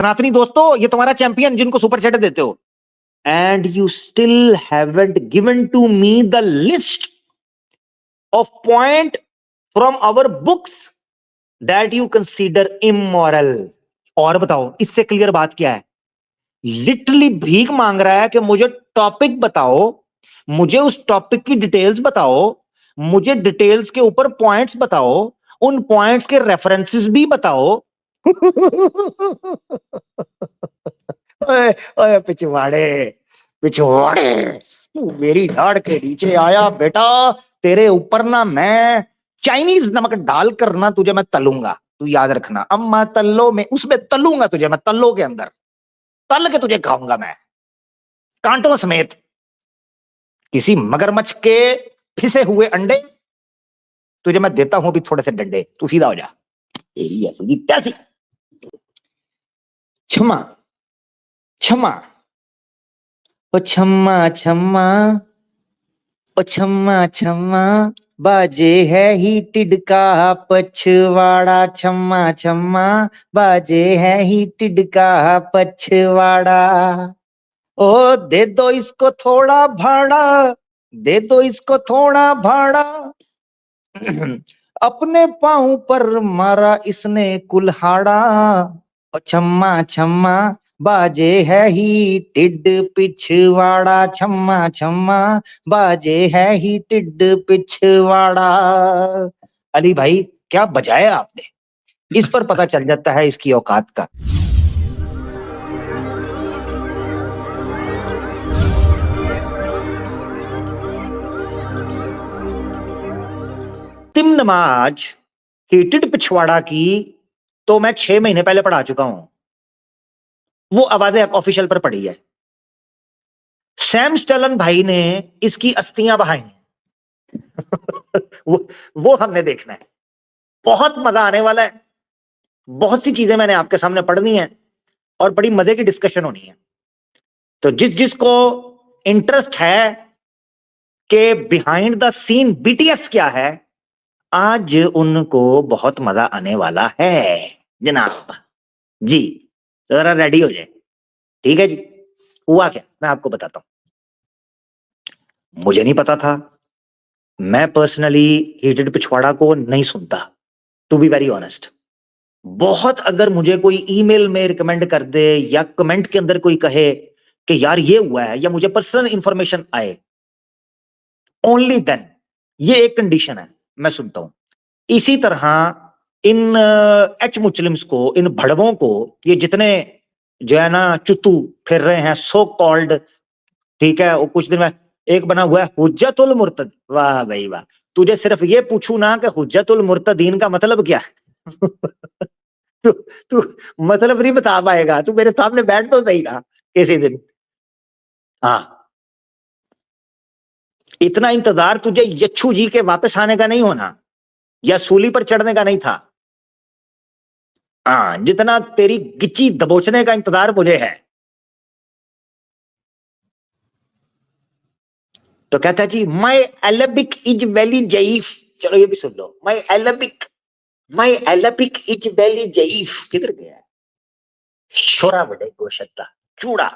सनातनी दोस्तों, ये तुम्हारा चैंपियन जिनको सुपर चैट देते हो। And you still haven't given to me the list of point from our books that you consider immoral. और बताओ, इससे क्लियर बात क्या है? लिटरली भीख मांग रहा है कि मुझे टॉपिक बताओ, मुझे उस टॉपिक की डिटेल्स बताओ, मुझे डिटेल्स के ऊपर पॉइंट्स बताओ, उन पॉइंट्स के रेफरेंसेस भी बताओ। ओए ओए पिछवाड़े, पिछवाड़े, तू मेरी दाढ़ के नीचे आया बेटा। तेरे ऊपर ना मैं चाइनीज नमक डालकर ना तुझे मैं तलूंगा, तू याद रखना। अम्मा तल्लो में उसमें तलूंगा तुझे मैं, तल्लो के अंदर तल के तुझे खाऊंगा मैं, कांटों समेत। किसी मगरमच्छ के फिसे हुए अंडे तुझे मैं देता हूं भी थोड़े से डंडे, तू सीधा हो जा। यही है सीधी तैसी। क्षमा क्षमा, ओ क्षमा क्षमा, ओ क्षमा क्षमा, बाजे है हीटेड का पछवाड़ा। क्षमा क्षमा, बाजे है हीटेड का पछवाड़ा। ओ दे दो इसको थोड़ा भाड़ा, दे दो इसको थोड़ा भाड़ा। अपने पांव पर मारा इसने कुल्हाड़ा। ओ छम्मा छम्मा, बाजे है ही टिड पिछवाड़ा। छम्मा छम्मा, बाजे है ही टिड पिछवाड़ा। अली भाई, क्या बजाया आपने! इस पर पता चल जाता है इसकी औकात का। अंतिम नमाज हीटेड पिछवाड़ा की तो मैं 6 महीने पहले पढ़ा चुका हूं। वो आवाजें ऑफिशियल पर पड़ी है। सैम स्टेलन भाई ने इसकी अस्थियां बहाई हैं। वो हमने देखना है। बहुत मजा आने वाला है। बहुत सी चीजें मैंने आपके सामने पढ़नी है और बड़ी मजे की डिस्कशन होनी है। तो जिस जिसको इंटरेस्ट है कि बिहाइंड द सीन बीटीएस क्या है, आज उनको बहुत मजा आने वाला है जनाब जी। जरा रेडी हो जाए, ठीक है जी। हुआ क्या मैं आपको बताता हूं। मुझे नहीं पता था। मैं पर्सनली हीटेड पिछवाड़ा को नहीं सुनता, टू बी वेरी ऑनेस्ट। बहुत अगर मुझे कोई ईमेल में रिकमेंड कर दे या कमेंट के अंदर कोई कहे कि यार ये हुआ है, या मुझे पर्सनल इंफॉर्मेशन आए, ओनली देन, ये एक कंडीशन है, मैं सुनता हूं। इसी तरह इन एच मुस्लिम्स को, इन भड़वों को, ये जितने जो है ना चुतू फिर रहे हैं सो कॉल्ड, ठीक है, वो कुछ दिन में एक बना हुआ है हुज्जतुल मुर्तद। वाह भाई वाह। तुझे सिर्फ ये पूछू ना कि हुज्जतुल मुर्तदीन का मतलब क्या है। तू तू मतलब नहीं बता पाएगा। तू मेरे सामने बैठ तो सही ना किसी दिन। हाँ, इतना इंतजार तुझे यच्छू जी के वापस आने का नहीं होना, या सूली पर चढ़ने का नहीं था। हाँ, जितना तेरी गिच्ची दबोचने का इंतजार मुझे है। तो कहता है जी, माई एलेबिक इज वेली जईफ। चलो ये भी सुन लो। माई एलेबिक इज वेली जईफ। किधर गया? छोरा बड़े गोशत्ता चूड़ा,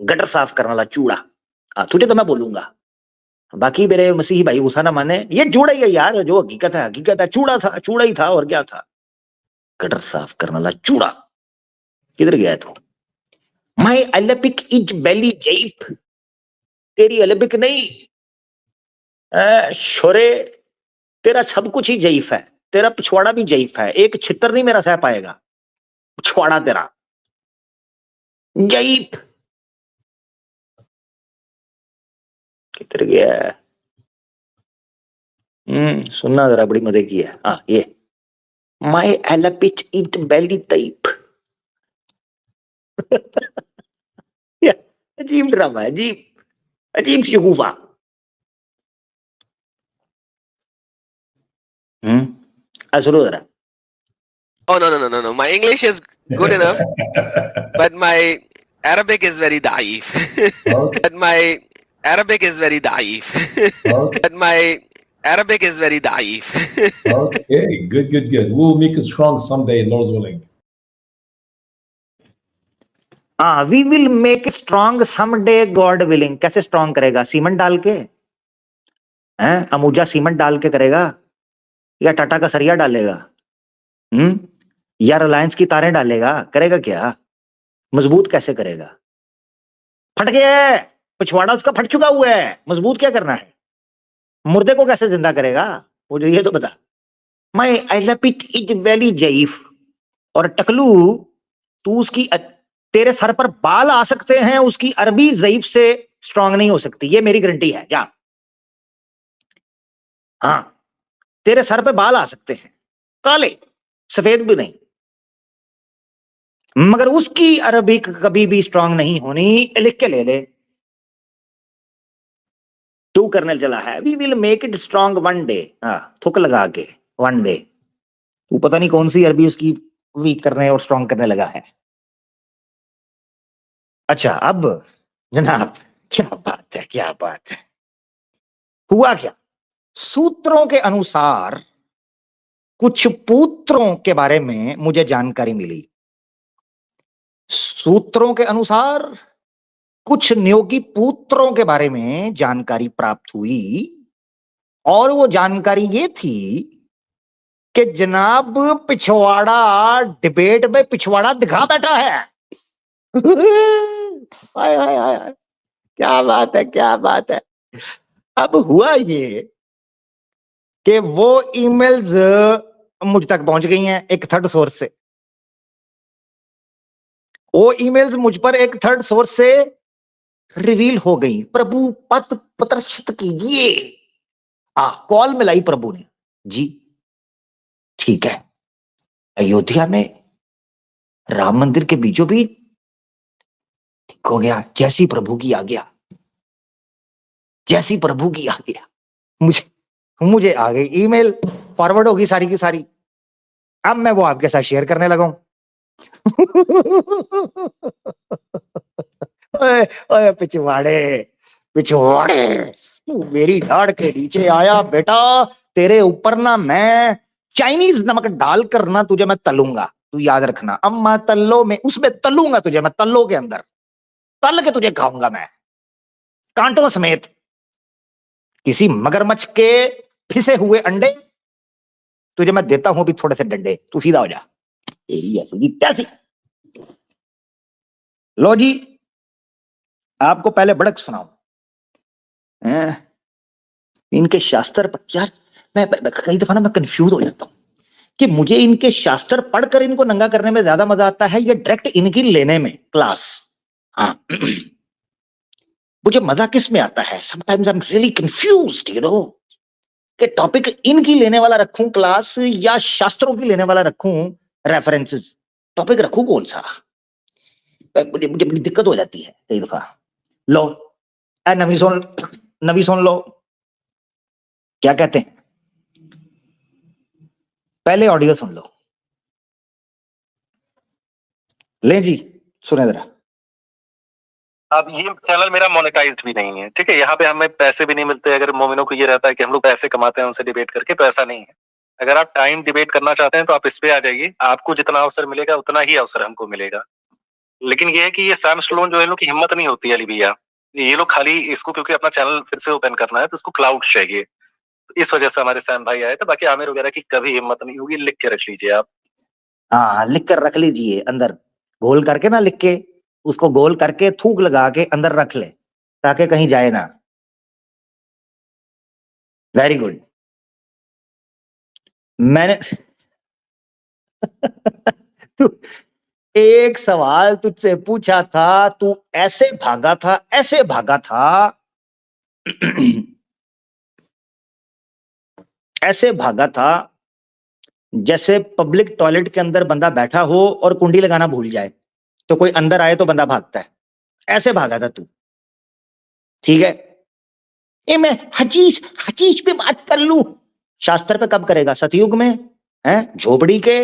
गटर साफ करने वाला चूड़ा। तुझे तो मैं बोलूंगा, बाकी मेरे मसीही भाई गुस्सा ना माने। ये चूड़ा ही है यार, जो हकीकत है हकीकत है। चूड़ा था, चूड़ा ही था, और क्या था? गटर साफ करने वाला चूड़ा। किधर गया तू? माई एलेबिक इज वेली जईफ। तेरी एलेबिक नहीं, छोरे, तेरा सब कुछ ही जईफ है। तेरा पिछवाड़ा भी जईफ है। एक छितर नहीं मेरा सह पाएगा पिछवाड़ा तेरा जईफ। किधर गया? सुनना जरा, बड़ी मजे की है। हाँ, ये माई एलेबिक इज वेली टाइप। अजीब ड्रामा है, अजीब अजीब शगुफा। सुनो जरा। Oh no. My English is good enough, but my Arabic is very daif. Okay. But my Arabic is very daif. Okay. But my Arabic is very daif. Okay. Good. We'll make it strong someday, Lord's willing. हाँ, we will make strong someday God willing. कैसे strong करेगा? Cement डाल के? हैं? अमूजा cement डाल के करेगा या टाटा का सरिया डालेगा? या रिलायंस की तारें डालेगा? करेगा क्या? मजबूत कैसे करेगा? फट गया है, पिछवाड़ा उसका फट चुका हुआ है, मजबूत क्या करना है? मुर्दे को कैसे जिंदा करेगा? मुझे ये तो बता। माय एलिपिट इज वेरी जईफ। और टकलू, तू उसकी तेरे सर पर बाल आ सकते हैं, उसकी अरबी जईफ से स्ट्रांग नहीं हो सकती, ये मेरी गारंटी है। जा, हाँ, तेरे सर पे बाल आ सकते हैं, काले सफेद भी नहीं, मगर उसकी अरबी कभी भी स्ट्रांग नहीं होनी। लिख के ले ले, तू करने चला है we will make it strong one day. हाँ, थुक लगा के, वन डे। तू पता नहीं कौन सी अरबी उसकी वीक करने और स्ट्रांग करने लगा है। अच्छा, अब जनाब, क्या बात है, क्या बात है। हुआ क्या? सूत्रों के अनुसार कुछ पुत्रों के बारे में मुझे जानकारी मिली। सूत्रों के अनुसार कुछ नियोगी पुत्रों के बारे में जानकारी प्राप्त हुई, और वो जानकारी ये थी कि जनाब पिछवाड़ा डिबेट में पिछवाड़ा दिखा बैठा है। हाय हाय हाय हाय, क्या बात है, क्या बात है। अब हुआ ये कि वो ईमेल्स मुझ तक पहुंच गई हैं एक थर्ड सोर्स से। वो ईमेल्स मुझ पर एक थर्ड सोर्स से रिवील हो गई। प्रभु पथ प्रदर्शित कीजिए। कॉल मिलाई प्रभु ने। जी ठीक है, अयोध्या में राम मंदिर के बीचों बीच ठीक हो गया, जैसी प्रभु की आज्ञा, जैसी प्रभु की आज्ञा। मुझे मुझे आ गई ईमेल, फॉरवर्ड होगी सारी की सारी। अब मैं वो आपके साथ शेयर करने लगा हूं। ओए ओए पिछवाड़े, पिछवाड़े, तू मेरी दाढ़ के नीचे आया बेटा। तेरे ऊपर ना मैं चाइनीज नमक डालकर ना तुझे मैं तलूंगा, तू याद रखना। अम्मा तल्लो में उसमें तलूंगा तुझे मैं, तल्लो के अंदर तल के तुझे खाऊंगा मैं, कांटों समेत। किसी मगरमच्छ के फिसे हुए अंडे तुझे मैं देता हूं अभी थोड़े से डंडे, तू सीधा हो जा। यही है सीधी तैसी। लो जी, आपको पहले बड़क सुनाऊं। इनके शास्त्र पर यार, मैं कई दफा ना मैं कंफ्यूज हो जाता हूं कि मुझे इनके शास्त्र पढ़कर इनको नंगा करने में ज्यादा मजा आता है या डायरेक्ट इनकी लेने में क्लास। हाँ, मुझे मजा किस में आता है? Sometimes I am really confused, you know, कि टॉपिक इनकी लेने वाला रखूं क्लास या शास्त्रों की लेने वाला रखूं रेफरेंसेस। टॉपिक रखूं कौन सा? मुझे मुझे बड़ी दिक्कत हो जाती है कई दफा। लो, नवी सुन लो क्या कहते हैं। पहले ऑडियो सुन लो। ले जी, सुने जरा। अब ये चैनल मेरा मोनेटाइज्ड भी नहीं है, ठीक है। यहाँ पे हमें पैसे भी नहीं मिलते। अगर मोमिनों को ये रहता है कि हम लोग पैसे कमाते हैं उनसे डिबेट करके, तो ऐसा नहीं है। अगर आप टाइम डिबेट करना चाहते हैं तो आप इस पे आ जाइए, आपको जितना अवसर मिलेगा उतना ही अवसर हमको मिलेगा। लेकिन ये है कि ये सैम स्लोन जो है, इन लोग की हिम्मत नहीं होती है अली भैया। ये लोग खाली इसको क्योंकि अपना चैनल फिर से ओपन करना है तो इसको क्लाउड चाहिए, तो इस वजह से हमारे सैम भाई आए थे। बाकी आमिर वगैरह की कभी हिम्मत नहीं होगी। लिख के रख लीजिए आप। हाँ, लिख कर रख लीजिए अंदर, गोल करके ना, लिख के उसको गोल करके थूक लगा के अंदर रख ले ताकि कहीं जाए ना। Very good. मैंने तू एक सवाल तुझसे पूछा था, तू ऐसे भागा था, ऐसे भागा था, ऐसे भागा था जैसे पब्लिक टॉयलेट के अंदर बंदा बैठा हो और कुंडी लगाना भूल जाए, तो कोई अंदर आए तो बंदा भागता है। ऐसे भागा था तू, ठीक है। ये मैं हचीस हचीस पे बात कर लूं, शास्त्र पे कब करेगा? सतयुग में है झोपड़ी के।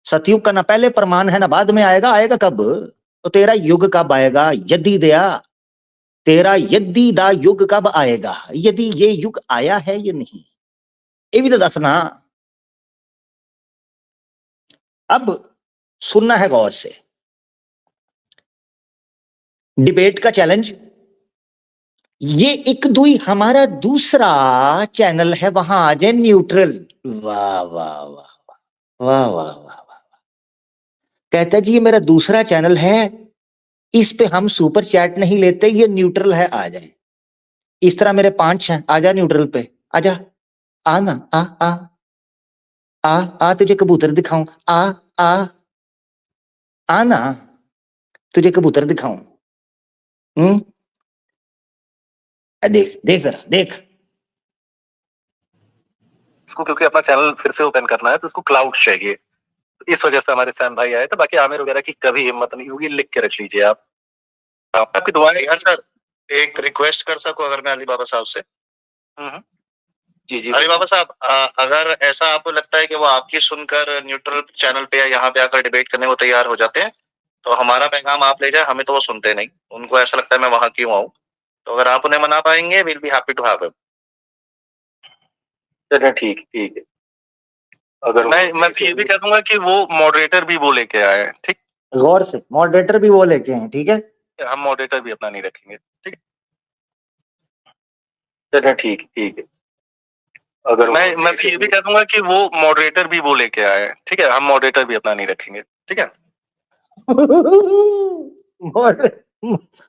सतयुग का ना पहले प्रमाण है ना बाद में आएगा, आएगा कब? तो तेरा युग कब आएगा? यदि दया, तेरा यदि दा युग कब आएगा? यदि ये युग आया है या नहीं, ये भी तो दसना। अब सुनना है गौर से। डिबेट का चैलेंज, ये एक दुई हमारा दूसरा चैनल है, वहां आ जाए न्यूट्रल। वाह वाह वाह वाह वाह वाह वाह। कहता जी ये मेरा दूसरा चैनल है, इस पे हम सुपर चैट नहीं लेते, ये न्यूट्रल है, आ जाए। इस तरह मेरे 5 हैं, आजा न्यूट्रल पे, आजा, आ ना, आ तुझे कबूतर दिखाऊं, आ ना, तुझे कबूतर दिखाऊं। देख देख जरा देख। इसको क्योंकि अपना चैनल फिर से ओपन करना है तो इसको क्लाउड चाहिए, तो इस वजह से हमारे सैम भाई आए थे। बाकी आमिर वगैरह की कभी हिम्मत नहीं होगी, लिख के रख लीजिए आप। आपकी दुआएं। यार सर एक रिक्वेस्ट कर सकूं अगर मैं अली बाबा साहब से? जी जी अली बाबा साहब, अगर ऐसा आपको लगता है कि वो आपकी सुनकर न्यूट्रल चैनल पे या यहाँ पे आकर डिबेट करने को तैयार हो जाते हैं, तो हमारा पैगाम आप ले जाए, हमें तो वो सुनते नहीं, उनको ऐसा लगता है मैं वहां क्यों आऊं। तो अगर आप उन्हें मना पाएंगे, will be happy to have him. चलिए ठीक ठीक है। अगर मैं फिर भी कह दूंगा कि वो मॉडरेटर भी वो लेके आए, ठीक। गौर से, मॉडरेटर भी वो लेके हैं, ठीक है। हम मॉडरेटर भी अपना नहीं रखेंगे, ठीक। चलिए ठीक ठीक है। अगर मैं फिर भी कह दूंगा कि वो मॉडरेटर भी वो लेके आए, ठीक है। हम मॉडरेटर भी अपना नहीं रखेंगे, ठीक है।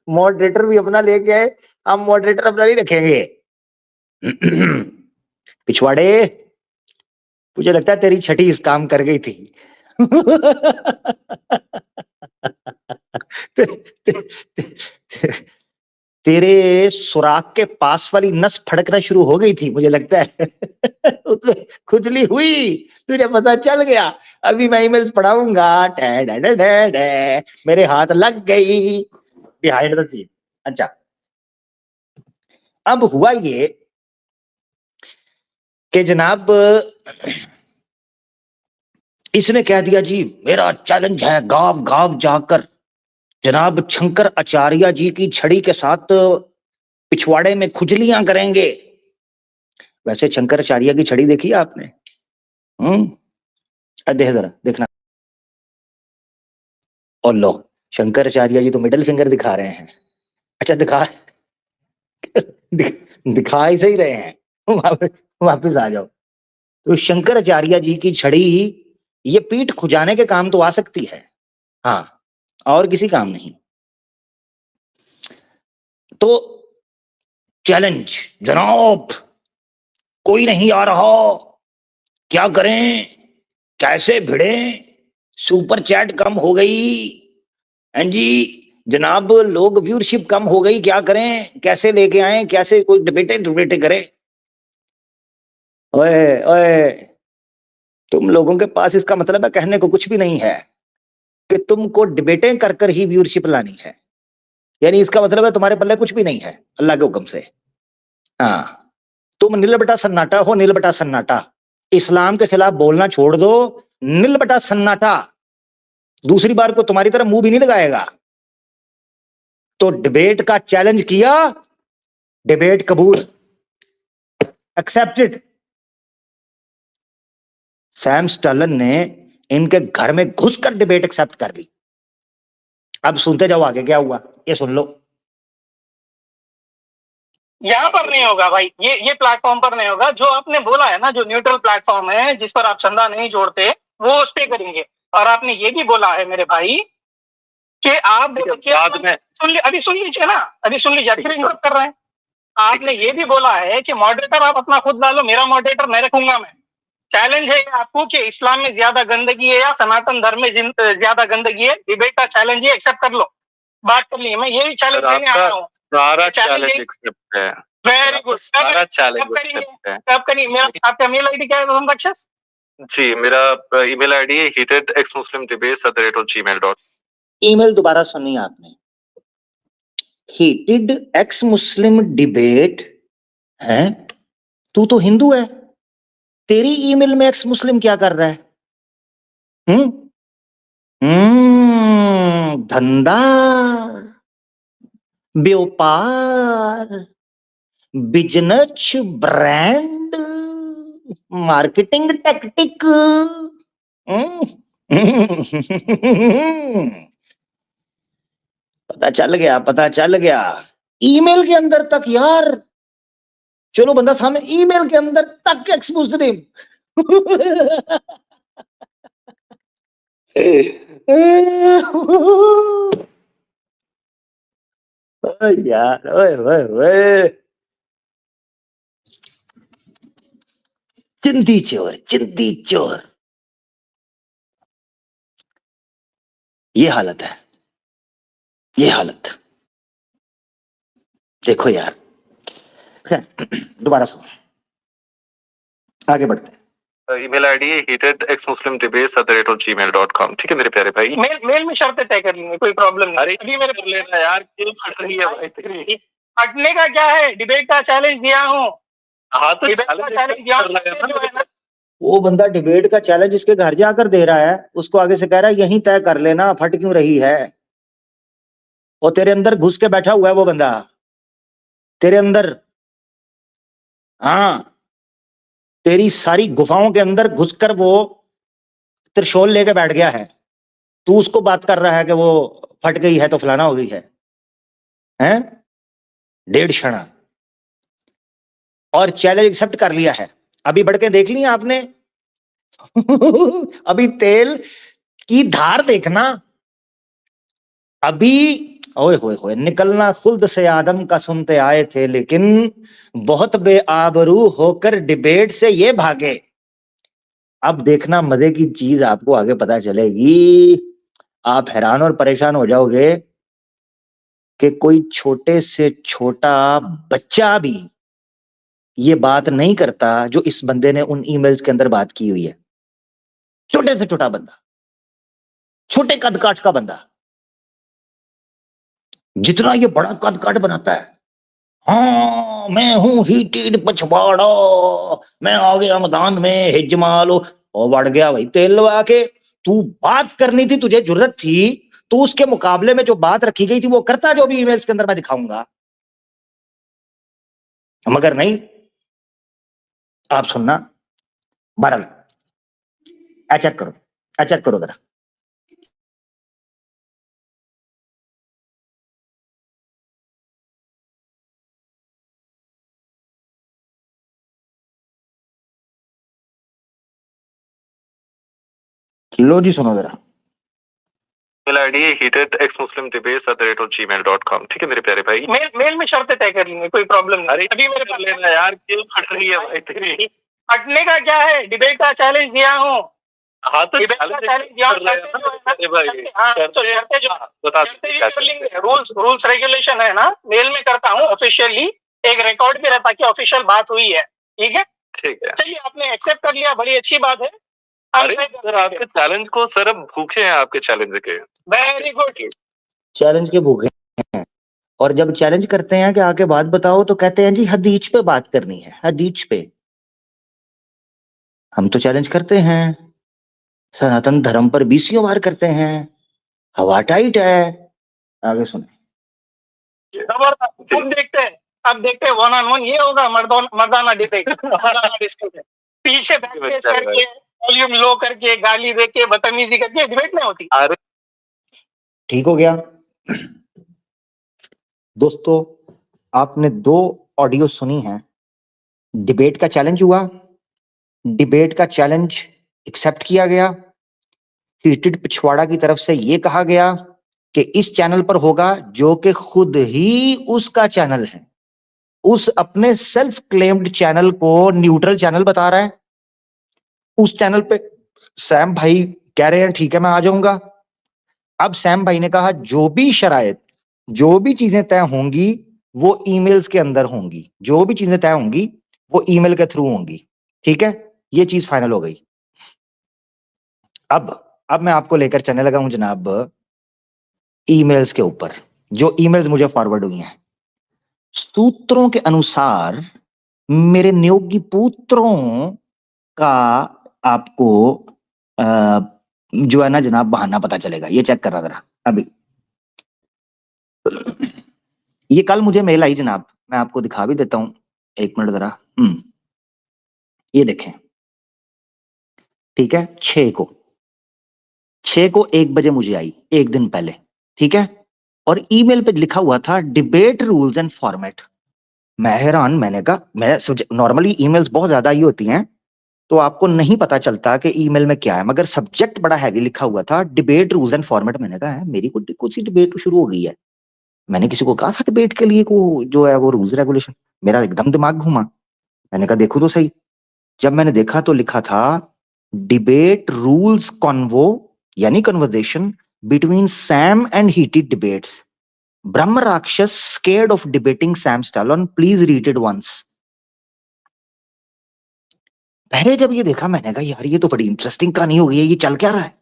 मॉडरेटर भी अपना लेके आए, हम मॉडरेटर अपना नहीं रखेंगे। पिछवाड़े, मुझे लगता है तेरी छठी इस काम कर गई थी। तेरे सुराख के पास वाली नस फड़कना शुरू हो गई थी, मुझे लगता है। उसमें खुजली हुई, तुझे पता चल गया। अभी मैं ईमेल्स पढ़ाऊंगा, मेरे हाथ लग गई बिहाइंड द सीन। अच्छा, अब हुआ ये कि जनाब इसने कह दिया जी मेरा चैलेंज है, गांव गांव जाकर जनाब शंकर आचार्य जी की छड़ी के साथ पिछवाड़े में खुजलियां करेंगे। वैसे शंकर आचार्य की छड़ी देखी है आपने? देख जरा, देखना। और लो, शंकर आचार्य जी तो मिडिल फिंगर दिखा रहे हैं। अच्छा, दिखा ही सही रहे हैं। वापिस आ जाओ। तो शंकर आचार्य जी की छड़ी ये पीठ खुजाने के काम तो आ सकती है, हाँ, और किसी काम नहीं। तो चैलेंज जनाब, कोई नहीं आ रहा, क्या करें, कैसे भिड़े, सुपर चैट कम हो गई, हैं जी जनाब, लोग व्यूअरशिप कम हो गई, क्या करें, कैसे लेके आए, कैसे कोई डिबेटे करे। ओए ओए, तुम लोगों के पास इसका मतलब है कहने को कुछ भी नहीं है कि तुमको डिबेटें कर कर ही व्यूअरशिप लानी है, यानी इसका मतलब है तुम्हारे पल्ले कुछ भी नहीं है अल्लाह के हुक्म से। हाँ, तुम नील बटा सन्नाटा हो, नील बटा सन्नाटा। इस्लाम के खिलाफ बोलना छोड़ दो, नील बटा सन्नाटा। दूसरी बार को तुम्हारी तरफ मुंह भी नहीं लगाएगा। तो डिबेट का चैलेंज किया, डिबेट कबूल, एक्सेप्टेड। सैम स्टर्लन ने इनके घर में घुसकर डिबेट एक्सेप्ट कर ली। अब सुनते जाओ आगे क्या हुआ, ये सुन लो। यहाँ पर नहीं होगा भाई, ये प्लेटफॉर्म पर नहीं होगा। जो आपने बोला है ना, जो न्यूट्रल प्लेटफॉर्म है जिस पर आप चंदा नहीं जोड़ते, वो उस पे करेंगे। और आपने ये भी बोला है मेरे भाई कि आप अभी सुन लीजिए ना, अभी सुन लीजिए, फिर इंटरप्ट कर रहे हैं। आपने ये भी बोला है कि मॉडरेटर आप अपना खुद डालो, मेरा मॉडरेटर मैं रखूंगा। मैं चैलेंज है आपको कि इस्लाम में ज्यादा गंदगी है या सनातन धर्म में ज्यादा गंदगी है, डिबेट का चैलेंज है, एक्सेप्ट कर लो, बात कर ली। मैं यही चैलेंज देने आ रहा हूँ। सारा चैलेंज एक्सेप्ट है। वेरी गुड, सारा चैलेंज एक्सेप्ट है। कब करिए। मेरा आपका मेल आईडी क्या है राक्षस? जी, मेरा ईमेल आईडी है heatedxmuslimdebates@gmail.com। ईमेल दोबारा सुनी आपने? heated ex muslim debate है? तू तो हिंदू है, तेरी ईमेल में एक्स मुस्लिम क्या कर रहा है? धंधा, व्यापार, बिजनेस, ब्रांड, मार्केटिंग टैक्टिक। पता चल गया ईमेल के अंदर तक यार। चलो बंदा सामने, ईमेल के अंदर तक एक्स मुस्लिम। यार ओए ओए ओए, चिंदी चोर, ये हालत है, ये हालत। देखो यार, दोबारा सुनो, आगे बढ़ते हैं। Email ID heatedxmuslimdebates@gmail.com। ठीक है मेरे प्यारे भाई। मेल में शर्तें तय कर लेंगे, कोई प्रॉब्लम नहीं। अरे अभी मेरे कर लेना यार, क्यों फट रही है भाई तेरी? हटने का क्या है, डिबेट का चैलेंज दिया हूँ। हाँ तो डिबेट का चैलेंज दिया हूँ, जो है ना, वो बंदा डिबेट का चैलेंज इसके घर जाकर दे रहा है, उसको आगे से कह रहा है यहीं तय कर लेना, फट क्यों रही है? और तेरे अंदर घुस के बैठा हुआ है वो बंदा, तेरे अंदर। हाँ, तेरी सारी गुफाओं के अंदर घुसकर वो त्रिशूल लेके बैठ गया है। तू उसको बात कर रहा है कि वो फट गई है तो फलाना हो गई है, हैं? 1.5 क्षण और चैलेंज एक्सेप्ट कर लिया है। अभी बढ़ के देख लिया आपने? अभी तेल की धार देखना। अभी ओए होए होए, निकलना खुल्द से आदम का सुनते आए थे, लेकिन बहुत बेआबरू होकर डिबेट से ये भागे। अब देखना मजे की चीज आपको आगे पता चलेगी, आप हैरान और परेशान हो जाओगे कि कोई छोटे से छोटा बच्चा भी ये बात नहीं करता जो इस बंदे ने उन ईमेल्स के अंदर बात की हुई है। छोटे से छोटा बंदा, छोटे कद काठ का बंदा, जितना ये बड़ा कद काठ बनाता है, हाँ मैं हूं हीटेड पछवाड़ा, मैं आ गया मैदान में हिजमालो, और बढ़ गया भाई तेल लगा के। तू बात करनी थी, तुझे जरूरत थी, तो उसके मुकाबले में जो बात रखी गई थी वो करता, जो भी ईमेल्स के अंदर मैं दिखाऊंगा। मगर नहीं, आप सुनना, बरल चेक करो जरा। लो जी, सुनो जरा। Email ID heatedxmuslimdebates@gmail.com। ठीक है मेरे प्यारे भाई। मेल में शर्तें तय कर लेंगे, कोई प्रॉब्लम नहीं। अरे अभी मेरे कर लेना यार, क्यों फट रही है भाई तेरी? हटने का क्या है, डिबेट का चैलेंज दिया हूँ। हाँ तो डिबेट का चैलेंज दिया हूँ, रूल्स रेगुलेशन है ना, मेल में करता हूँ ऑफिशियली, एक रिकॉर्ड भी रहता कि ऑफिशियल बात हुई है। ठीक है, ठीक है। चलिए आपने एक्सेप्ट कर लिया, बड़ी अच्छी बात है। अरे सर आपके चैलेंज को, सर अब भूखे हैं आपके चैलेंज के। Very good. चैलेंज के भूखे हैं, और जब चैलेंज करते हैं कि आके बात बताओ तो कहते हैं जी हदीज पे बात करनी है, हदीज पे। हम तो चैलेंज करते हैं, सनातन धर्म पर 20 बार करते हैं, हवा टाइट है। आगे सुने। अब देखते हैं, वन ऑन वन ये होगा, मर्दाना डिबेट। पीछे बैठ के करके, वॉल्यूम लो करके, गाली दे के, बदतमीजी करके डिबेट नहीं होती। ठीक हो गया दोस्तों, आपने 2 ऑडियो सुनी हैं। डिबेट का चैलेंज हुआ, डिबेट का चैलेंज एक्सेप्ट किया गया। हीटेड पिछवाड़ा की तरफ से यह कहा गया कि इस चैनल पर होगा, जो कि खुद ही उसका चैनल है, उस अपने सेल्फ क्लेम्ड चैनल को न्यूट्रल चैनल बता रहा है। उस चैनल पे सैम भाई कह रहे हैं ठीक है मैं आ जाऊंगा। अब सैम भाई ने कहा जो भी शरायत, जो भी चीजें तय होंगी वो ईमेल्स के अंदर होंगी, जो भी चीजें तय होंगी वो ईमेल के थ्रू होंगी। ठीक है, ये चीज फाइनल हो गई। अब मैं आपको लेकर चलने लगा हूं जनाब ईमेल्स के ऊपर, जो ईमेल्स मुझे फॉरवर्ड हुई हैं। सूत्रों के अनुसार मेरे नियोगी पुत्रों का आपको जो है ना जनाब बहाना पता चलेगा। ये चेक कर रहा जरा अभी, ये कल मुझे मेल आई जनाब, मैं आपको दिखा भी देता हूं, 1 मिनट जरा। ये देखें, ठीक है, 6 को 1 बजे मुझे आई, 1 दिन पहले। ठीक है, और ईमेल पे लिखा हुआ था डिबेट रूल्स एंड फॉर्मेट। मैं हैरान, मैंने कहा, मैं नॉर्मली ईमेल्स बहुत ज्यादा ही होती हैं तो आपको नहीं पता चलता कि ईमेल में क्या है, मगर सब्जेक्ट बड़ा हैवी लिखा हुआ था, डिबेट रूल्स एंड फॉर्मेट। मैंने कहा है मेरी कुछ सी डिबेट शुरू हो गई है। मैंने किसी को कहा था डिबेट के लिए को जो है वो रूल्स रेगुलेशन, मेरा एकदम दिमाग घूमा। मैंने कहा देखो तो सही। जब मैंने देखा तो लिखा था डिबेट रूल्स कॉन्वो यानी conversation between Sam and heated debates. ब्रह्म राक्षस scared of debating Sam Stallone, please read it once. पहले जब ये देखा मैंने कहा यार ये तो बड़ी इंटरेस्टिंग कहानी हो गई है, ये चल क्या रहा है।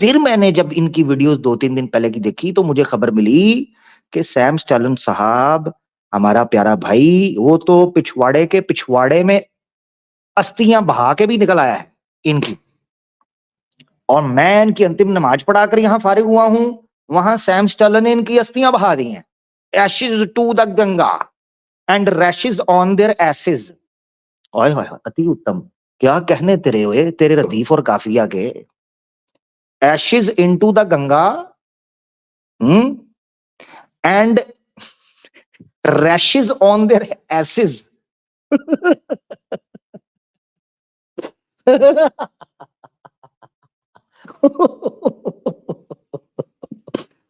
फिर मैंने जब इनकी वीडियोस 2-3 दिन पहले की देखी तो मुझे खबर मिली कि सैम स्टैलोन साहब, हमारा प्यारा भाई, वो तो पिछवाड़े के पिछवाड़े में अस्थियां बहा के भी निकल आया है इनकी। और मैं इनकी अंतिम नमाज पढ़ाकर यहां फारिग हुआ हूं, वहां सैम स्टैलोन ने इनकी अस्थियां बहा दी हैं। Ashes to the Ganga and rashes on their asses. ओए होए, अति उत्तम, क्या कहने तेरे हुए, तेरे रदीफ और काफिया के। Ashes into the Ganga and rashes on their asses.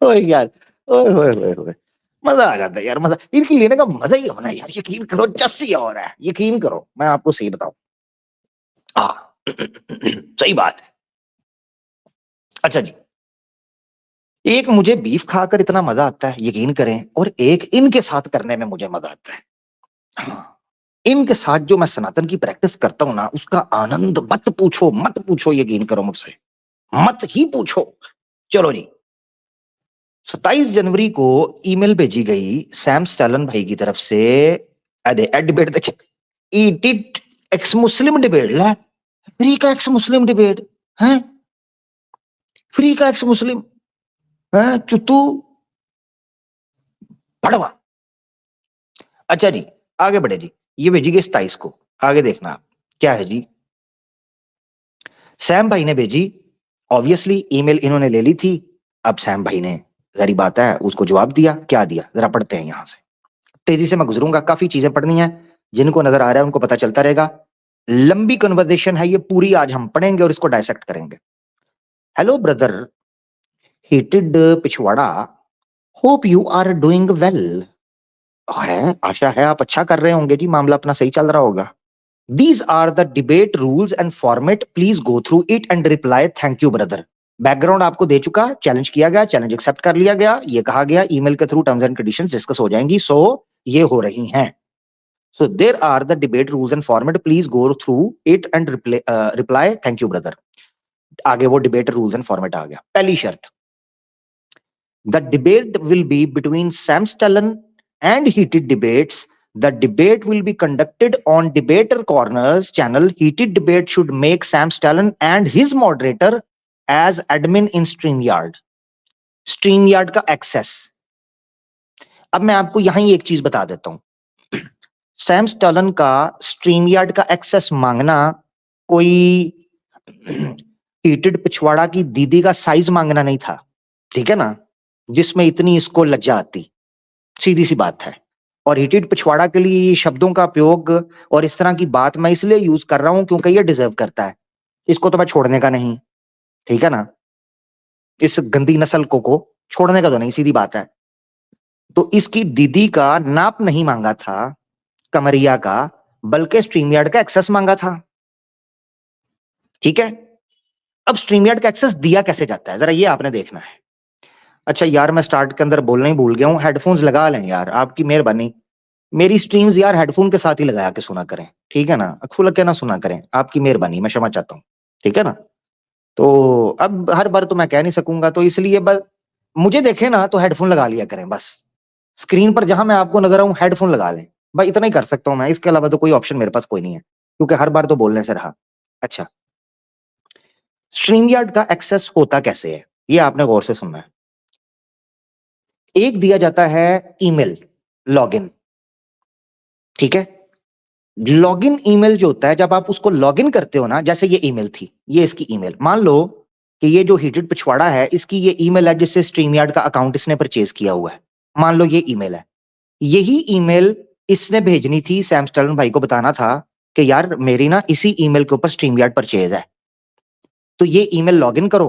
ओए यार, ओए होए होए होए, मजा आ जाता है यार, मजा इनकी लेने का मजा ही होना है यार, यकीन करो चस्सी हो रहा है, यकीन करो, मैं आपको सही बताऊं। सही बात है। अच्छा जी, एक मुझे बीफ खाकर इतना मजा आता है यकीन करें, और एक इनके साथ करने में मुझे मजा आता है। हाँ, इनके साथ जो मैं सनातन की प्रैक्टिस करता हूं ना, उसका आनंद मत पूछो, मत पूछो, यकीन करो मुझसे, मत ही पूछो। चलो जी, 27 जनवरी को ईमेल भेजी गई सैम स्टैलोन भाई की तरफ से। Debate eat it ex Muslim debate ला, फ्री का एक्स मुस्लिम डिबेट है, फ्री का एक्स मुस्लिम है, चुतू भड़वा। अच्छा जी, आगे बढ़े जी, ये भेजी गई 27 को, आगे देखना आप क्या है जी। सैम भाई ने भेजी, ऑब्वियसली ईमेल इन्होंने ले ली थी। अब सैम भाई ने, जरी बात है, उसको जवाब दिया। क्या दिया जरा पढ़ते हैं यहां से, तेजी से मैं गुजरूंगा, काफी चीजें पढ़नी है, जिनको नजर आ रहा है उनको पता चलता रहेगा। लंबी कन्वर्सेशन है ये, पूरी आज हम पढ़ेंगे और इसको डायसेक्ट करेंगे। Hello brother heated Pichwada, hope you are doing well. है, आशा है आप अच्छा कर रहे होंगे जी, मामला अपना सही चल रहा होगा। These are the debate rules and format. Please go through it and reply. Thank you, brother. Background आपको दे चुका, चैलेंज किया गया, चैलेंज एक्सेप्ट कर लिया गया, ये कहा गया ईमेल के through terms and conditions discuss हो जाएंगी, सो ये हो रही हैं। So there are the debate rules and format. Please go through it and reply. Thank you, brother. आगे वो debate rules and format आ गया। पहली शर्त, the debate will be between Sam Stallone and heated debates. The debate will be conducted on Debater Corners channel. Heated debate should make Sam Stallone and his moderator as admin in StreamYard. StreamYard का access. अब मैं आपको यहां ही एक चीज बता देता हूं, सैम स्टैलोन का StreamYard का एक्सेस मांगना कोई हीटेड पिछवाड़ा की दीदी का साइज मांगना नहीं था, ठीक है ना, जिसमें इतनी इसको लज्जा आती, सीधी सी बात है। और हीटेड पिछवाड़ा के लिए शब्दों का उपयोग और इस तरह की बात मैं इसलिए यूज कर रहा हूं क्योंकि ये डिजर्व करता है, इसको तो मैं छोड़ने का नहीं, ठीक है ना, इस गंदी नस्ल को छोड़ने का तो नहीं, सीधी बात है। तो इसकी दीदी का नाप नहीं मांगा था कमरिया का, बल्कि स्ट्रीमयार्ड का एक्सेस मांगा था, ठीक है। अब स्ट्रीमयार्ड का एक्सेस दिया कैसे जाता है, जरा ये आपने देखना है। अच्छा यार, मैं स्टार्ट के अंदर बोलना ही भूल गया हूं, हेडफोन्स लगा लें यार, आपकी मेहरबानी। मेरी स्ट्रीम्स यार हेडफोन के साथ ही लगा के सुना करें, ठीक है ना, खुल के ना सुना करें, आपकी मेहरबानी, मैं क्षमा चाहता हूँ, ठीक है ना। तो अब हर बार तो मैं कह नहीं सकूंगा, तो इसलिए बस मुझे देखे ना तो हेडफोन लगा लिया करें, बस स्क्रीन पर जहां मैं आपको नजर आऊं हेडफोन लगा लें, भाई इतना ही कर सकता हूं मैं, इसके अलावा तो कोई ऑप्शन मेरे पास कोई नहीं है, क्योंकि हर बार तो बोलने से रहा। अच्छा, स्ट्रीमयार्ड का एक्सेस होता कैसे है, ये आपने गौर से सुनना है। एक दिया जाता है ईमेल लॉगिन, ठीक है। लॉगिन ईमेल जो होता है, जब आप उसको लॉगिन करते हो ना, जैसे ये ईमेल थी, ये इसकी ईमेल, मान लो कि ये जो हीटेड पिछवाड़ा है इसकी ये ईमेल है जिससे स्ट्रीमयार्ड का अकाउंट इसने परचेज किया हुआ है। मान लो ये ईमेल है, यही ईमेल इसने भेजनी थी सैम स्टर्लन भाई को, बताना था कि यार मेरी ना इसी ईमेल के ऊपर स्ट्रीमयार्ड परचेज है, तो ये ईमेल लॉगिन करो।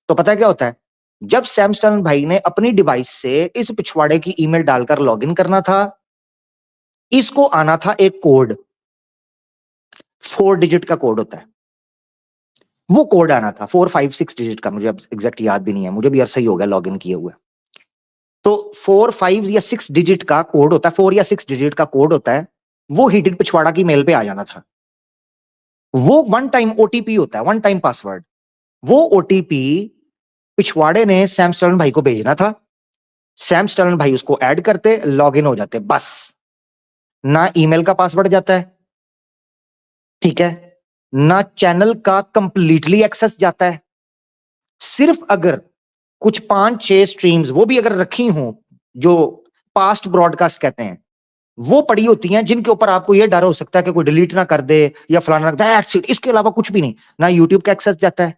तो पता है क्या होता है, जब सैम स्टर्लन भाई ने अपनी डिवाइस से इस पिछवाड़े की ईमेल डालकर लॉगिन करना था, इसको आना था एक कोड, 4 डिजिट का कोड होता है, वो कोड आना था 4, 5, 6 डिजिट का, मुझे अब एग्जैक्ट याद भी नहीं है, मुझे भी अरसा ही हो गया लॉगिन किए हुए। तो 4, 5 या 6 डिजिट का कोड होता है, 4 या 6 डिजिट का कोड होता है, वो हीटेड पिछवाड़ा की मेल पे आ जाना था। वो वन टाइम ओटीपी होता है, वन टाइम पासवर्ड। वो ओटीपी पिछवाड़े ने सैम स्टर्लन भाई को भेजना था, सैम स्टर्लन भाई उसको ऐड करते, लॉगिन हो जाते, बस। ना ईमेल का पासवर्ड जाता है, ठीक है, ना चैनल का कंप्लीटली एक्सेस जाता है। सिर्फ अगर कुछ 5-6 स्ट्रीम्स वो भी अगर रखी हों जो पास्ट ब्रॉडकास्ट कहते हैं, वो पड़ी होती हैं, जिनके ऊपर आपको ये डर हो सकता है कि कोई डिलीट ना कर दे या फलाना, दैट्स इट। इसके अलावा कुछ भी नहीं। ना यूट्यूब का एक्सेस जाता है,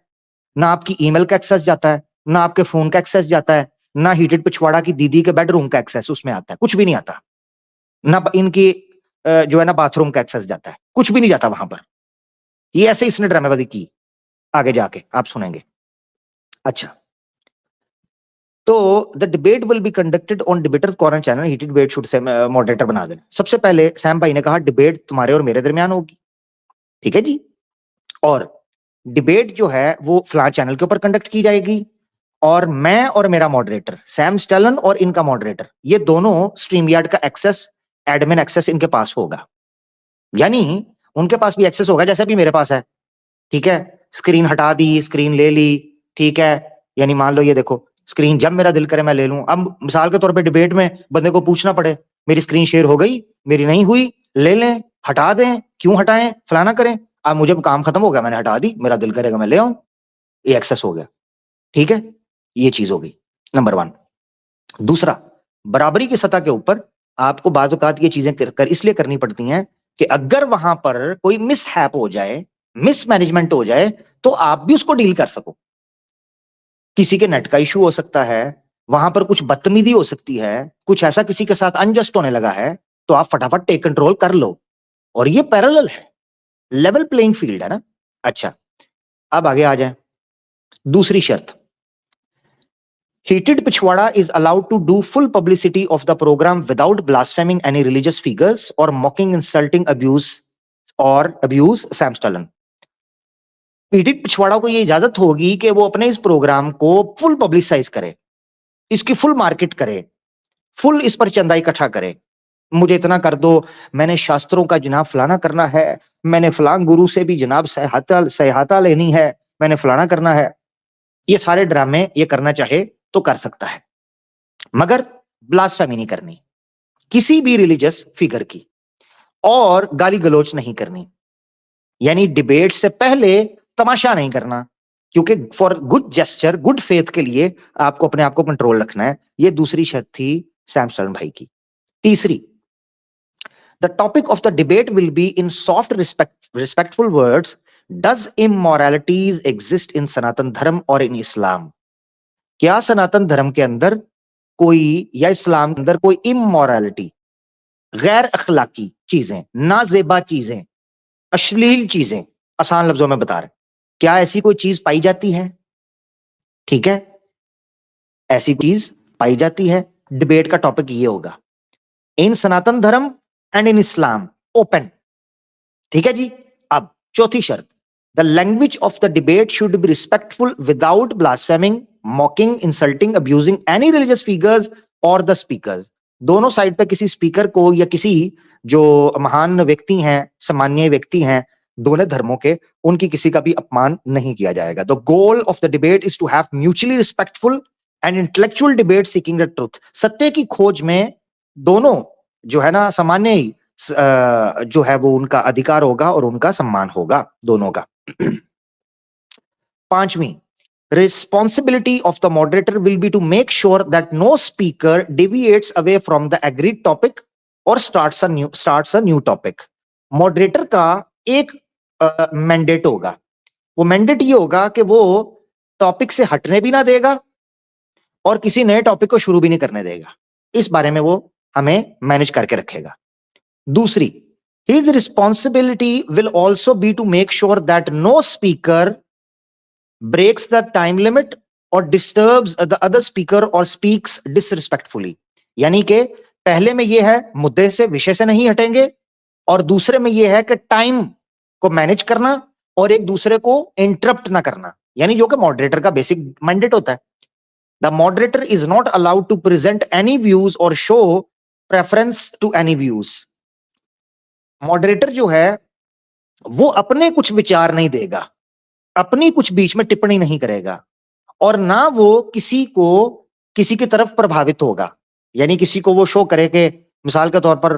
ना आपकी ईमेल का एक्सेस जाता है, ना आपके फोन का एक्सेस जाता है, ना हीटेड पिछवाड़ा की दीदी के बेडरूम का एक्सेस उसमें आता है, कुछ भी नहीं आता। ना इनकी जो है ना बाथरूम का एक्सेस जाता है, कुछ भी नहीं जाता वहां पर। ये ऐसे इसने ड्रामेबाजी की, आगे जाके आप सुनेंगे। अच्छा, तो the debate will be conducted on debtors corner channel, heated debate should say moderator बना देना। सबसे पहले सैम भाई ने कहा डिबेट तुम्हारे और मेरे दरमियान होगी, ठीक है जी, और डिबेट जो है वो फ्लां चैनल के ऊपर कंडक्ट की जाएगी, और मैं और मेरा मॉडरेटर सैम स्टर्लन और इनका मॉडरेटर, ये दोनों स्ट्रीमयार्ड का एक्सेस, एडमिन एक्सेस इनके पास होगा। यानी उनके पास भी एक्सेस होगा जैसे भी मेरे पास है, ठीक है। स्क्रीन हटा दी, स्क्रीन ले ली, ठीक है। यानी मान लो ये देखो, स्क्रीन जब मेरा दिल करे मैं ले लूं। अब मिसाल के तौर पे डिबेट में बंदे को पूछना पड़े मेरी स्क्रीन शेयर हो गई, मेरी नहीं हुई, ले लें, हटा दें, क्यों हटाएं, फलाना करें। अब मुझे काम खत्म हो गया, मैंने हटा दी, मेरा दिल करेगा मैं ले आऊं, ये एक्सेस हो गया, ठीक है। ये चीज हो गई नंबर 1। दूसरा, बराबरी की सतह के ऊपर आपको बाज़ औक़ात ये चीजें कर इसलिए करनी पड़ती हैं कि अगर वहां पर कोई मिसहैप हो जाए, मिसमैनेजमेंट हो जाए, तो आप भी उसको डील कर सको। किसी के नेट का इशू हो सकता है, वहां पर कुछ बदतमीजी हो सकती है, कुछ ऐसा किसी के साथ अनजस्ट होने लगा है, तो आप फटाफट टेक कंट्रोल कर लो। और ये पैरेलल है, लेवल प्लेइंग फील्ड है ना। अच्छा, अब आगे आ जाए। दूसरी शर्त, हीटेड पिछवाड़ा is allowed to do full publicity of the program without blaspheming any religious figures or mocking, insulting, abuse Sam Stalin. Heated Pichwada को ये इजाजत होगी कि वो अपने इस प्रोग्राम को फुल पब्लिसाइज करे, इसकी फुल मार्केट करे, फुल इस पर चंदा इकट्ठा करे। मुझे इतना कर दो, मैंने शास्त्रों का जनाब फलाना करना है, मैंने फलां गुरु से भी जनाब सहायता लेनी है, मैंने फलाना करना है। ये सारे ड्रामे ये करना चाहे तो कर सकता है, मगर ब्लास्फेमी नहीं करनी किसी भी रिलीजियस फिगर की, और गाली गलोच नहीं करनी। यानी डिबेट से पहले तमाशा नहीं करना, क्योंकि for good gesture, good faith के लिए आपको अपने आप को कंट्रोल रखना है। ये दूसरी शर्त थी सैम स्टर्लन भाई की। तीसरी, the topic of the debate will be in soft respectful words, does immoralities exist in Sanatan Dharma और इन इस्लाम। क्या सनातन धर्म के अंदर कोई या इस्लाम के अंदर कोई इमोरलिटी, गैर अखलाकी चीजें, नाजेबा चीजें, अश्लील चीजें, आसान लफ्जों में बता रहे, क्या ऐसी कोई चीज पाई जाती है? ठीक है, ऐसी चीज पाई जाती है। डिबेट का टॉपिक ये होगा, इन सनातन धर्म एंड इन इस्लाम, ओपन। ठीक है जी। अब चौथी शर्त, the language of the debate should be respectful without blaspheming, mocking, insulting, abusing any religious figures और द स्पीकर्स। दोनों साइड पे किसी स्पीकर को या किसी जो महान व्यक्ति हैं, सामान्य व्यक्ति हैं दोनों धर्मों के, उनकी किसी का भी अपमान नहीं किया जाएगा। The goal of the debate is to have mutually respectful and intellectual debate seeking the truth. सत्य की खोज में दोनों जो है ना सामान्य ही जो है वो उनका अधिकार होगा और उनका सम्मान होगा दोनों का। पांचवी, responsibility of the moderator will be to make sure that no speaker deviates away from the agreed topic or starts a new topic. Moderator का एक मैंडेट होगा, वो मैंडेट ये होगा कि वो टॉपिक से हटने भी ना देगा और किसी नए टॉपिक को शुरू भी नहीं करने देगा। इस बारे में वो हमें मैनेज करके रखेगा। दूसरी, his responsibility will also be to make sure that no speaker breaks the time limit or disturbs the other speaker or speaks disrespectfully। यानी कि पहले में ये है मुद्दे से, विषय से नहीं हटेंगे, और दूसरे में ये है कि टाइम को मैनेज करना और एक दूसरे को इंटरप्ट ना करना, यानी जो कि मॉडरेटर का बेसिक मैंडेट होता है। The moderator is not allowed to present any views or show preference to any views। Moderator जो है वो अपने कुछ विचार नहीं देगा, अपनी कुछ बीच में टिप्पणी नहीं करेगा, और ना वो किसी को किसी की तरफ प्रभावित होगा। यानी किसी को वो शो करे कि मिसाल के तौर पर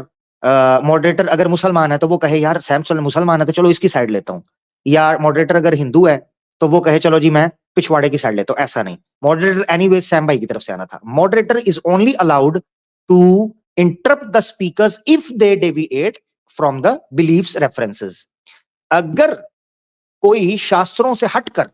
मॉडरेटर अगर मुसलमान है तो वो कहे यार सैम मुसलमान है तो चलो इसकी साइड लेता हूं, या मॉडरेटर अगर हिंदू है तो वो कहे चलो जी मैं पिछवाड़े की साइड लेता हूं। ऐसा नहीं, मॉडरेटर एनीवेज सैम भाई की तरफ से आना था। Moderator is only allowed to interrupt the speakers if they deviate from the beliefs references. अगर कोई शास्त्रों से हटकर,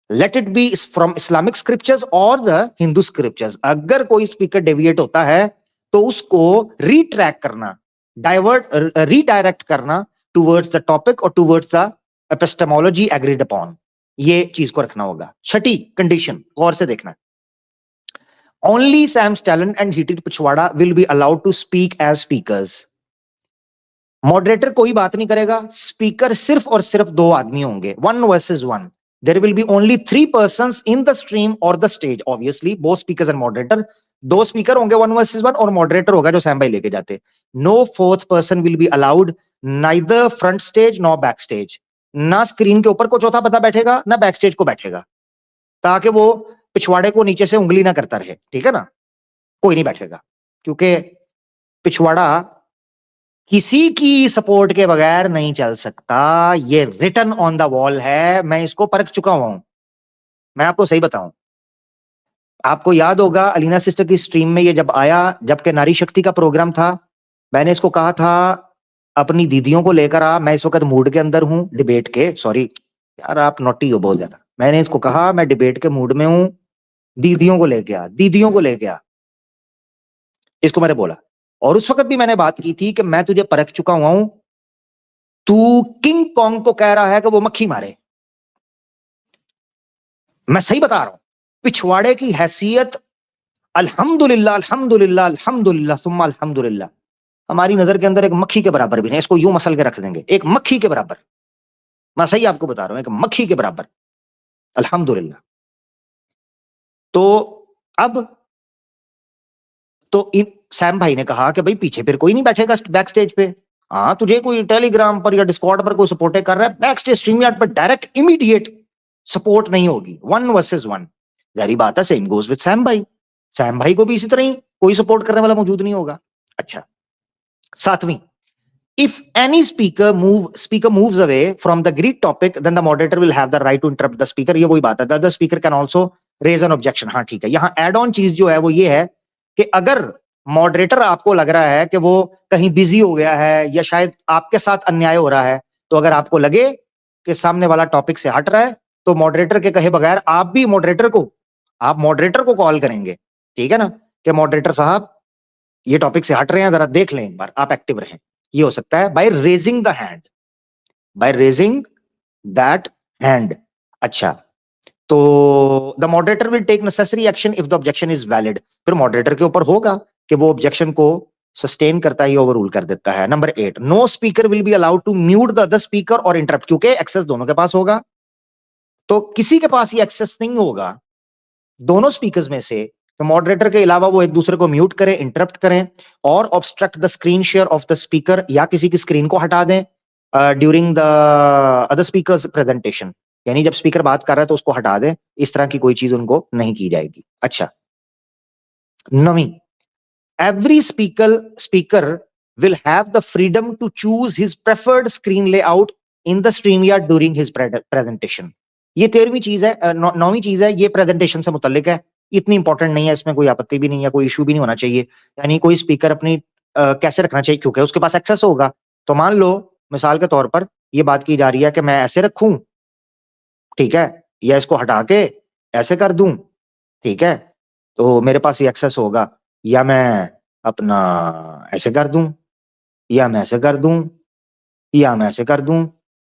let it be from Islamic scriptures और द हिंदू स्क्रिप्चर्स, अगर कोई स्पीकर डेविएट होता है तो उसको रीट्रैक करना, रीडायरेक्ट करना टुवर्ड्स द टॉपिक और towards the epistemology agreed upon. ये चीज को रखना होगा। छठी कंडीशन, गौर से देखना, only Sam Stalin and heated Pichwada will be allowed to speak as speakers. Moderator कोई बात नहीं करेगा, स्पीकर सिर्फ और सिर्फ दो आदमी होंगे, 1 versus 1। There will be only 3 persons in the stream और the stage, obviously both speakers and moderator. 2 speaker होंगे 1 versus 1 और मॉडरेटर होगा जो सैम भाई लेके जाते। No 4th person will be allowed, neither front stage no back stage. ना screen के ऊपर को चौथा बंदा बैठेगा ना बैक स्टेज को बैठेगा, ताकि वो पिछवाड़े को नीचे से उंगली ना करता रहे, ठीक है ना। कोई नहीं बैठेगा, क्योंकि पिछवाड़ा किसी की सपोर्ट के बगैर नहीं चल सकता। ये रिटन ऑन द वॉल है, मैं इसको परख चुका हूं। मैं आपको सही बताऊं, आपको याद होगा अलीना सिस्टर की स्ट्रीम में ये जब आया, जबकि नारी शक्ति का प्रोग्राम था, मैंने इसको कहा था अपनी दीदियों को लेकर आ, मैं इस वक्त मूड के अंदर हूं डिबेट के, सॉरी यार आप नॉटी हो बहुत ज्यादा। मैंने इसको कहा मैं डिबेट के मूड में हूं, दीदियों को लेके आ, दीदियों को लेके आ, इसको मैंने बोला। और उस वक्त भी मैंने बात की थी कि मैं तुझे परख चुका हुआ हूं, तू किंग कॉन्ग को कह रहा है कि वो मक्खी मारे। मैं सही बता रहा हूं, पिछवाड़े की हैसियत अल्हम्दुलिल्लाह अल्हम्दुलिल्लाह अल्हम्दुलिल्लाह सुम्मा अल्हम्दुलिल्लाह हमारी नजर के अंदर एक मक्खी के बराबर भी नहीं। इसको यूं मसल के रख देंगे, एक मक्खी के बराबर। मैं सही आपको बता रहा हूं, एक मक्खी के बराबर, अल्हम्दुलिल्लाह। तो अब तो सैम भाई ने कहा कि भाई पीछे फिर कोई नहीं बैठेगा बैक स्टेज पे। हाँ, तुझे कोई टेलीग्राम पर या डिस्कॉर्ड पर कोई सपोर्ट कर रहा है, बैक स्टेज स्ट्रीमयार्ड पर डायरेक्ट इमीडिएट सपोर्ट नहीं होगी, 1 versus 1। जारी बात है, सेम गोज विद सैम भाई। सैम भाई को भी इसी तरह ही कोई सपोर्ट करने वाला मौजूद नहीं होगा। अच्छा, 7वीं, if any speaker moves away from the agreed topic, then the moderator will have the right to interrupt the speaker। ये वही बात है, the other speaker can also raise an objection। हाँ ठीक है, यहाँ एड ऑन चीज जो है वो ये है कि अगर मॉडरेटर आपको लग रहा है कि वो कहीं बिजी हो गया है या शायद आपके साथ अन्याय हो रहा है, तो अगर आपको लगे कि सामने वाला टॉपिक से हट रहा है तो मॉडरेटर के कहे बगैर आप भी मॉडरेटर को कॉल करेंगे, ठीक है ना, कि मॉडरेटर साहब ये टॉपिक से हट रहे हैं, जरा देख लें एक बार, आप एक्टिव रहें। ये हो सकता है by raising the hand, by raising that hand. अच्छा, तो the moderator will take necessary action if the objection is valid. फिर मॉडरेटर के ऊपर होगा कि वो ऑब्जेक्शन को सस्टेन करता है, ओवररूल कर देता है। Number 8, no speaker will be allowed to mute the other speaker और इंटरप्ट, क्योंकि एक्सेस दोनों के पास होगा। तो किसी के पास ये एक्सेस नहीं होगा दोनों स्पीकर्स में से, तो मॉडरेटर के अलावा वो एक दूसरे को म्यूट करें, इंटरप्ट करें और obstruct the screen share of the speaker, या किसी की स्क्रीन को हटा दें during the other speakers presentation. यानी जब स्पीकर बात कर रहा है तो उसको हटा दें, इस तरह की कोई चीज उनको नहीं की जाएगी। अच्छा, 9वीं, every speaker will have the freedom to choose his preferred screen layout in the StreamYard during his presentation. ये 13वीं चीज है, 9वीं चीज है, ये प्रेजेंटेशन से मुतल्लिक है, इतनी इंपॉर्टेंट नहीं है, इसमें कोई आपत्ति भी नहीं है, कोई इशू भी नहीं होना चाहिए। यानी कोई स्पीकर अपनी कैसे रखना चाहिए, क्योंकि उसके पास एक्सेस होगा। तो मान लो मिसाल के तौर पर ये बात की जा रही है कि मैं ऐसे रखूं, ठीक है, या इसको हटा के ऐसे कर दूं, ठीक है, तो मेरे पास ये एक्सेस होगा, या मैं अपना ऐसे कर दूं, या मैं ऐसे कर दूं, या मैं ऐसे कर दूं,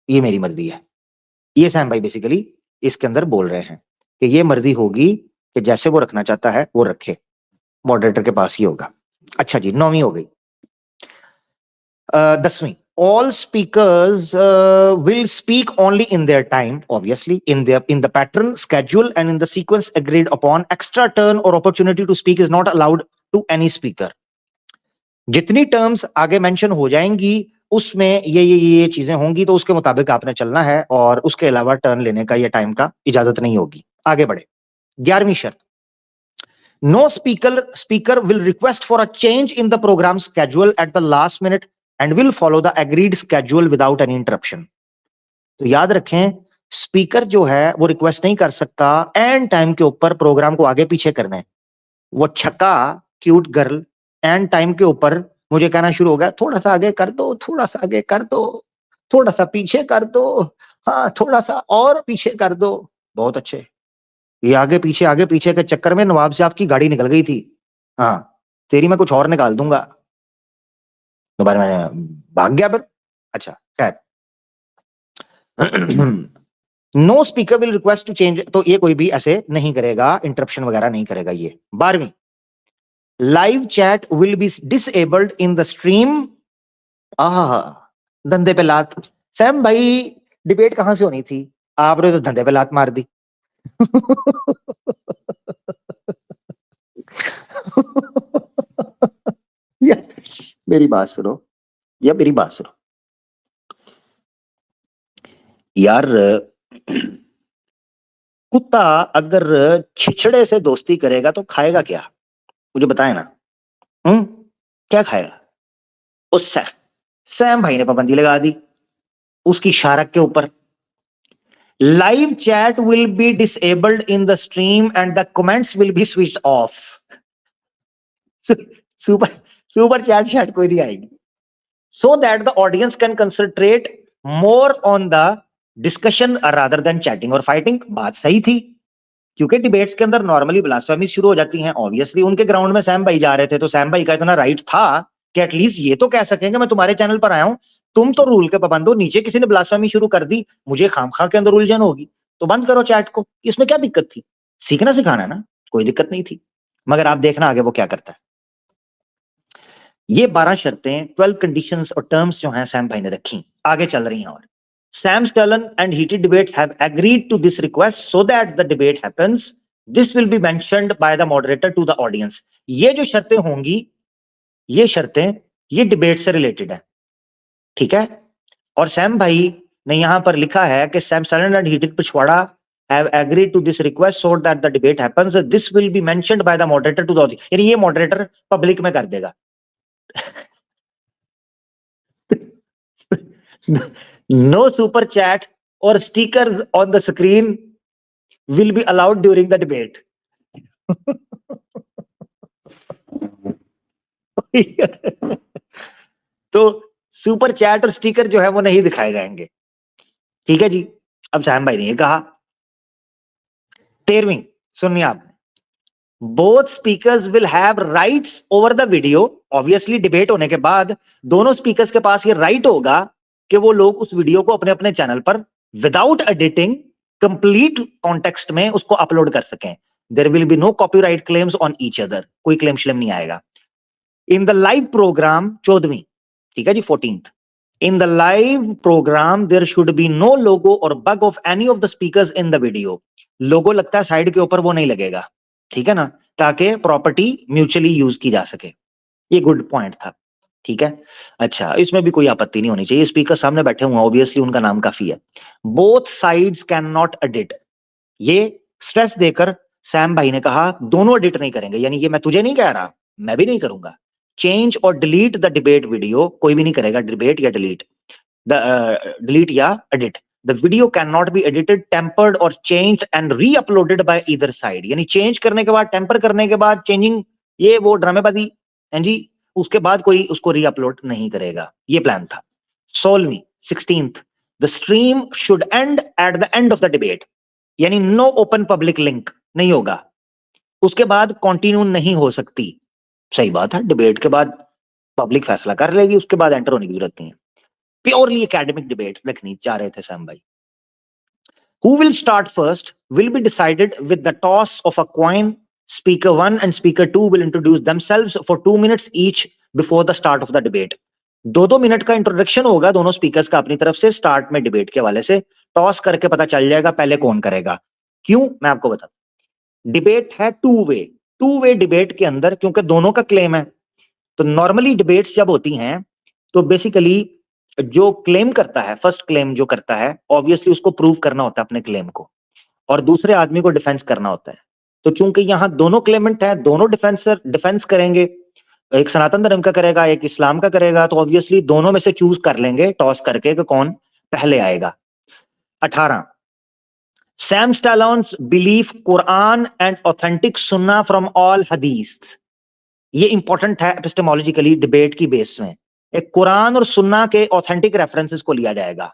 ये मेरी मर्जी है। ये सैम भाई बेसिकली इसके अंदर बोल रहे हैं कि ये मर्जी होगी कि जैसे वो रखना चाहता है वो रखे, मॉडरेटर के पास ही होगा। अच्छा जी, 9वीं हो गई। 10वीं, all speakers will speak only in their time, obviously in the pattern, schedule and in the sequence agreed upon. Extra turn or opportunity to speak is not allowed to any speaker. जितनी terms आगे mention हो जाएंगी उसमें ये चीजें होंगी, तो उसके मुताबिक आपने चलना है, और उसके अलावा टर्न लेने का या टाइम का इजाजत नहीं होगी। आगे बढ़े। 11वीं शर्त, no speaker will request for a change in the program schedule at the last minute and will follow the agreed schedule without any interruption. तो याद रखें, स्पीकर जो है वो रिक्वेस्ट नहीं कर सकता एंड टाइम के ऊपर प्रोग्राम को आगे पीछे करने। वो छक्का क्यूट गर्ल एंड टाइम के ऊपर मुझे कहना शुरू हो गया, थोड़ा सा आगे कर दो, थोड़ा सा आगे कर दो, थोड़ा सा पीछे कर दो, हाँ थोड़ा सा और पीछे कर दो। बहुत अच्छे। ये आगे पीछे के चक्कर में नवाब साहब की गाड़ी निकल गई थी। हाँ, तेरी मैं कुछ और निकाल दूंगा। दोबारा मैं भाग गया फिर। अच्छा खैर, no speaker will request to change, तो ये कोई भी ऐसे नहीं करेगा, इंटरप्शन वगैरह नहीं करेगा ये। 12वीं, live chat will be disabled in the stream. धंधे पे लात। सैम भाई डिबेट कहां से होनी थी, आपने तो धंधे पे लात मार दी। मेरी बात सुनो, या मेरी बात सुनो यार, कुत्ता अगर छिछड़े से दोस्ती करेगा तो खाएगा क्या, मुझे बताए ना। क्या खाएगा? उस सैम भाई ने पाबंदी लगा दी उसकी शारक के ऊपर। Live chat will be disabled in the stream and the comments will be switched off. Super chat कोई नहीं आएगी, so that the audience can concentrate more on the discussion rather than chatting और fighting। बात सही थी, क्योंकि debates के अंदर नॉर्मली ब्लास्फेमी शुरू हो जाती हैं। ऑब्वियसली उनके ग्राउंड में सैम भाई जा रहे थे, तो सैम भाई का इतना राइट था कि एटलीस्ट ये तो कह सकेंगे मैं तुम्हारे चैनल पर आया हूं, तुम तो रूल के पाबंद हो, नीचे किसी ने ब्लास्फेमी शुरू कर दी, मुझे खामखा के अंदर उलझन होगी, तो बंद करो चैट को। इसमें क्या दिक्कत थी? सीखना सिखाना है ना, कोई दिक्कत नहीं थी। मगर आप देखना आगे वो क्या करता है। ये 12 शर्तें, 12 कंडीशंस और टर्म्स जो हैं सैम भाई ने रखी, आगे चल रही हैं। और Sam Stalin and heated debates have agreed to this request so that the debate happens. This will be mentioned by the moderator to the audience. ये जो शर्तें होंगी, ये शर्तें ये डिबेट से रिलेटेड है, ठीक है। और सैम भाई ने यहां पर लिखा है कि Sam Stalin and heated पिछवाड़ा have agreed to this request so that the debate happens. This will be mentioned by the moderator to the audience. यानी ये मॉडरेटर पब्लिक में कर देगा। No super chat or stickers on the screen will be allowed during the debate. तो super chat और sticker जो है वो नहीं दिखाए जाएंगे, ठीक है जी। अब सैम भाई ने ये कहा। 13वीं सुनिए आप, both speakers will have rights over the video. Obviously debate होने के बाद दोनों स्पीकर्स के पास ये राइट होगा कि वो लोग उस वीडियो को अपने अपने चैनल पर विदाउट एडिटिंग कंप्लीट कॉन्टेक्स्ट में उसको अपलोड कर सकें। There will be no copyright claims on each other, कोई क्लेम श्लेम नहीं आएगा। इन द लाइव प्रोग्राम 14वीं, ठीक है जी। 14th, in the live programme there should be no logo और bug of any of the speakers in the video. Logo लगता है साइड के ऊपर, वो नहीं लगेगा, ठीक है ना, ताकि प्रॉपर्टी म्यूचुअली यूज की जा सके। ये गुड पॉइंट था, ठीक है। अच्छा, इसमें भी कोई आपत्ति नहीं होनी चाहिए, स्पीकर सामने बैठे हुए हैं, ऑब्वियसली उनका नाम काफी है। Both sides can not edit, ये स्ट्रेस देकर सैम भाई ने कहा दोनों एडिट नहीं करेंगे, यानी ये मैं तुझे नहीं कह रहा, मैं भी नहीं करूंगा। चेंज और डिलीट द डिबेट वीडियो, कोई भी नहीं करेगा डिबेट या डिलीट या edit. The video can not be edited, tempered और changed and re uploaded bye either side. यानी चेंज करने के बाद, टेम्पर करने के बाद, चेंजिंग ये वो ड्रामेबाजी हैं जी, उसके बाद कोई उसको रीअपलोड नहीं करेगा। ये प्लान था। 16th, the stream should end at the end of the debate. यानी नो ओपन पब्लिक लिंक नहीं होगा, उसके बाद कंटिन्यू नहीं हो सकती। सही बात है, डिबेट के बाद पब्लिक फैसला कर लेगी, उसके बाद एंटर होने की जरूरत नहीं है। प्योरली एकेडमिक डिबेट रखनी चाह रहे थे सैम भाई। Who will start first will be decided with the toss of a coin. Speaker 1 and Speaker 2 will introduce themselves for 2 minutes each before the start of the debate. 2-2 minute का introduction होगा दोनों speakers का अपनी तरफ से, start में debate के हवाले से टॉस करके पता चल जाएगा पहले कौन करेगा। क्यों, मैं आपको बताता हूं। डिबेट है टू वे डिबेट के अंदर, क्योंकि दोनों का क्लेम है, तो नॉर्मली डिबेट्स जब होती हैं तो बेसिकली जो क्लेम करता है, फर्स्ट क्लेम जो करता है, ऑब्वियसली उसको प्रूव करना होता है अपने क्लेम को, और दूसरे आदमी को डिफेंस करना होता है। तो चूंकि यहां दोनों क्लेमेंट हैं, दोनों डिफेंस करेंगे, एक सनातन धर्म का करेगा, एक इस्लाम का करेगा, तो ऑब्वियसली दोनों में से चूज कर लेंगे टॉस करके कि कौन पहले आएगा। 18 Sam Stalin's believe Quran and authentic Sunnah from all Hadith. ये इंपॉर्टेंट है एपिस्टेमोलॉजिकली डिबेट की बेस में, एक कुरान और सुन्ना के ऑथेंटिक रेफरेंसेस को लिया जाएगा।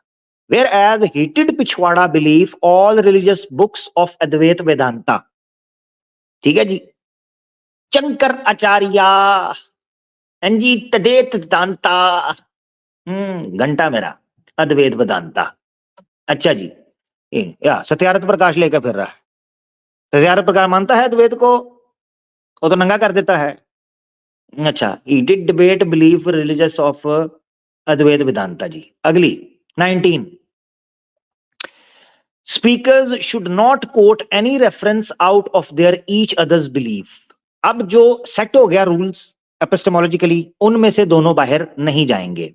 Where as heated Pichwada believe all religious books of Advaita Vedanta. ठीक है जी, शंकर आचार्य जी तदेत वेदांता, घंटा मेरा अद्वैत वेदांता। अच्छा जी, या सत्यार्थ प्रकाश लेकर फिर रहा है। सत्यार्थ प्रकाश मानता है अद्वैत को, वो तो नंगा कर देता है। अच्छा, heated debate belief religious of Advaita Vedanta ji. अगली 19 speakers should not quote any reference out of their each others belief. अब जो सेट हो गया रूल्स एपिस्टेमोलॉजिकली, उनमें से दोनों बाहर नहीं जाएंगे।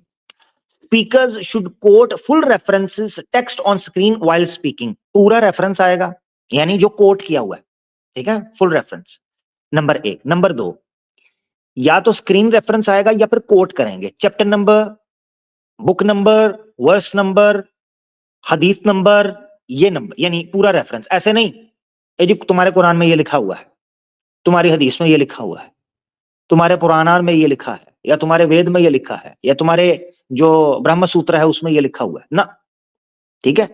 Speakers should quote full references text on screen while speaking. पूरा रेफरेंस आएगा, यानी जो कोट किया हुआ है, ठीक है, फुल रेफरेंस। नंबर 1। नंबर 2, या तो स्क्रीन रेफरेंस आएगा या फिर कोट करेंगे, chapter number, book number, verse number, हदीस नंबर, ये नंबर, यानी पूरा रेफरेंस। ऐसे नहीं जी तुम्हारे कुरान में ये लिखा हुआ है, तुम्हारी हदीस में ये लिखा हुआ है, तुम्हारे पुराण में ये लिखा है, या तुम्हारे वेद में ये लिखा है, या तुम्हारे जो ब्रह्म सूत्र है उसमें ये लिखा हुआ है ना। ठीक है,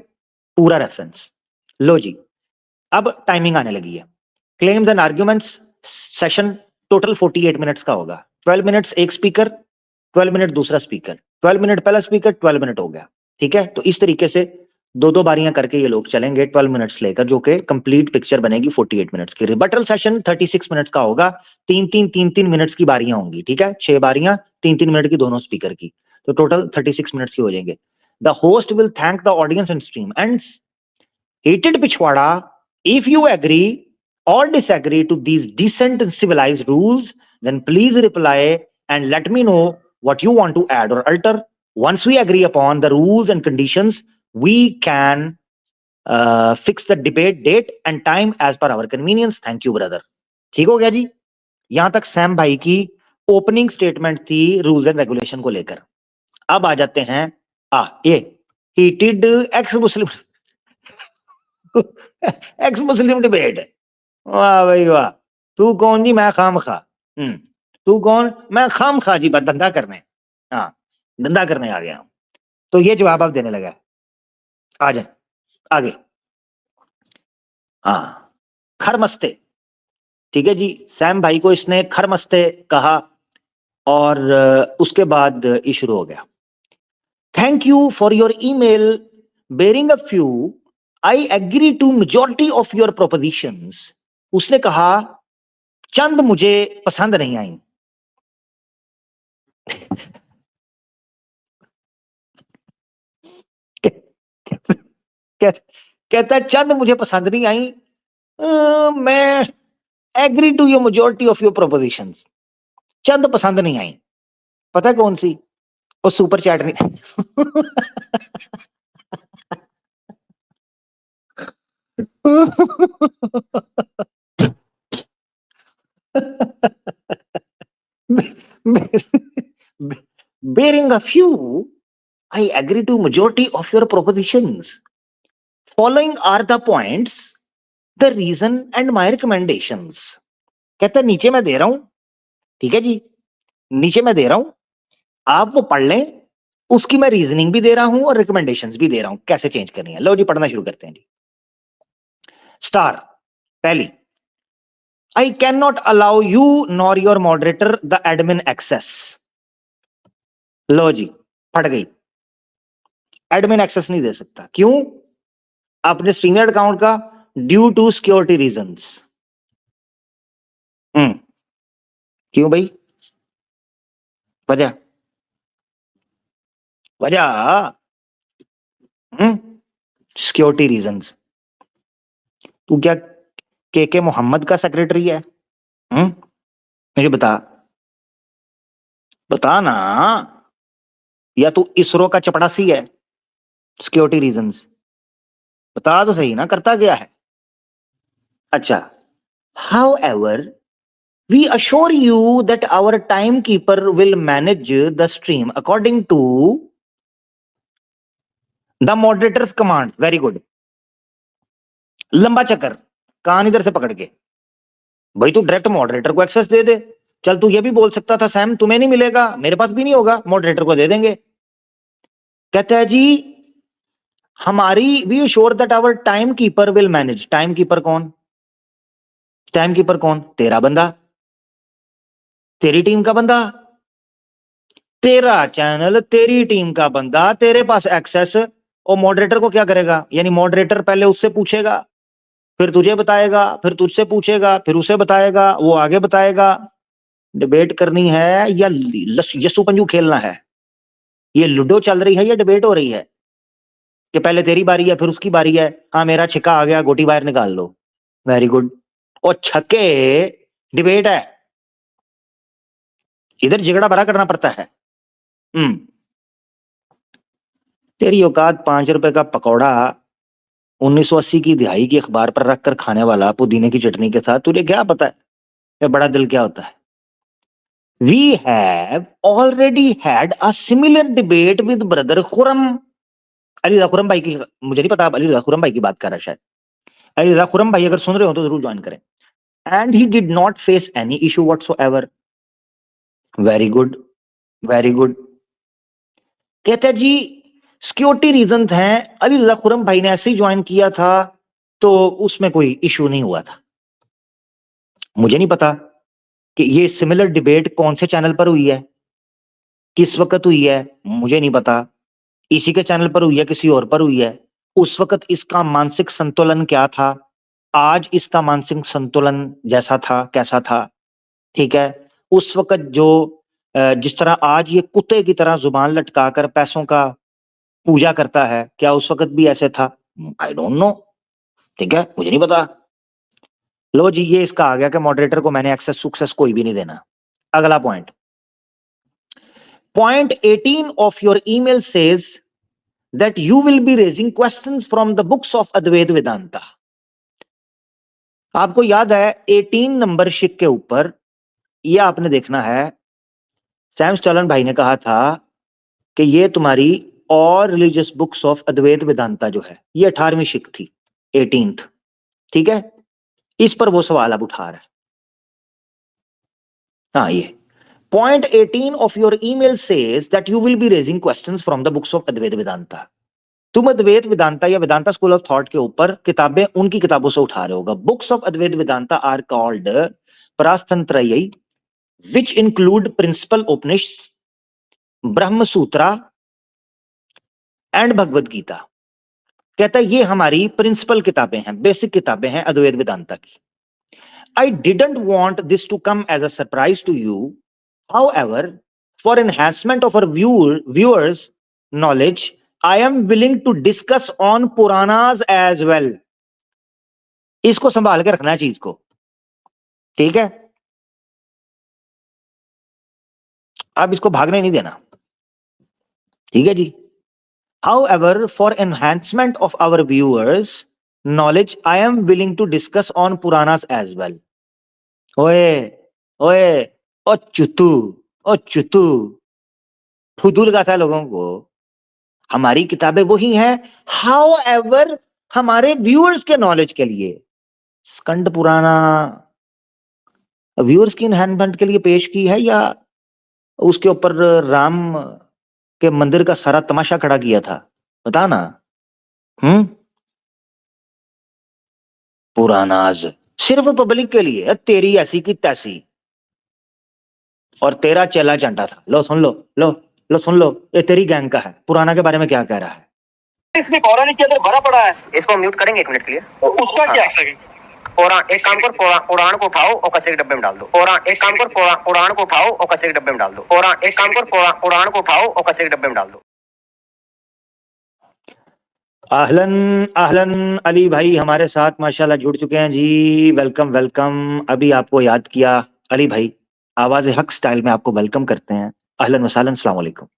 पूरा रेफरेंस। लो जी, अब टाइमिंग आने लगी है। Claims and arguments session total 48 minutes का होगा। 12 मिनट्स एक स्पीकर, 12 मिनट दूसरा स्पीकर, 12 मिनट पहला स्पीकर, 12 मिनट हो गया। ठीक है, तो इस तरीके से दो बारियां करके ये लोग चलेंगे 12 मिनट्स लेकर, जो कि कंप्लीट पिक्चर बनेगी 48 मिनट्स की। रिबटल सेशन 36 मिनट्स का होगा, 3-3 मिनट्स की बारियां होंगी। ठीक है, 6 बारियां 3-3 मिनट की दोनों स्पीकर की, तो टोटल 36 मिनट्स की हो जाएंगे। The host will thank the audience and stream and heated Pichwada if you agree or disagree to these decent and civilized rules, then please reply and let me know what you want to add or alter. Once we agree upon the rules and conditions, we can fix the debate date and time as per our convenience. Thank you, brother. ठीक हो गया जी। यहां तक Sam भाई की opening statement थी rules and regulation को लेकर। अब आ जाते हैं ये हीटेड एक्स मुस्लिम डिबेट। वाह भाई वाह, तू कौन जी, मैं खाम खा। तू कौन, मैं खाम खा जी, बस धंधा करने, हाँ धंधा करने आ गया हूं। तो ये जवाब आप देने लगा। आ जाए आगे। हाँ, खरमस्ते। ठीक है जी, सैम भाई को इसने खरमस्ते कहा और उसके बाद ये शुरू हो गया। Thank you for your email barring a few, I agree to majority of your propositions. उसने कहा चंद मुझे पसंद नहीं आई। कहता है चंद मुझे पसंद नहीं आई, मैं agree to your majority of your propositions. चंद पसंद नहीं आई, पता है कौन सी? वो सुपर चैट नहीं bearing a few, I agree to majority of your propositions. Following are the points, the reason and my recommendations. कहता है नीचे मैं दे रहा हूं, ठीक है जी, नीचे मैं दे रहा हूं, आप वो पढ़ लें, उसकी मैं रीजनिंग भी दे रहा हूं और रिकमेंडेशंस भी दे रहा हूं कैसे चेंज करनी है। लो जी, पढ़ना शुरू करते हैं जी। स्टार पहली, I can not allow you nor your moderator the admin access. लो जी, फट गई, एडमिन एक्सेस नहीं दे सकता। क्यों? अपने स्ट्रीमयार्ड अकाउंट का, ड्यू टू सिक्योरिटी रीजंस। क्यों भाई? वजह वजह सिक्योरिटी रीजंस। तू क्या के मोहम्मद का सेक्रेटरी है? मुझे बता ना, या तू इसरो का चपड़ासी है? सिक्योरिटी रीजंस बता तो सही ना, करता क्या है? अच्छा, however we assure you that our time keeper will manage the stream according to the moderator's command. Very good. लंबा चक्कर, कान इधर से पकड़ के, भाई तू डायरेक्ट मॉडरेटर को एक्सेस दे दे। चल तू ये भी बोल सकता था, सैम तुम्हें नहीं मिलेगा, मेरे पास भी नहीं होगा, मॉडरेटर को दे देंगे। कहता है जी हमारी we sure that our time keeper will manage. Time keeper कौन? टाइम कीपर कौन? तेरा बंदा, तेरी टीम का बंदा, तेरा चैनल, तेरी टीम का बंदा, तेरे पास एक्सेस। और मॉडरेटर को क्या करेगा? यानी मॉडरेटर पहले उससे पूछेगा, फिर तुझे बताएगा, फिर तुझसे पूछेगा, फिर उसे बताएगा, वो आगे बताएगा। डिबेट करनी है या यस्सु पंजू खेलना है? ये लूडो चल रही है या डिबेट हो रही है? कि पहले तेरी बारी है फिर उसकी बारी है। हाँ मेरा छिक्का आ गया, गोटी बाहर निकाल लो। Very good. और छक्के डिबेट है, इधर झगड़ा भरा करना पड़ता है। तेरी औकात 5 रुपए का पकौड़ा 1980 की दिहाई की अखबार पर रखकर खाने वाला पुदीने की चटनी के साथ, तुझे क्या पता है ये बड़ा दिल क्या होता है? We have already had a similar debate with brother Khurram. Ali Raza Khurram भाई की, मुझे नहीं पता आप अली रज़ा खुरम भाई की बात कर रहा है शायद। अली रज़ा खुरम भाई अगर सुन रहे हो तो जरूर ज्वाइन करें। And he did not face any issue whatsoever. Very good, very good। कहते हैं जी सिक्योरिटी रीजन हैं, अली रज़ा खुरम भाई ने ऐसे ही ज्वाइन किया था तो उसमें कोई इशू नहीं हुआ था। मुझे नहीं पता कि ये सिमिलर डिबेट कौन से चैनल पर हुई है, किस वक्त हुई है, मुझे नहीं पता। इसी के चैनल पर हुई है, किसी और पर हुई है? उस वक्त इसका मानसिक संतुलन क्या था, आज इसका मानसिक संतुलन जैसा था कैसा था? ठीक है, उस वक्त जो जिस तरह आज ये कुत्ते की तरह जुबान लटकाकर पैसों का पूजा करता है, क्या उस वक्त भी ऐसे था? I don't know. ठीक है, मुझे नहीं पता। लो जी, ये इसका आ गया कि मॉडरेटर को मैंने एक्सेस सुक्सेस कोई भी नहीं देना। अगला point, point 18 of your email says that you will be raising questions from the books of Advaita Vedanta। आपको याद है 18 नंबर शिक के ऊपर यह आपने देखना है, सैम स्टलन भाई ने कहा था कि ये तुम्हारी और religious books of Advaita Vedanta जो है ये 18वीं शिक थी, 18th। ठीक है, इस पर वो सवाल अब उठा रहा है। हाँ, ये point 18 of your email says that you will be raising questions from the books of Advaita Vedanta. तुम अद्वैत वेदांता या वेदांता स्कूल ऑफ थॉट के ऊपर किताबें उनकी किताबों से उठा रहे होगा। Books of Advaita Vedanta are called Prasthanatrayi which include principal Upanishad, Brahma Sutra and Bhagavad Gita. कहता है ये हमारी प्रिंसिपल किताबें हैं, बेसिक किताबें हैं अद्वैत वेदांता की। I didn't want this to come as a surprise to you, however for enhancement of our viewers knowledge I am willing to discuss on Puranas as well। इसको संभाल के रखना है चीज को, ठीक है? अब इसको भागने नहीं देना, ठीक है जी। However, for enhancement of our viewers knowledge, I am willing to discuss on Puranas as well। ओए ओए ओ चुतू फुदू लगाता है लोगों को। हमारी किताबें वही हैं, हाउ एवर हमारे व्यूअर्स के नॉलेज के लिए। स्कंद पुराना व्यूअर्स की एनहांसमेंट के लिए पेश की है या उसके ऊपर राम के मंदिर का सारा तमाशा खड़ा किया था? बता ना। पुरानाज सिर्फ पब्लिक के लिए, तेरी ऐसी की तैसी, और तेरा चेला चंटा था। लो सुन लो, लो सुन लो, ये तेरी गैंग का है। पुराना के बारे में क्या कह रहा है? इसमें पौराणिक के अंदर भरा पड़ा है। इसको म्यूट करेंगे 1 मिनट के लिए। उसका क्या? एक काम कर, पुराण को उठाओ और कचरे के डब्बे में डाल दो। एक काम कर, पुराण को उठाओ और कचरे के डब्बे में डाल दो। एक काम कर, पुराण को उठाओ और कचरे के डब्बे में डाल दो। अहलन अहलन, अली भाई हमारे साथ माशाल्लाह जुड़ चुके हैं जी। Welcome welcome. अभी आपको याद किया अली भाई, आवाज हक स्टाइल में आपको वेलकम करते हैं। अहलन वसहलन, अस्सलाम वालेकुम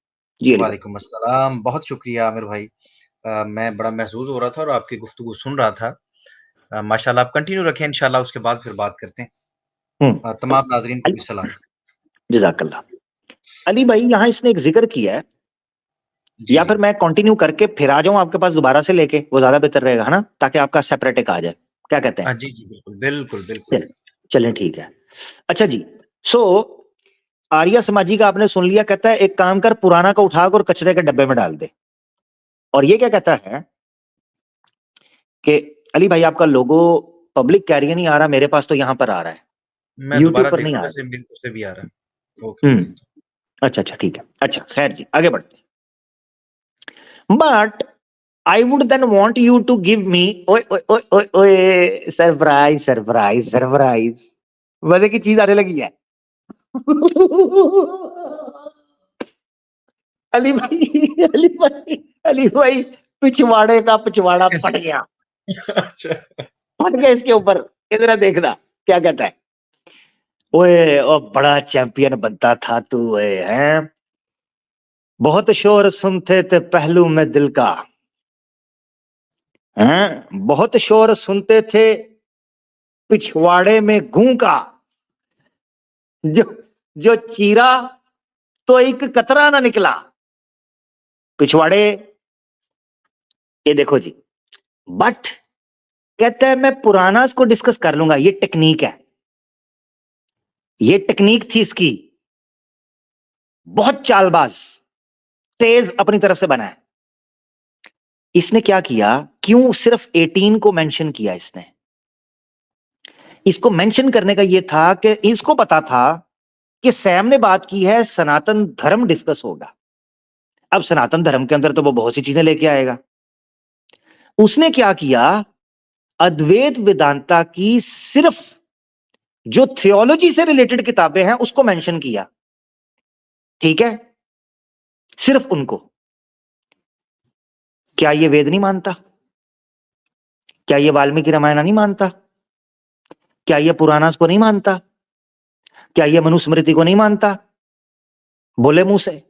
जी। अली वालेकुम अस्सलाम, बहुत शुक्रिया आमिर भाई। मैं बड़ा महसूस हो रहा था और आपकी गुफ्तगू सुन रहा था। माशाल्लाह, आप कंटिन्यू रखें, इंशाल्लाह उसके बाद फिर बात करते हैं। तमाम नाज़रीन को भी सलाम। जज़ाकल्लाह। अली भाई यहाँ इसने एक जिक्र किया है, या फिर मैं कंटिन्यू करके फिर आ जाऊं आपके पास दोबारा से लेके, वो ज्यादा बेहतर रहेगा, है ना, ताकि आपका सेपरेट एक आ जाए। क्या कहते हैं? जी जी बिल्कुल बिल्कुल बिल्कुल। चलें ठीक है। अच्छा जी, सो आर्या समाजी का आपने सुन लिया। कहता है एक काम कर, पुराना को उठाकर और कचरे के डब्बे में डाल दे। और ये क्या कहता है कि अली भाई आपका लोगो पब्लिक कैरियर नहीं आ रहा, मेरे पास तो यहाँ पर आ रहा है, यूट्यूब पर नहीं आ रहा। से भी आ रहा है। अच्छा ठीक है। अच्छा खैर जी, आगे बढ़ते हैं। But I would then want you to give me surprise. मजे की चीज आने लगी है। अली भाई पिछवाड़े का पिछवाड़ा फट गया। फट गया इसके ऊपर। इधर देखना क्या कहता है। ओए ओ बड़ा चैंपियन बनता था तू, हैं? बहुत शोर सुनते थे पहलू में दिल का, हैं? बहुत शोर सुनते थे पिछवाड़े में गूं का, जो चीरा तो एक कतरा ना निकला। पिछवाड़े, ये देखो जी। बट कहता है मैं पुराना को डिस्कस कर लूंगा। ये टेक्निक है, ये टेक्निक थी इसकी। बहुत चालबाज, तेज अपनी तरफ से बना है। इसने क्या किया, क्यों सिर्फ 18 को मेंशन किया इसने? इसको मेंशन करने का यह था कि इसको पता था कि सैम ने बात की है सनातन धर्म डिस्कस होगा। अब सनातन धर्म के अंदर तो वो बहुत सी चीजें लेके आएगा। उसने क्या किया, अद्वैत वेदांता की सिर्फ जो थियोलॉजी से रिलेटेड किताबें हैं उसको मेंशन किया। ठीक है, सिर्फ उनको। क्या ये वेद नहीं मानता? क्या ये वाल्मीकि रामायण नहीं मानता? क्या ये पुराणास को नहीं मानता? क्या ये मनुस्मृति को नहीं मानता? बोले मुंह से,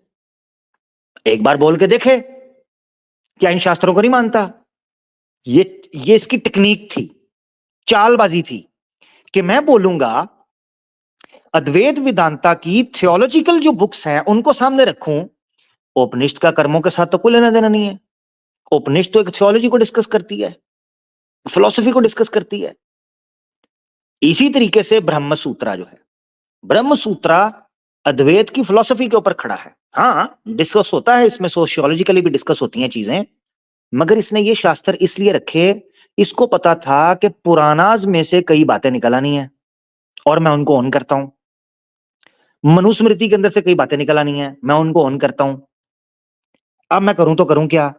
एक बार बोल के देखे, क्या इन शास्त्रों को नहीं मानता? ये इसकी टेक्निक थी, चालबाजी थी कि मैं बोलूंगा अद्वैत वेदांता की थियोलॉजिकल जो बुक्स हैं उनको सामने रखूं। उपनिषद का कर्मों के साथ तो कोई लेना देना नहीं है। उपनिषद तो एक थियोलॉजी को डिस्कस करती है, फिलॉसफी को डिस्कस करती है। इसी तरीके से ब्रह्म सूत्रा जो है, ब्रह्म सूत्रा अद्वैत की फिलॉसफी के ऊपर खड़ा है। हाँ, डिस्कस होता है इसमें, सोशियोलॉजिकली भी डिस्कस होती हैं चीजें, मगर इसने ये शास्त्र इसलिए रखे, इसको पता था कि पुरानाज में से कई बातें निकल आनी है और मैं उनको ऑन करता हूं। मनुस्मृति के अंदर से कई बातें निकल आनी है, मैं उनको ऑन करता हूं। अब मैं करूं तो करूं क्या?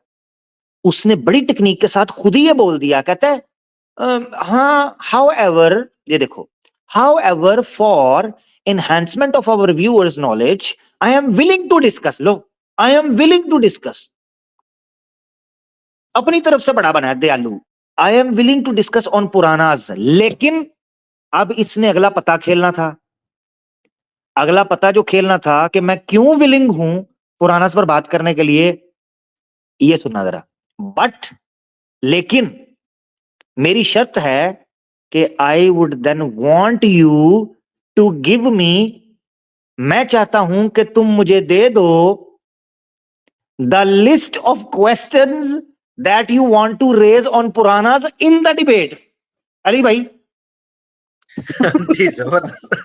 उसने बड़ी टेक्निक के साथ खुद ही ये बोल दिया। कहता है हाँ, हाउएवर, ये देखो, however for enhancement of our viewers knowledge I am willing to discuss. लो, I am willing to discuss. अपनी तरफ से बड़ा बना है दयालु। I am willing to discuss on Puranas. लेकिन अब इसने अगला पता खेलना था। अगला पता जो खेलना था कि मैं क्यों विलिंग हूं पुरानाज पर बात करने के लिए, ये सुनना जरा। बट लेकिन मेरी शर्त है कि I would then want you to give me, मैं चाहता हूं कि तुम मुझे दे दो the list of questions that you want to raise on Puranas in the debate. Ali भाई जी जबरदस्त।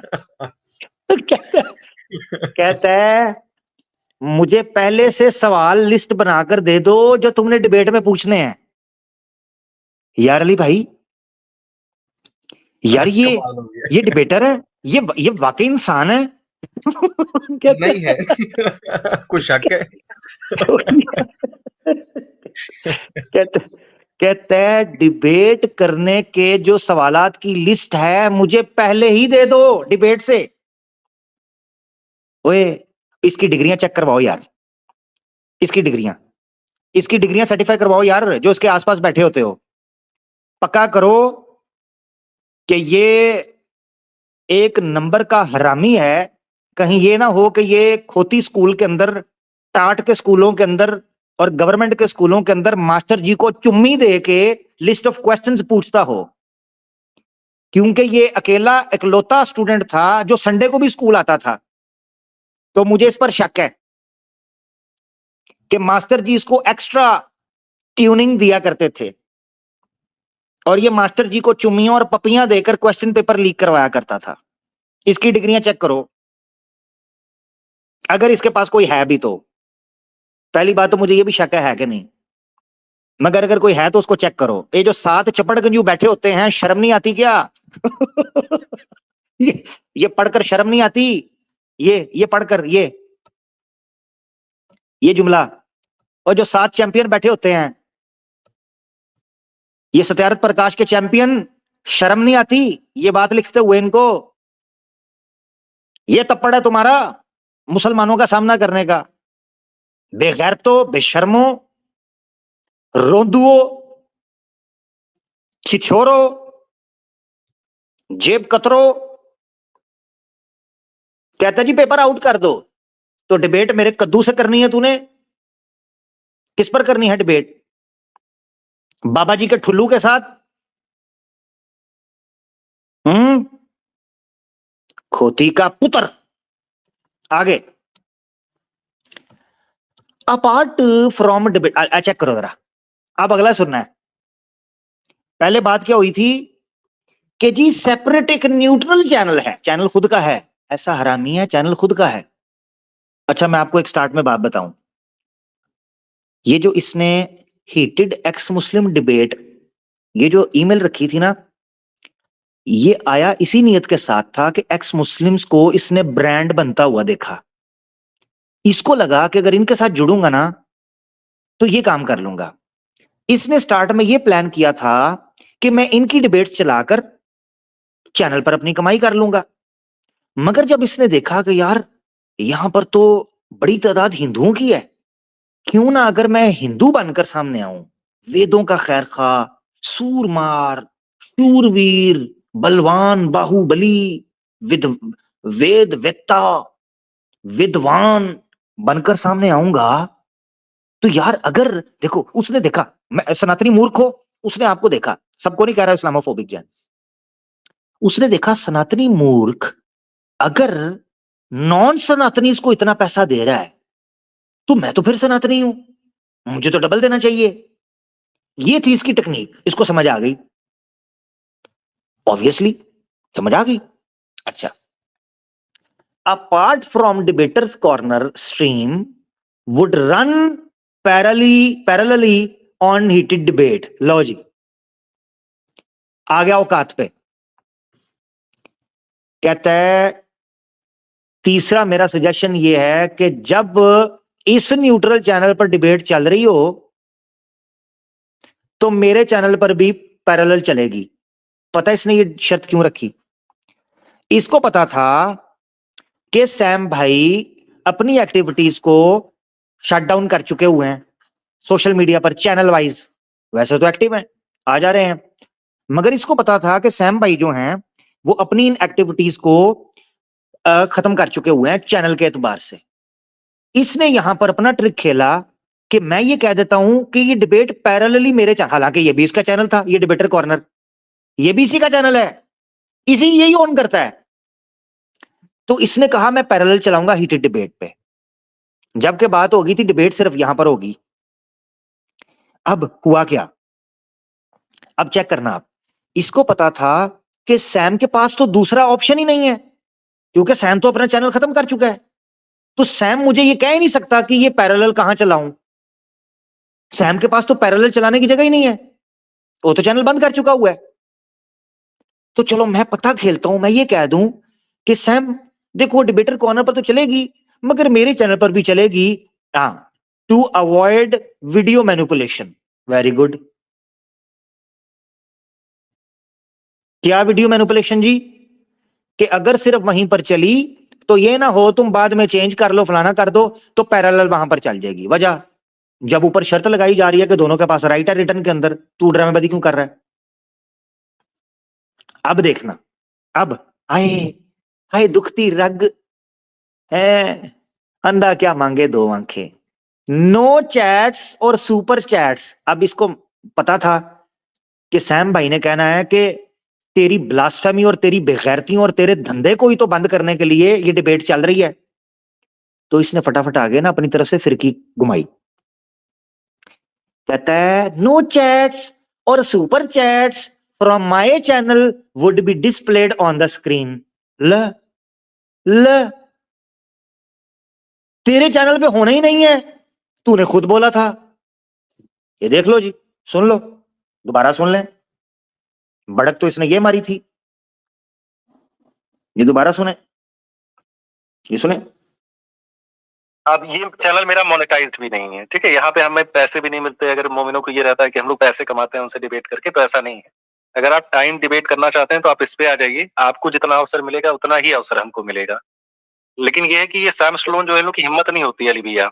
कहता है मुझे पहले से सवाल लिस्ट बनाकर दे दो जो तुमने डिबेट में पूछने हैं। यार अली भाई, यार ये कमाल हो गया। ये डिबेटर है, ये वाकई इंसान है। नहीं है। कुछ शक है। कहते हैं डिबेट करने के जो सवालात की लिस्ट है मुझे पहले ही दे दो डिबेट से। ओए इसकी डिग्रियां चेक करवाओ यार, इसकी डिग्रियां सर्टिफाई करवाओ यार, जो इसके आसपास बैठे होते हो। पक्का करो कि ये एक नंबर का हरामी है। कहीं ये ना हो कि ये खोती स्कूल के अंदर, टाट के स्कूलों के अंदर और गवर्नमेंट के स्कूलों के अंदर मास्टर जी को चुम्मी दे के लिस्ट ऑफ क्वेश्चंस पूछता हो। क्योंकि ये अकेला इकलौता स्टूडेंट था जो संडे को भी स्कूल आता था। तो मुझे इस पर शक है कि मास्टर जी इसको एक्स्ट्रा ट्यूनिंग दिया करते थे और ये मास्टर जी को चुम्मियां और पपियां देकर क्वेश्चन पेपर लीक करवाया करता था। इसकी डिग्रियां चेक करो, अगर इसके पास कोई है भी तो। पहली बात तो मुझे ये भी शक है कि नहीं, मगर अगर कोई है तो उसको चेक करो। ये जो 7 चपड़गंजू बैठे होते हैं, शर्म नहीं आती क्या? ये पढ़कर शर्म नहीं आती? ये पढ़कर ये जुमला। और जो 7 चैंपियन बैठे होते हैं, ये सत्यारथ प्रकाश के चैंपियन, शर्म नहीं आती ये बात लिखते हुए इनको? ये तप्पड़ है तुम्हारा मुसलमानों का सामना करने का। बेगैरतो, बेशर्मो, रोंदुओ, छिछोरो, जेब कतरो। कहता जी पेपर आउट कर दो। तो डिबेट मेरे कद्दू से करनी है तूने? किस पर करनी है डिबेट? बाबा जी के ठुल्लू के साथ? खोती का पुत्र। आगे, अपार्ट फ्रॉम डिबेट, चेक करो जरा। अब अगला सुनना है। पहले बात क्या हुई थी कि जी सेपरेट एक न्यूट्रल चैनल है, चैनल खुद का है। ऐसा हरामी है, चैनल खुद का है। अच्छा मैं आपको एक स्टार्ट में बात बताऊं, ये जो इसने हीटेड एक्स मुस्लिम डिबेट, ये जो ईमेल रखी थी ना, ये आया इसी नियत के साथ था कि एक्स मुस्लिम्स को इसने ब्रांड बनता हुआ देखा। इसको लगा कि अगर इनके साथ जुड़ूंगा ना तो ये काम कर लूंगा। इसने स्टार्ट में ये प्लान किया था कि मैं इनकी डिबेट्स चलाकर चैनल पर अपनी कमाई कर लूंगा। मगर जब इसने देखा कि यार यहां पर तो बड़ी तादाद हिंदुओं की है, क्यों ना अगर मैं हिंदू बनकर सामने आऊं, वेदों का खैर खा, सूरमार, शूरवीर, बलवान, बाहुबली, वेद वेत्ता, विद्वान बनकर सामने आऊंगा, तो यार अगर देखो, उसने देखा मैं सनातनी मूर्ख हो, उसने आपको देखा, सबको नहीं कह रहा इस्लामोफोबिक जैन, उसने देखा सनातनी मूर्ख अगर नॉन सनातनी इसको इतना पैसा दे रहा है तो मैं तो फिर सनातनी हूं, मुझे तो डबल देना चाहिए। ये थी इसकी टेक्निक। इसको समझ आ गई? ऑब्वियसली समझ आ गई। अच्छा, apart from debaters corner stream would run parallelly on heated debate. लो जी, आ गया औकात पे। कहता है तीसरा मेरा सजेशन ये है कि जब इस न्यूट्रल चैनल पर डिबेट चल रही हो तो मेरे चैनल पर भी पैरेलल चलेगी। पता इसने ये शर्त क्यों रखी? इसको पता था कि सैम भाई अपनी एक्टिविटीज को शट डाउन कर चुके हुए हैं सोशल मीडिया पर चैनल वाइज। वैसे तो एक्टिव हैं, आ जा रहे हैं, मगर इसको पता था कि सैम भाई जो हैं वो अपनी इन एक्टिविटीज को खत्म कर चुके हुए हैं चैनल के एतबार से। इसने यहां पर अपना ट्रिक खेला कि मैं ये कह देता हूं कि ये डिबेट पैरेलली मेरे चैनल, हालांकि ये भी इसका चैनल था, ये डिबेटर कॉर्नर, ये भी इसी का चैनल है, इसी यही ऑन करता है। तो इसने कहा मैं पैरेलल चलाऊंगा हीटेड डिबेट पे, जबकि बात होगी थी डिबेट सिर्फ यहां पर होगी। अब हुआ क्या, अब चेक करना आप। इसको पता था कि सैम के पास तो दूसरा ऑप्शन ही नहीं है, क्योंकि सैम तो अपना चैनल खत्म कर चुका है। तो सैम मुझे ये कह ही नहीं सकता कि ये पैरेलल कहां चलाऊं। सैम के पास तो पैरेलल चलाने की जगह ही नहीं है, वो तो चैनल बंद कर चुका हुआ है। तो चलो मैं पता खेलता हूं, मैं ये कह दूं कि सैम देखो डिबेटर कॉर्नर पर तो चलेगी मगर मेरे चैनल पर भी चलेगी, हाँ, to avoid video manipulation. Very good. क्या वीडियो मैनिपुलेशन जी? कि अगर सिर्फ वहीं पर चली तो ये ना हो तुम बाद में चेंज कर लो, फलाना कर दो, तो पैरेलल वहां पर चल जाएगी। वजह जब ऊपर शर्त लगाई जा रही है कि दोनों के पास राइट है रिटर्न के अंदर, तू ड्रामेबाजी क्यों कर रहा है? अब देखना, अब आए आए दुखती रग है, अंधा क्या मांगे दो आंखें। नो चैट्स और सुपर चैट्स। अब इसको पता था कि सैम भाई ने कहना है कि तेरी ब्लास्फेमी और तेरी बेगैरतियों और तेरे धंधे को ही तो बंद करने के लिए ये डिबेट चल रही है, तो इसने फटाफट आगे ना अपनी तरफ से फिरकी घुमाई। कहता है नो चैट्स और super chats from my channel would be displayed on the screen. ल तेरे चैनल पे होना ही नहीं है, तूने खुद बोला था। ये देख लो जी, सुन लो, दोबारा सुन लें। बड़क तो इसने ये मारी थी, ये दोबारा सुने, ये सुने। अब ये चैनल मेरा मोनेटाइज्ड भी नहीं है, ठीक है, यहाँ पे हमें पैसे भी नहीं मिलते। अगर मोमिनों को ये रहता है कि हम लोग पैसे कमाते हैं उनसे डिबेट करके, तो ऐसा नहीं है। अगर आप टाइम डिबेट करना चाहते हैं तो आप इस पे आ जाइए, आपको जितना अवसर मिलेगा उतना ही अवसर हमको मिलेगा। लेकिन ये है कि ये सैम स्टलोन जो है, लोग की हिम्मत नहीं होती अली भैया।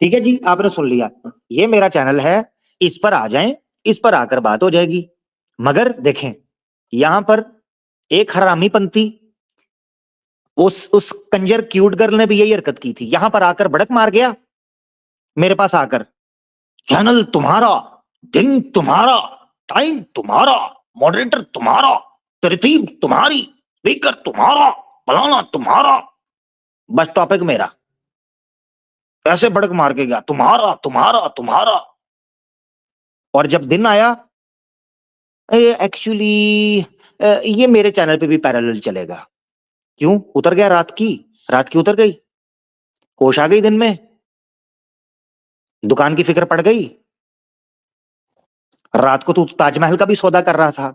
ठीक है जी, आपने सुन लिया, ये मेरा चैनल है, इस पर आ जाएं, इस पर आकर बात हो जाएगी। मगर देखें यहां पर एक हरामी पंथी, उस कंजर क्यूट गर्ल ने भी यही हरकत की थी, यहां पर आकर भड़क मार गया मेरे पास आकर, चैनल तुम्हारा, दिन तुम्हारा, टाइम तुम्हारा, मॉडरेटर तुम्हारा, तरतीब तुम्हारी, स्पीकर तुम्हारा, फलाना तुम्हारा, बस टॉपिक मेरा। ऐसे भड़क मार के गया, तुम्हारा तुम्हारा तुम्हारा। और जब दिन आया, एक्चुअली ये मेरे चैनल पे भी पैरेलल चलेगा। क्यों उतर गया? रात की उतर गई, होश आ गई दिन में, दुकान की फिक्र पड़ गई। रात को तू ताजमहल का भी सौदा कर रहा था,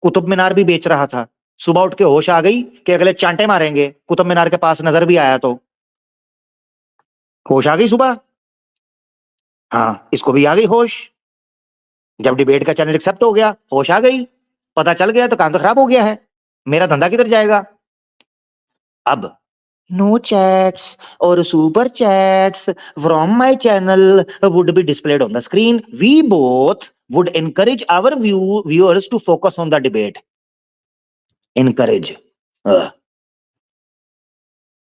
कुतुब मीनार भी बेच रहा था, सुबह उठ के होश आ गई कि अगले चांटे मारेंगे, कुतुब मीनार के पास नजर भी आया तो होश आ गई सुबह। हाँ, इसको भी आ गई होश। जब डिबेट का चैनल एक्सेप्ट हो गया, होश आ गई, पता चल गया तो काम तो खराब हो गया है, मेरा धंधा किधर जाएगा? अब नो चैट्स और super chats from my channel would be displayed on the screen. We both would encourage our viewers to focus on the debate. Encourage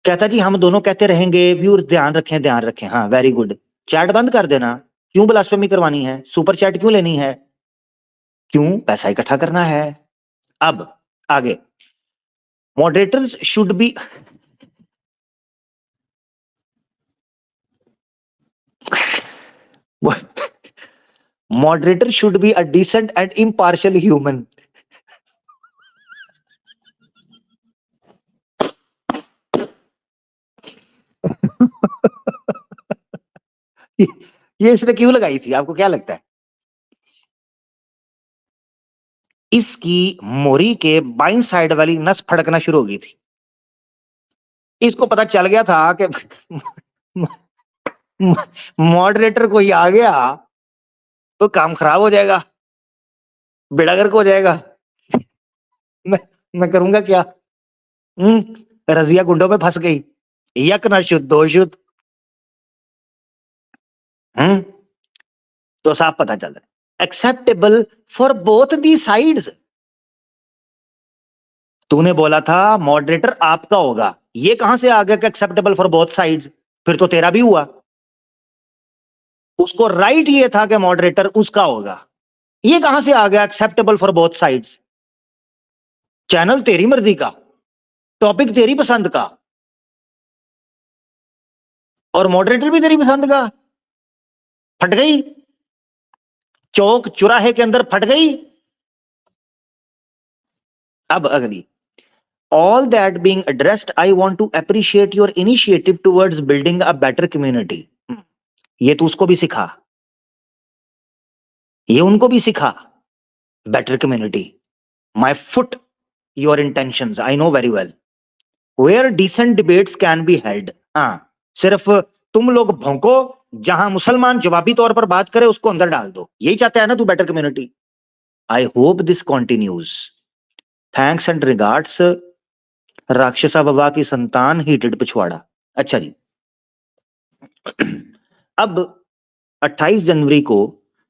कहता जी हम दोनों कहते रहेंगे, व्यूअर्स ध्यान रखें। हाँ वेरी गुड। चैट बंद कर देना, क्यों ब्लास्फेमी करवानी है? सुपर चैट क्यों लेनी है? क्यों? पैसा इकट्ठा करना है। अब आगे, moderators should be moderator should be a decent and impartial human. ये इसने क्यों लगाई थी, आपको क्या लगता है? इसकी मोरी के बाईं साइड वाली नस फड़कना शुरू हो गई थी। इसको पता चल गया था कि मॉडरेटर कोई आ गया तो काम खराब हो जाएगा, बेड़ा गर्क हो जाएगा। मैं करूंगा क्या? रजिया गुंडों में फंस गई, यक न शुद्ध दो शुद्ध। तो साफ पता चल रहा है, acceptable for both the sides. तूने बोला था मॉडरेटर आपका होगा, ये कहां से आ गया कि एक्सेप्टेबल फॉर बोथ साइड्स? फिर तो तेरा भी हुआ। उसको राइट ये था कि मॉडरेटर उसका होगा, ये कहां से आ गया acceptable for both sides? Channel तेरी मर्जी का, टॉपिक तेरी पसंद का, और मॉडरेटर भी तेरी पसंद का। फट गई, चौक चुराहे के अंदर फट गई। अब अगली, all that being addressed, I want to appreciate your initiative towards building a better community. ये तो उसको भी सिखा, ये उनको भी सिखा। Better community, my foot your intentions, I know very well, where decent debates can be held. हाँ, सिर्फ तुम लोग भौंको, जहां मुसलमान जवाबी तौर पर बात करे उसको अंदर डाल दो, यही चाहता है ना तू, better community. I hope this continues, thanks and regards, राक्षसा बाबा की संतान, हीटेड पिछवाड़ा। अच्छा जी, अब 28 जनवरी को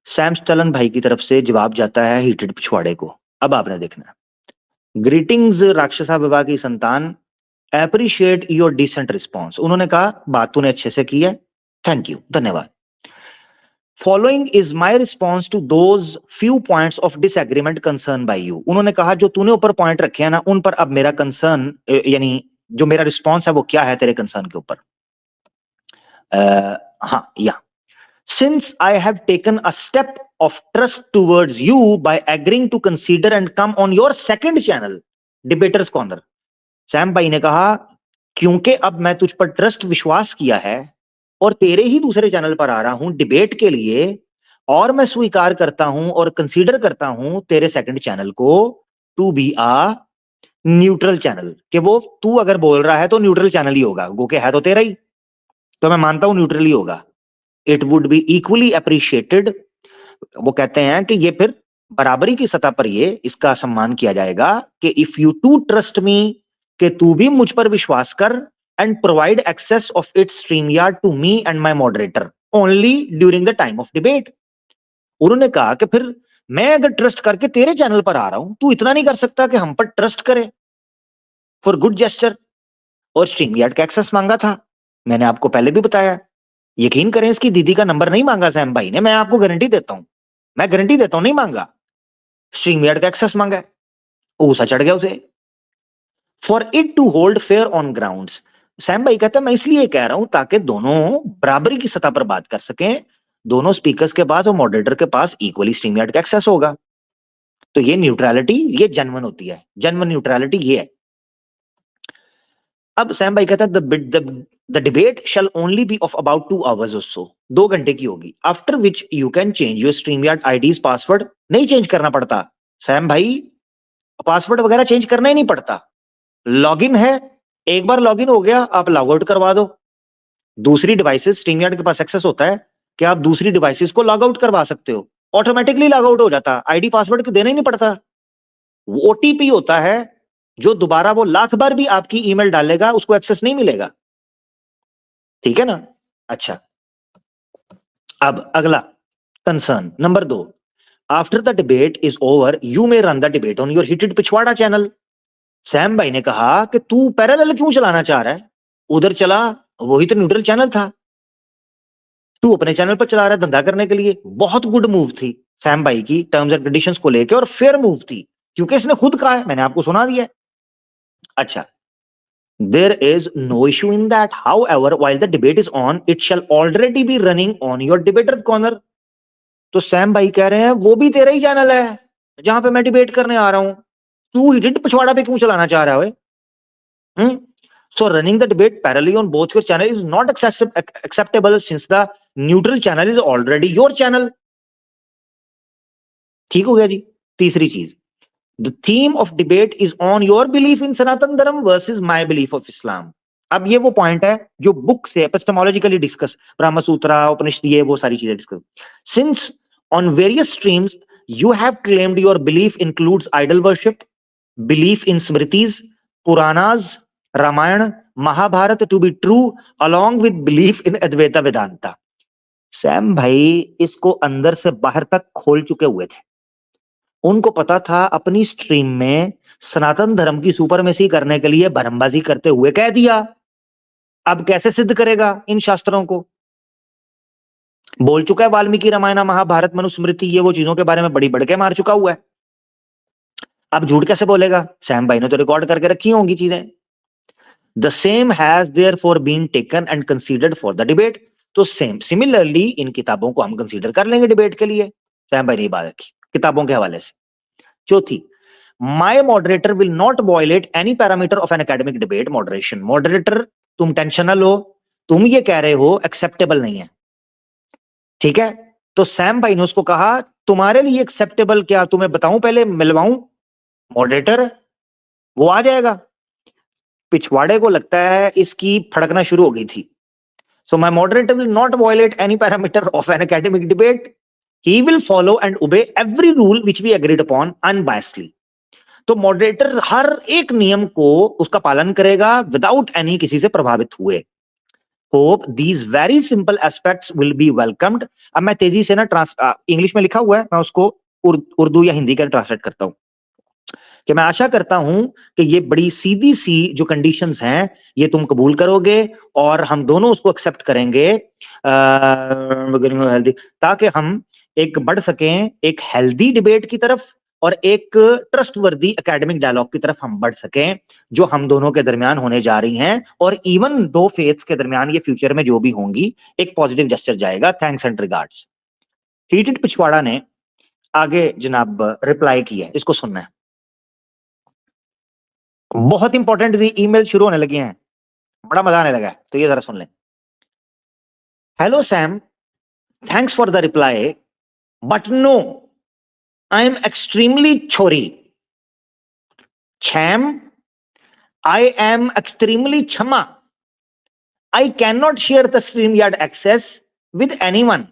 सैम स्टलन भाई की तरफ से जवाब जाता है हीटेड पिछवाड़े को। अब आपने देखना, ग्रीटिंग्स राक्षसा बाबा की संतान, एप्रिशिएट योर डिसेंट रिस्पॉन्स। उन्होंने कहा बात तूने अच्छे से की है, थैंक यू, धन्यवाद। Following is my response to those few points of disagreement concern by you. उन्होंने कहा जो तूने ऊपर पॉइंट रखे हैं ना, उन पर अब मेरा कंसर्न, यानी जो मेरा रिस्पॉन्स है वो क्या है तेरे कंसर्न के ऊपर। हाँ, या since I have taken a step of trust towards you by agreeing to consider and come on your second channel, Debaters Corner. Sam भाई ने कहा क्योंकि अब मैं तुझ पर ट्रस्ट विश्वास किया है और तेरे ही दूसरे चैनल पर आ रहा हूं डिबेट के लिए, और मैं स्वीकार करता हूं और कंसीडर करता हूं तेरे सेकंड चैनल को to be a neutral channel, कि वो तू अगर बोल रहा है तो न्यूट्रल चैनल ही होगा, गो के है तो तेरा ही, तो मैं मानता हूं न्यूट्रल ही होगा। It would be equally appreciated, वो कहते हैं कि ये फिर बराबरी की सतह पर ये इसका सम्मान किया जाएगा कि if you to trust me, कि तू भी मुझ पर विश्वास कर, and provide access of its StreamYard to me and my moderator only during the time of debate. उन्होंने कहा कि फिर मैं अगर ट्रस्ट करके तेरे चैनल पर आ रहा हूं, तू इतना नहीं कर सकता कि हम पर ट्रस्ट करे फॉर गुड जेस्चर। और स्ट्रीमयार्ड का एक्सेस मांगा था, मैंने आपको पहले भी बताया, यकीन करें इसकी दीदी का नंबर नहीं मांगा सैम भाई ने, मैं आपको गारंटी देता हूं, मैं गारंटी देता हूं नहीं मांगा, स्ट्रीमयार्ड का एक्सेस मांगा है, ऊसा चढ़ गया उसे। For it to hold fair on grounds, Sam भाई कहता है मैं इसलिए कह रहा हूं ताकि दोनों बराबरी की सतह पर बात कर सकें, दोनों स्पीकर्स के पास और मॉडरेटर के पास इक्वली स्ट्रीमयार्ड का एक्सेस होगा। तो ये न्यूट्रलिटी, ये जेन्युइन होती है, जेन्युइन न्यूट्रलिटी ये है। अब सैम भाई कहता है the debate shall only be of about 2 hours or so, 2 घंटे की होगी, after which you can change your StreamYard IDs password. नहीं चेंज करना पड़ता सैम भाई, पासवर्ड वगैरह चेंज करना ही नहीं पड़ता, लॉगिन है, एक बार लॉगिन हो गया आप लॉग आउट करवा दो। दूसरी डिवाइसेस, स्ट्रीमयार्ड के पास एक्सेस होता है कि आप दूसरी डिवाइसेस को लॉग आउट करवा सकते हो, ऑटोमेटिकली लॉग आउट हो जाता, आईडी पासवर्ड को देना ही नहीं पड़ता। ओटीपी होता है जो दोबारा वो लाख बार भी आपकी ईमेल डालेगा उसको एक्सेस नहीं मिलेगा, ठीक है ना। अच्छा, अब अगला concern number 2, after the debate is over you may run the debate on your heated Pichwada channel. Sam भाई ने कहा कि तू पैरेलल क्यों चलाना चाह रहा है, उधर चला, वही तो न्यूट्रल चैनल था, तू अपने चैनल पर चला रहा है धंधा करने के लिए। बहुत गुड मूव थी सैम भाई की टर्म्स एंड कंडीशंस को लेकर, और फेयर मूव थी क्योंकि इसने खुद कहा है, मैंने आपको सुना दिया है। अच्छा, there is no issue in that, however while the debate is on it shall already be running on your debaters corner। तो सैम भाई कह रहे हैं वो भी तेरा ही चैनल है जहां पे मैं डिबेट करने आ रहा हूं, तू हिटेड पिछवाड़ा पे क्यों चलाना चाह रहा है। So running the debate parallelly on both your channel is not acceptable since the neutral channel is already your channel। ठीक हो गया जी। तीसरी चीज, the theme of debate is on your belief in Sanatan Dharma versus my belief of Islam। अब ये वो point है जो बुक से एपिस्टेमोलॉजिकली डिस्कस, ब्रह्म सूत्र, उपनिषद, ये वो सारी चीजें discuss. Since on various streams you have claimed your belief includes idol worship, belief in Smritis, Puranas, Ramayan, Mahabharat to be true along with belief in Advaita Vedanta. Sam भाई इसको अंदर से बाहर तक खोल चुके हुए थे, उनको पता था अपनी स्ट्रीम में सनातन धर्म की सुपरमेसी करने के लिए भरमबाजी करते हुए कह दिया, अब कैसे सिद्ध करेगा इन शास्त्रों को। बोल चुका है वाल्मीकि रामायण, महाभारत, मनुस्मृति, ये वो चीजों के बारे में बड़ी बढ़के मार चुका हुआ है, अब झूठ कैसे बोलेगा। सैम भाई ने तो रिकॉर्ड करके रखी होंगी चीजें। The same has therefore been taken and considered for the debate. तो सेम सिमिलरली इन किताबों को हम कंसीडर कर लेंगे डिबेट के लिए। सैम भाई ने बात रखी किताबों के हवाले से। चौथी, my moderator will not violate any parameter of an academic debate moderation. Moderator तुम टेंशन ना लो, तुम ये कह रहे हो एक्सेप्टेबल नहीं है, ठीक है। तो सैम भाई ने उसको कहा तुम्हारे लिए एक्सेप्टेबल क्या, तुम्हें बताऊं, पहले मिलवाऊं मॉडरेटर, वो आ जाएगा। पिछवाड़े को लगता है इसकी फड़कना शुरू हो गई थी। So my moderator will not violate any parameter of an academic debate. He will follow and obey every rule which we agreed upon unbiasedly. तो मॉडरेटर हर एक नियम को उसका पालन करेगा विदाउट एनी किसी से प्रभावित हुए। Hope these very simple aspects will be welcomed. अब मैं तेजी से ना इंग्लिश में लिखा हुआ है, मैं उसको उर्दू या हिंदी का ट्रांसलेट करता हूं कि मैं आशा करता हूं कि ये बड़ी सीधी सी जो कंडीशंस हैं ये तुम कबूल करोगे और हम दोनों उसको एक्सेप्ट करेंगे ताकि हम एक बढ़ सकें एक हेल्दी डिबेट की तरफ और एक ट्रस्टवर्दी एकेडमिक डायलॉग की तरफ हम बढ़ सकें जो हम दोनों के दरमियान होने जा रही हैं और इवन दो फेथ्स के दरमियान ये फ्यूचर में जो भी होंगी एक पॉजिटिव जेस्चर जाएगा। Thanks and regards. हीटेड पिछवाड़ा ने आगे जनाब रिप्लाई किया है, इसको सुनना है। बहुत इंपॉर्टेंट ईमेल शुरू होने लगे हैं, बड़ा मजा आने लगा है, तो ये जरा सुन लें। Hello Sam, thanks for the reply but no I am extremely chori. Cham, I am extremely chama. I cannot share the StreamYard access with anyone.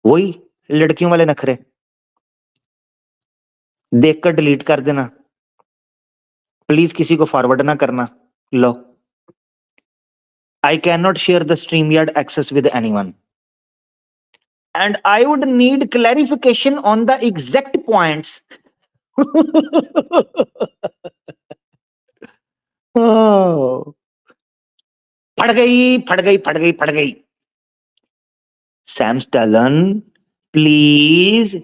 वही लड़कियों वाले नखरे देखकर डिलीट कर देना, प्लीज किसी को फॉरवर्ड ना करना। लो, I cannot share the StreamYard access with anyone. And I would need clarification on the exact points. Oh. फट गई। Sam Stallone please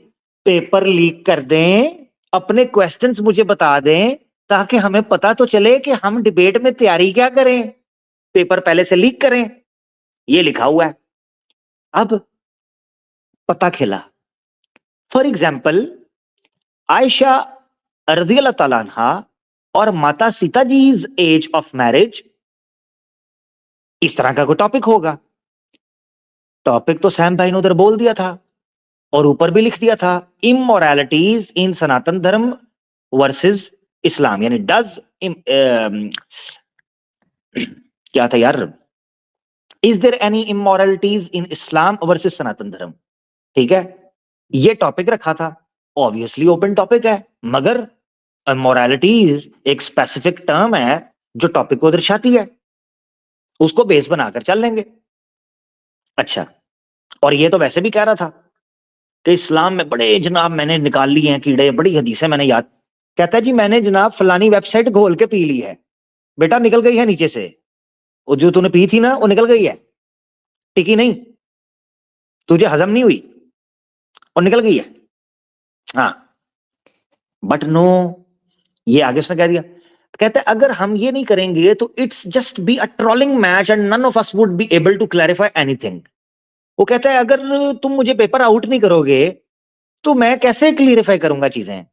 paper leak कर दें, अपने क्वेश्चंस मुझे बता दें ताकि हमें पता तो चले कि हम डिबेट में तैयारी क्या करें। पेपर पहले से लीक करें, ये लिखा हुआ है। अब पता खेला। फॉर एग्जाम्पल आयशा रज़ी अल्लाह ताला अन्हा और माता Sita ji as of marriage, इस तरह का कोई टॉपिक होगा। टॉपिक तो सैम भाई ने उधर बोल दिया था और ऊपर भी लिख दिया था, इमोरलिटीज इन सनातन धर्म वर्सेस इस्लाम, यानी डज क्या था यार, is there any immoralities in Islam versus Sanatan Dharma. ठीक है, ये टॉपिक रखा था, ऑब्वियसली ओपन टॉपिक है, मगर मोरालिटीज एक स्पेसिफिक टर्म है जो टॉपिक को दर्शाती है, उसको बेस बनाकर चल लेंगे। अच्छा, और ये तो वैसे भी कह रहा था कि इस्लाम में बड़े जनाब मैंने निकाल लिए हैं कीड़े, बड़ी हदीसें मैंने याद। कहता है जी मैंने जनाब फलानी वेबसाइट घोल के पी ली है, बेटा निकल गई है नीचे से, वो जो तूने पी थी ना वो निकल गई है, टिकी नहीं, तुझे हजम नहीं हुई और निकल गई है। हाँ, बट नो, ये आगे उसने कह दिया, कहते हैं अगर हम ये नहीं करेंगे तो it's just be a trolling match and none of us would be able to clarify anything. वो कहता है अगर तुम मुझे पेपर आउट नहीं करोगे तो मैं कैसे क्लियरिफाई करूंगा चीजें,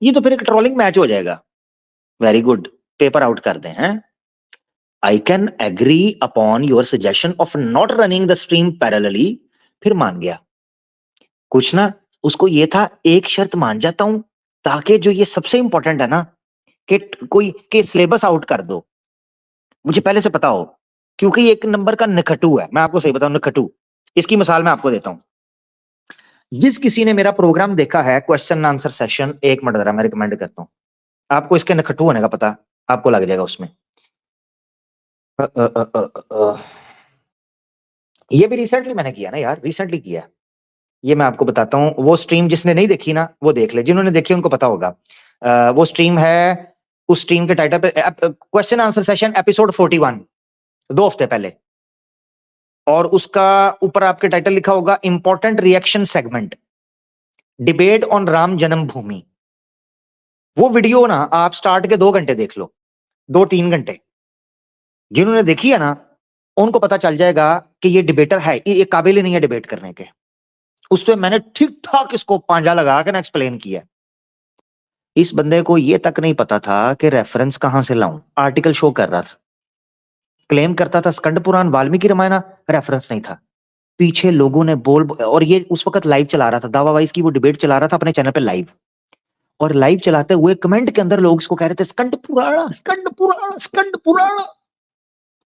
ये तो फिर एक ट्रोलिंग मैच हो जाएगा। वेरी गुड, पेपर आउट कर दें। हैं, I can agree upon your suggestion of not running the stream parallelly. फिर मान गया कुछ ना, उसको ये था एक शर्त मान जाता हूं ताकि जो ये सबसे इंपॉर्टेंट है ना कि कोई के सिलेबस आउट कर दो, मुझे पहले से पता हो, क्योंकि एक नंबर का नखटू है। मैं आपको सही बताऊं, नखटू, इसकी मिसाल मैं आपको देता हूं। जिस किसी ने मेरा प्रोग्राम देखा है क्वेश्चन आंसर सेशन, 1 मिनट जरा मैं रिकमेंड करता हूं आपको, इसके नखटू होने का पता आपको लग जाएगा उसमें। ये भी रिसेंटली मैंने किया ना यार, रिसेंटली किया, ये मैं आपको बताता हूं। वो स्ट्रीम जिसने नहीं देखी ना वो देख ले, जिन्होंने देखी उनको पता होगा। वो स्ट्रीम है, उस स्ट्रीम के टाइटल पे क्वेश्चन आंसर सेशन एपिसोड 41, 2 हफ्ते पहले, और उसका ऊपर आपके टाइटल लिखा होगा important reaction segment debate on Ram जन्मभूमि। वो वीडियो ना आप स्टार्ट के 2 घंटे देख लो, 2-3 घंटे। जिन्होंने देखी है ना उनको पता चल जाएगा कि ये डिबेटर है, ये काबिल ही नहीं है डिबेट करने के। उस पर मैंने ठीक ठाक इसको पांजा लगा के ना एक्सप्लेन किया। इस बंदे को ये तक नहीं पता था कि रेफरेंस कहां से लाऊं। आर्टिकल शो कर रहा था, क्लेम करता था स्कंद पुराण वाल्मीकि रामायण, रेफरेंस नहीं था। पीछे लोगों ने बोल, और ये उस वक्त लाइव चला रहा था, दावा वाइज की वो डिबेट चला रहा था अपने चैनल पे लाइव, और लाइव चलाते हुए कमेंट के अंदर लोग इसको कह रहे थे स्कंद पुराण, स्कंद पुराण, स्कंद पुराण,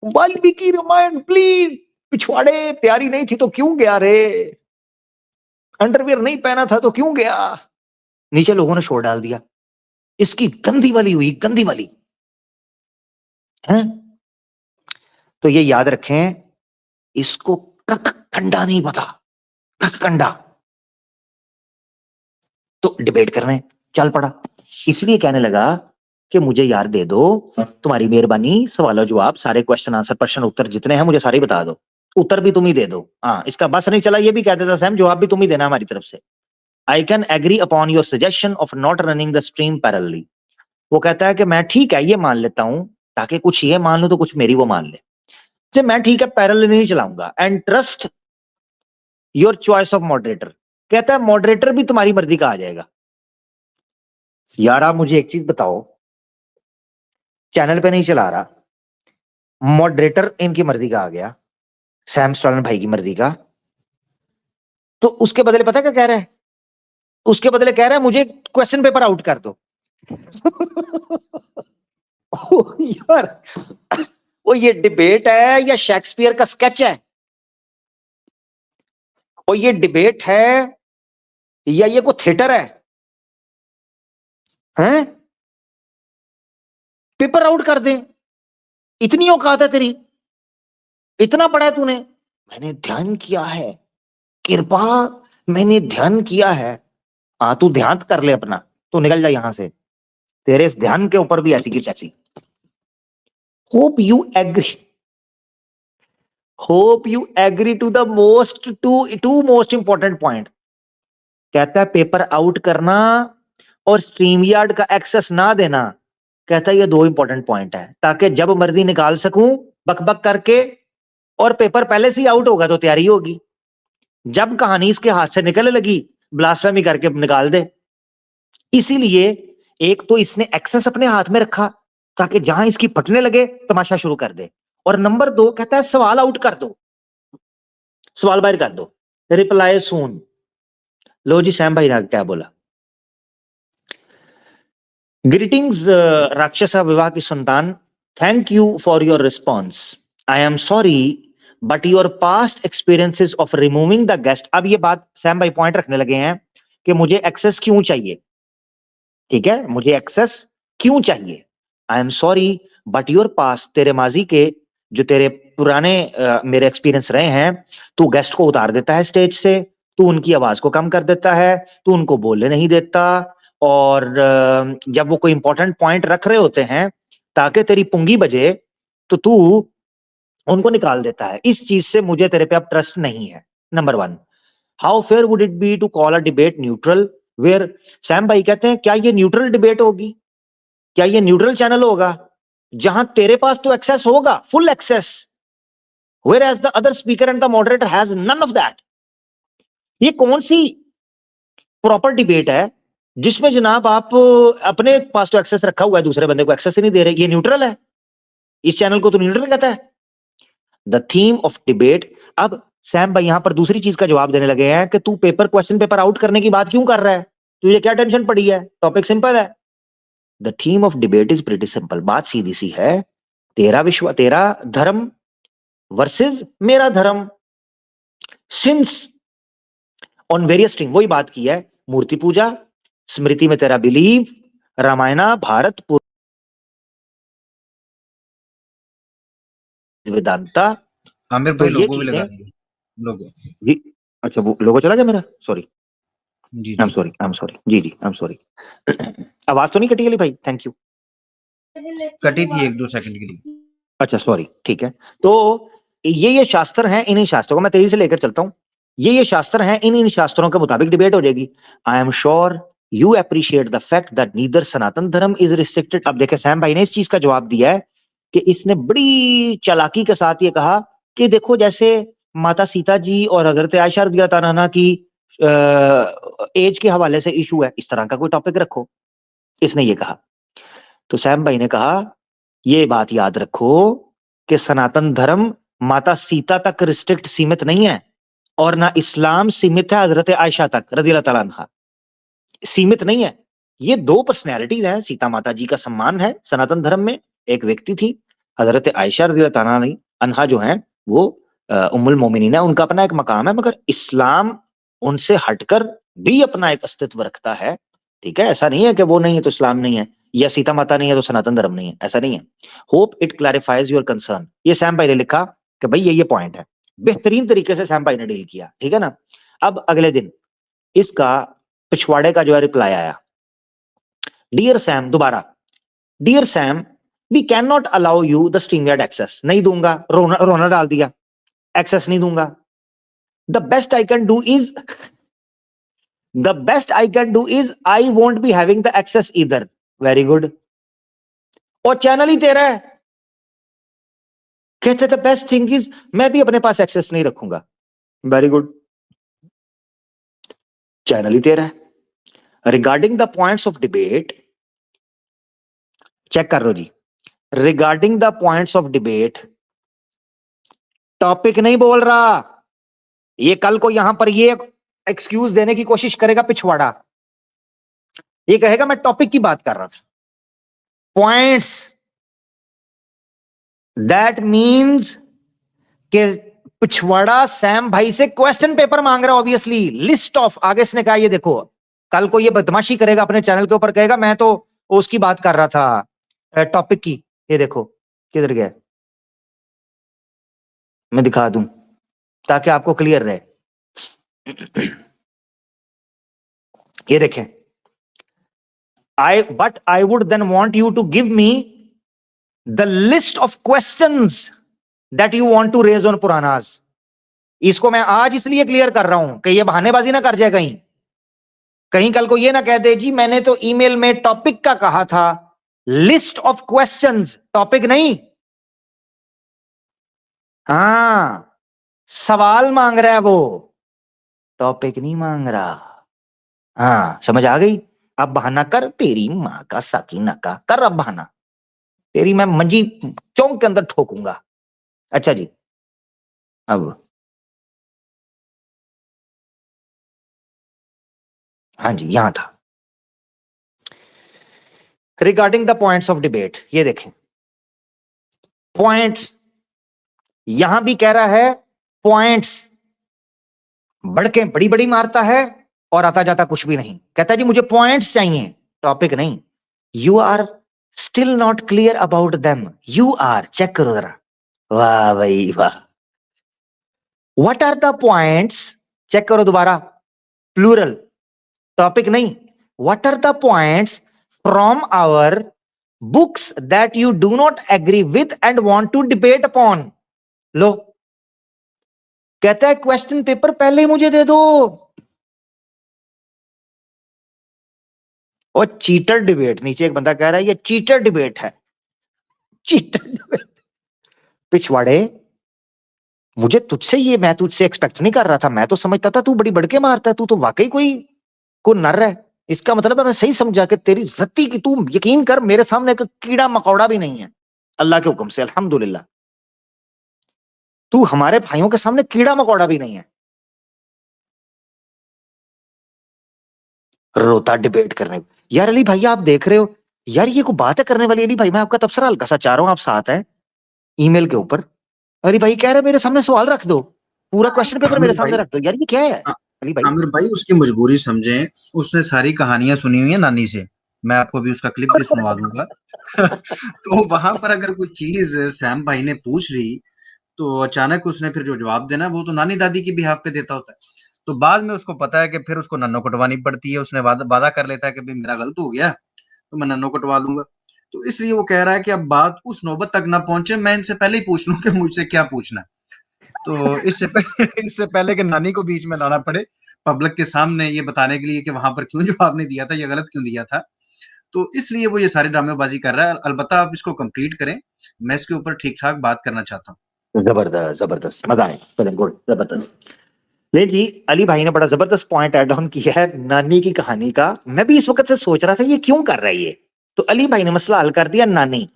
वाल्मीकि रामायण, प्लीज। पिछवाड़े तैयारी नहीं थी तो क्यों गया रे, अंडरवियर नहीं पहना था तो क्यों गया। नीचे लोगों ने शोर डाल दिया, इसकी गंदी वाली हुई, गंदी वाली है। तो ये याद रखें, इसको कक कंडा नहीं पता, कक कंडा। तो डिबेट करने चल पड़ा, इसलिए कहने लगा कि मुझे यार दे दो, तुम्हारी मेहरबानी, सवालों जवाब सारे क्वेश्चन आंसर प्रश्न उत्तर जितने हैं मुझे सारे बता दो, उत्तर भी तुम ही दे दो। हाँ, इसका बस नहीं चला, ये भी कह देता सैम जवाब भी तुम ही देना हमारी तरफ से। I can agree upon your suggestion of not running the stream parallelly. वो कहता है कि मैं ठीक है ये मान लेता हूं, ताकि कुछ ये मान लो तो कुछ मेरी वो मान ले, तो मैं ठीक है पैरेलल नहीं चलाऊंगा। And trust your choice of moderator. कहता है मॉडरेटर भी तुम्हारी मर्जी का आ जाएगा। यार आप मुझे एक चीज बताओ, चैनल पे नहीं चला रहा, मॉडरेटर इनकी मर्जी का आ गया, सैम स्टॉलन भाई की मर्जी का, तो उसके बदले पता क्या कह रहा है, उसके बदले कह रहा है मुझे क्वेश्चन पेपर आउट कर दो। यार वो ये डिबेट है या शेक्सपियर का स्केच है, और ये डिबेट है या ये कोई थिएटर है? हैं? पेपर आउट कर दे, इतनी औकात है तेरी, इतना पढ़ा है तूने? मैंने ध्यान किया है, कृपा मैंने ध्यान किया है। हाँ तू ध्यान कर ले अपना, तू निकल जा यहां से, तेरे इस ध्यान के ऊपर भी ऐसी की तैसी। Hope you agree, hope you agree to the two most important point. कहता है पेपर आउट करना और स्ट्रीम यार्ड का एक्सेस ना देना, कहता है ये दो इंपॉर्टेंट पॉइंट है, ताकि जब मर्जी निकाल सकूं बकबक करके, और पेपर पहले से ही आउट होगा तो तैयारी होगी, जब कहानी इसके हाथ से निकलने लगी ब्लास्फेमी करके निकाल दे। इसीलिए एक तो इसने एक्सेस अपने हाथ में रखा ताकि जहां इसकी फटने लगे तमाशा शुरू कर दे, और नंबर दो कहता है सवाल आउट कर दो, सवाल बाहर कर दो, रिप्लाई सून। लो जी सैम भाई ने क्या बोला, ग्रीटिंग्स राक्षसा विवाह की संतान, thank you for your response, I am sorry but your past experiences of removing the guest. अब ये बात सैम भाई पॉइंट रखने लगे हैं कि मुझे एक्सेस क्यों चाहिए, ठीक है, मुझे एक्सेस क्यों चाहिए। आई am sorry but your past, तेरे माजी के जो तेरे पुराने मेरे एक्सपीरियंस रहे हैं, तू गेस्ट को उतार देता है स्टेज से, तू उनकी आवाज को कम कर देता है, तू उनको बोलने नहीं देता, और जब वो कोई इंपॉर्टेंट पॉइंट रख रहे होते हैं ताकि तेरी पुंगी बजे तो तू उनको निकाल देता है। इस चीज से मुझे तेरे पे अब ट्रस्ट नहीं है, number one. How fair would it be to call a debate neutral, where, Sam भाई कहते हैं क्या ये न्यूट्रल डिबेट होगी, क्या ये न्यूट्रल चैनल होगा जहां तेरे पास तो एक्सेस होगा, full access, whereas the other speaker and the moderator has none of that. ये कौन सी प्रॉपर डिबेट है जिसमें जनाब आप अपने पास तो एक्सेस रखा हुआ है, दूसरे बंदे को एक्सेस ही नहीं दे रहे? ये न्यूट्रल है, इस चैनल को तो न्यूट्रल कहता है। The theme of debate. अब सैम भाई यहां पर दूसरी चीज का जवाब देने लगे हैं कि तू क्वेश्चन पेपर आउट करने की बात क्यों कर रहा है, तुझे क्या टेंशन पड़ी है, टॉपिक सिंपल है। The theme of debate is pretty simple, बात सीधी सी है, तेरा धर्म वर्सेस मेरा धर्म, सिंस ऑन वेरियस स्ट्रीम, वही बात की है, मूर्ति पूजा, स्मृति में तेरा बिलीव, रामायणा, भारत, वेदांता। आमिर भाई लोगो भी लगा देंगे, लोगो जी, अच्छा वो लोगो चला गया मेरा, सॉरी जी, I am sorry, I am sorry, जी जी आई एम सॉरी। आवाज तो नहीं कटी गई भाई? Thank you. कटी थी 1-2 सेकंड के लिए। अच्छा सॉरी, ठीक है। तो ये शास्त्र हैं, इन्हीं शास्त्रों को मैं तेजी से लेकर चलता हूं, ये शास्त्र हैं, इन शास्त्रों के मुताबिक डिबेट हो जाएगी। I am sure you appreciate the fact that neither Sanatan Dharma is restricted. अब देखे सैम भाई ने इस चीज का जवाब दिया है कि इसने बड़ी चालाकी के साथ ये कहा कि देखो जैसे माता सीता जी और हजरत आयशा रज़ियल्लाहु अन्हा की एज के हवाले से इशू है, इस तरह का कोई टॉपिक रखो, इसने ये कहा। तो सैम भाई ने कहा ये बात याद रखो कि सनातन धर्म माता सीता तक रिस्ट्रिक्ट सीमित नहीं है, और ना इस्लाम सीमित है हजरत आयशा तक रज़ियल्लाहु अन्हा, सीमित नहीं है। ये दो पर्सनैलिटीज हैं। सीता माता जी का सम्मान है सनातन धर्म में। एक व्यक्ति थी हजरत आयशा रज़ियल्लाहु अन्हा जो है वो उम्मुल मोमिनीन है, उनका अपना एक मकाम है, मगर इस्लाम उनसे हटकर भी अपना एक अस्तित्व रखता है। ठीक है, ऐसा नहीं है कि वो नहीं है तो इस्लाम नहीं है, या सीता माता नहीं है तो सनातन धर्म नहीं है, ऐसा नहीं है। Hope it clarifies your concern. ये सैम भाई ने लिखा कि भाई ये पॉइंट है। बेहतरीन तरीके से सैम भाई ने डील किया, ठीक है ना। अब अगले दिन इसका पिछवाड़े का जो है रिप्लाई आया, डियर सैम, दोबारा, dear Sam we can not allow you the StreamYard access. नहीं दूंगा, रोना डाल दिया, एक्सेस नहीं दूंगा। The best I can do is I won't be having the access either. Very good. और चैनल ही तेरा है, कहते द बेस्ट थिंग इज मैं भी अपने पास एक्सेस नहीं रखूंगा। वेरी गुड, चैनल ही तेरा है। Regarding the points of debate, check कर लो जी, regarding the points of debate, topic नहीं बोल रहा। ये कल को यहां पर ये एक्सक्यूज देने की कोशिश करेगा पिछवाड़ा, ये कहेगा मैं टॉपिक की बात कर रहा था। पॉइंट्स, दैट मींस कि पिछवाड़ा सैम भाई से क्वेश्चन पेपर मांग रहा है, ऑब्वियसली लिस्ट ऑफ। आगे इसने कहा ये देखो, कल को ये बदमाशी करेगा अपने चैनल के ऊपर, कहेगा मैं तो उसकी बात कर रहा था टॉपिक की। ये देखो किधर गया, मैं दिखा दूं ताकि आपको क्लियर रहे। ये देखें, but I would then want you to give me the list of questions that you want to raise on Puranas. इसको मैं आज इसलिए क्लियर कर रहा हूं कि ये बहानेबाजी ना कर जाए, कहीं कल को ये ना कह दे जी मैंने तो ईमेल में टॉपिक का कहा था, लिस्ट ऑफ क्वेश्चंस, टॉपिक नहीं। हाँ, सवाल मांग रहा है वो, टॉपिक नहीं मांग रहा। हाँ, समझ आ गई। अब बहाना कर, तेरी मां का साकीना का कर अब बहाना, तेरी मैं मंजी चौक के अंदर ठोकूंगा। अच्छा जी, अब हाँ जी, यहां था regarding the points of debate. ये देखें पॉइंट्स, यहां भी कह रहा है पॉइंट्स, बड़के बड़ी बड़ी मारता है और आता जाता कुछ भी नहीं, कहता है जी मुझे पॉइंट्स चाहिए, टॉपिक नहीं। You are still not clear about them, you are, check करो जरा, वाह भाई वाह। What are the points, check करो दोबारा, प्लूरल, टॉपिक नहीं। What are the points from our books that you do not agree with and want to debate upon. लो, कहता है क्वेश्चन पेपर पहले ही मुझे दे दो। और चीटर डिबेट, नीचे एक बंदा कह रहा है ये चीटर डिबेट है, चीटर डिबेट। पिछवाड़े, मुझे तुझसे ये, मैं तुझसे एक्सपेक्ट नहीं कर रहा था, मैं तो समझता था तू बड़ी बड़के मारता है, तू तो वाकई कोई नर है। इसका मतलब है मैं सही समझा कि तेरी रत्ती की, तू यकीन कर मेरे सामने एक कीड़ा मकौड़ा भी नहीं है, अल्लाह के हुक्म से, अल्हम्दुलिल्लाह। तू हमारे भाइयों के सामने कीड़ा मकौड़ा भी नहीं है। रोता डिबेट करने, यार अली भाई आप देख रहे हो यार, ये कोई बात है करने वाली। अली भाई मैं आपका तबसरा हल्का सा चाह रहा हूं, आप साथ हैं ईमेल के ऊपर। अली भाई कह रहे मेरे सामने सवाल रख दो, पूरा क्वेश्चन पेपर मेरे सामने रख दो। यार ये क्या है अली भाई? आमिर भाई उसकी मजबूरी समझें, उसने सारी कहानियां सुनी हुई है नानी से, मैं आपको भी उसका क्लिप भी सुनवा दूंगा। तो वहां पर अगर कोई चीज सैम भाई ने पूछ ली तो अचानक उसने फिर जो जवाब देना वो तो नानी दादी की बिहाफ पे देता होता है। तो बाद में उसको पता है कि फिर उसको नन्नो कटवानी पड़ती है। उसने वादा कर लेता है कि भाई मेरा गलत हो गया तो मैं नन्नो कटवा लूंगा। तो इसलिए वो कह रहा है कि अब बात उस नौबत तक ना पहुंचे, मैं इनसे पहले ही पूछ लूं कि मुझसे क्या पूछना है। तो इससे पहले कि नानी को बीच में लाना पड़े पब्लिक के सामने ये बताने के लिए कि वहां पर क्यों जवाब नहीं दिया था, ये गलत क्यों दिया था, तो इसलिए वो ये सारी ड्रामेबाजी कर रहा है। अलबत्ता आप इसको कंप्लीट करें, मैं इसके ऊपर ठीक ठाक बात करना चाहता हूँ। जबरदस्त, मजा आए, चलें गुड, जबरदस्त। ले जी, अली भाई ने बड़ा जबरदस्त पॉइंट ऐड ऑन किया है नानी की कहानी का। मैं भी इस वक्त से सोच रहा था ये क्यों कर रहा है ये, तो अली भाई ने मसला हल कर दिया, नानी।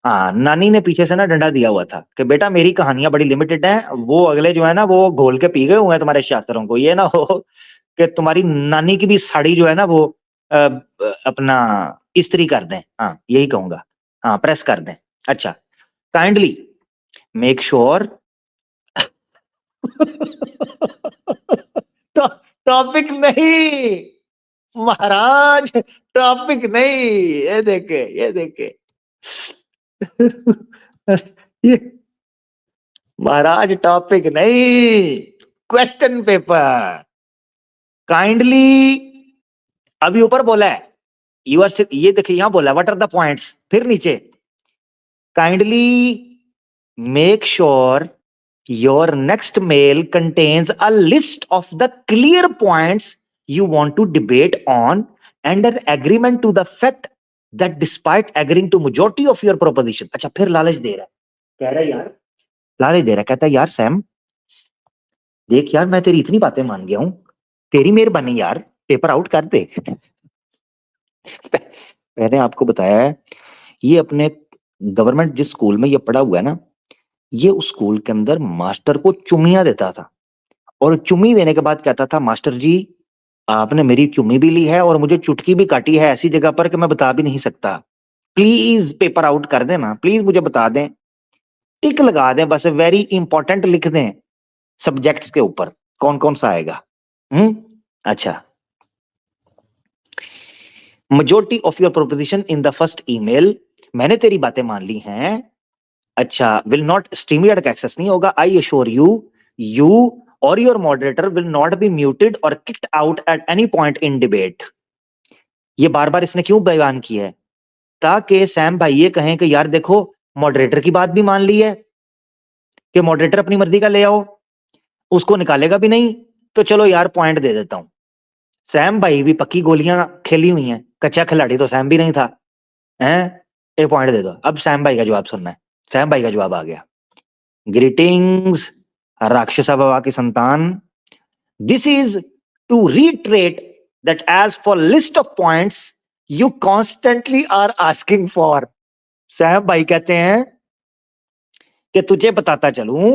हाँ, नानी ने पीछे से ना डंडा दिया हुआ था कि बेटा मेरी कहानियां बड़ी लिमिटेड हैं, वो अगले जो है ना वो घोल के पी गए हुए हैं तुम्हारे शास्त्रों को, ये ना हो कि तुम्हारी नानी की भी साड़ी जो है ना वो अपना इस्त्री कर दें, हाँ यही कहूंगा, हाँ प्रेस कर दें। अच्छा, काइंडली मेक श्योर टॉपिक नहीं महाराज, टॉपिक नहीं, ये देखे ये महाराज टॉपिक नहीं, क्वेश्चन पेपर। काइंडली अभी ऊपर बोला है यू आर, ये देखिए यहां बोला व्हाट आर द पॉइंट्स, फिर नीचे kindly make sure your next mail contains a list of the clear points you want to debate on and an agreement to the fact that despite agreeing to majority of your proposition। अच्छा फिर लालच दे रहा है, कह रहा है यार, लालच दे रहा है, कहता है यार सैम देख यार मैं तेरी इतनी बातें मान गया हूं, तेरी मेहरबानी यार पेपर आउट कर दे। मैंने आपको बताया है ये अपने गवर्नमेंट जिस स्कूल में ये पढ़ा हुआ है ना, ये उस स्कूल के अंदर मास्टर को चुम्मियां देता था और चुम्मी देने के बाद कहता था मास्टर जी आपने मेरी चुम्मी भी ली है और मुझे चुटकी भी काटी है ऐसी जगह पर कि मैं बता भी नहीं सकता, प्लीज पेपर आउट कर देना, प्लीज मुझे बता दें, टिक लगा दें, बस वेरी इंपॉर्टेंट लिख दें सब्जेक्ट्स के ऊपर कौन कौन सा आएगा। अच्छा, majority of your proposition in the first email, मैंने तेरी बातें मान ली हैं। अच्छा, विल नॉट स्ट्रीमयार्ड का एक्सेस नहीं होगा, I assure you or your moderator will not be muted or kicked out at any point in debate। ये बार बार इसने क्यों बयान किया है, ताकि सैम भाई ये कहें कि यार देखो मॉडरेटर की बात भी मान ली है कि मॉडरेटर अपनी मर्जी का ले आओ, उसको निकालेगा भी नहीं, तो चलो यार पॉइंट दे देता हूं। सैम भाई भी पक्की गोलियां खेली हुई हैं, कच्चा खिलाड़ी तो सैम भी नहीं था, एक पॉइंट दे दो। अब सैम भाई का जवाब सुनना है, सैम भाई का जवाब आ गया, ग्रीटिंग्स राक्षसा बाबा की संतान, this is to retreat that as for list of points you constantly are asking for. Sam भाई कहते हैं कि तुझे बताता चलूं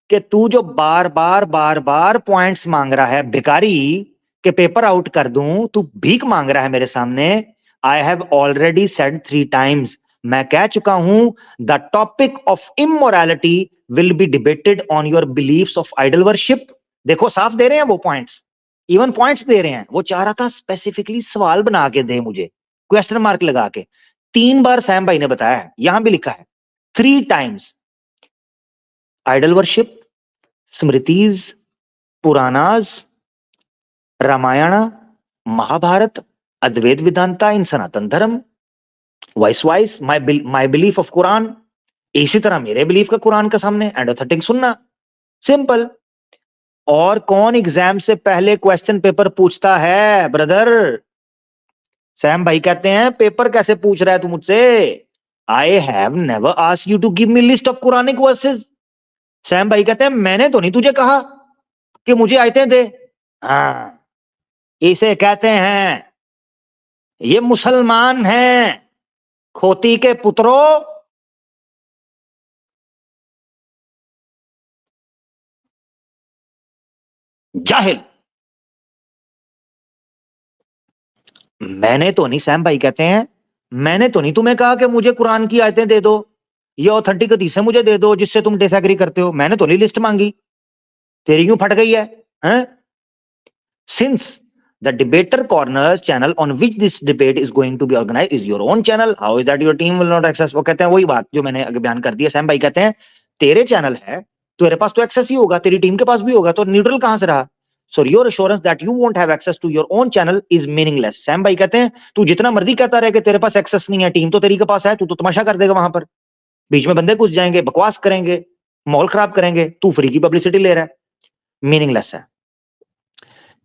कि तू जो बार बार पॉइंट्स मांग रहा है भिखारी के पेपर आउट कर दूं, तू भीख मांग रहा है मेरे सामने। I have already said 3 times, मैं कह चुका हूं the topic of immorality will be debated on your beliefs of idol worship. देखो साफ दे रहे हैं वो पॉइंट्स, इवन पॉइंट्स दे रहे हैं। वो चाह रहा था स्पेसिफिकली सवाल बना के दे मुझे, क्वेश्चन मार्क लगा के। 3 बार सैम भाई ने बताया है, यहां भी लिखा है 3 times, idol worship, Smritis, Puranas, Ramayan, Mahabharat, Advaita Vedanta in Sanatan Dharma, vice my belief of Quran, इसी तरह मेरे बिलीफ का कुरान के सामने एंड ऑथेंटिक सुनना, सिंपल। और कौन एग्जाम से पहले क्वेश्चन पेपर पूछता है ब्रदर? सैम भाई कहते हैं पेपर कैसे पूछ रहा है तू मुझसे? I have never asked you to give me list of Quranic verses. Sam भाई कहते हैं मैंने तो नहीं तुझे कहा कि मुझे आयतें दे। हाँ, इसे कहते हैं ये मुसलमान हैं, खोती के पुत्रों। जाहिल। मैंने तो नहीं, सैम भाई कहते हैं मैंने तो नहीं तुम्हें कहा कि मुझे कुरान की आयतें दे दो, ये ऑथेंटिक हदीसें मुझे दे दो जिससे तुम डिसएग्री करते हो। मैंने तो नहीं लिस्ट मांगी, तेरी क्यों फट गई है? Since the debater corner channel on which this debate is going to be organize is your own channel, how is that your team will not access? वो कहते हैं वही बात जो मैंने आगे बयान कर दिया। सैम भाई कहते हैं तेरे चैनल है, तेरे पास तो एक्सेस ही होगा, तेरी टीम के पास भी होगा, तो न्यूट्रल कहां से रहा? So your assurance that you won't have access to your own channel is meaningless। Sam भाई कहते हैं तू जितना मर्जी कहता रहे कि तेरे पास एक्सेस नहीं है, टीम तो तेरी के पास है, तू तो तमाशा कर देगा वहां पर, बीच में बंदे घुस जाएंगे, बकवास करेंगे, माहौल खराब करेंगे, तू फ्री की पब्लिसिटी ले रहा है, मीनिंगलेस है।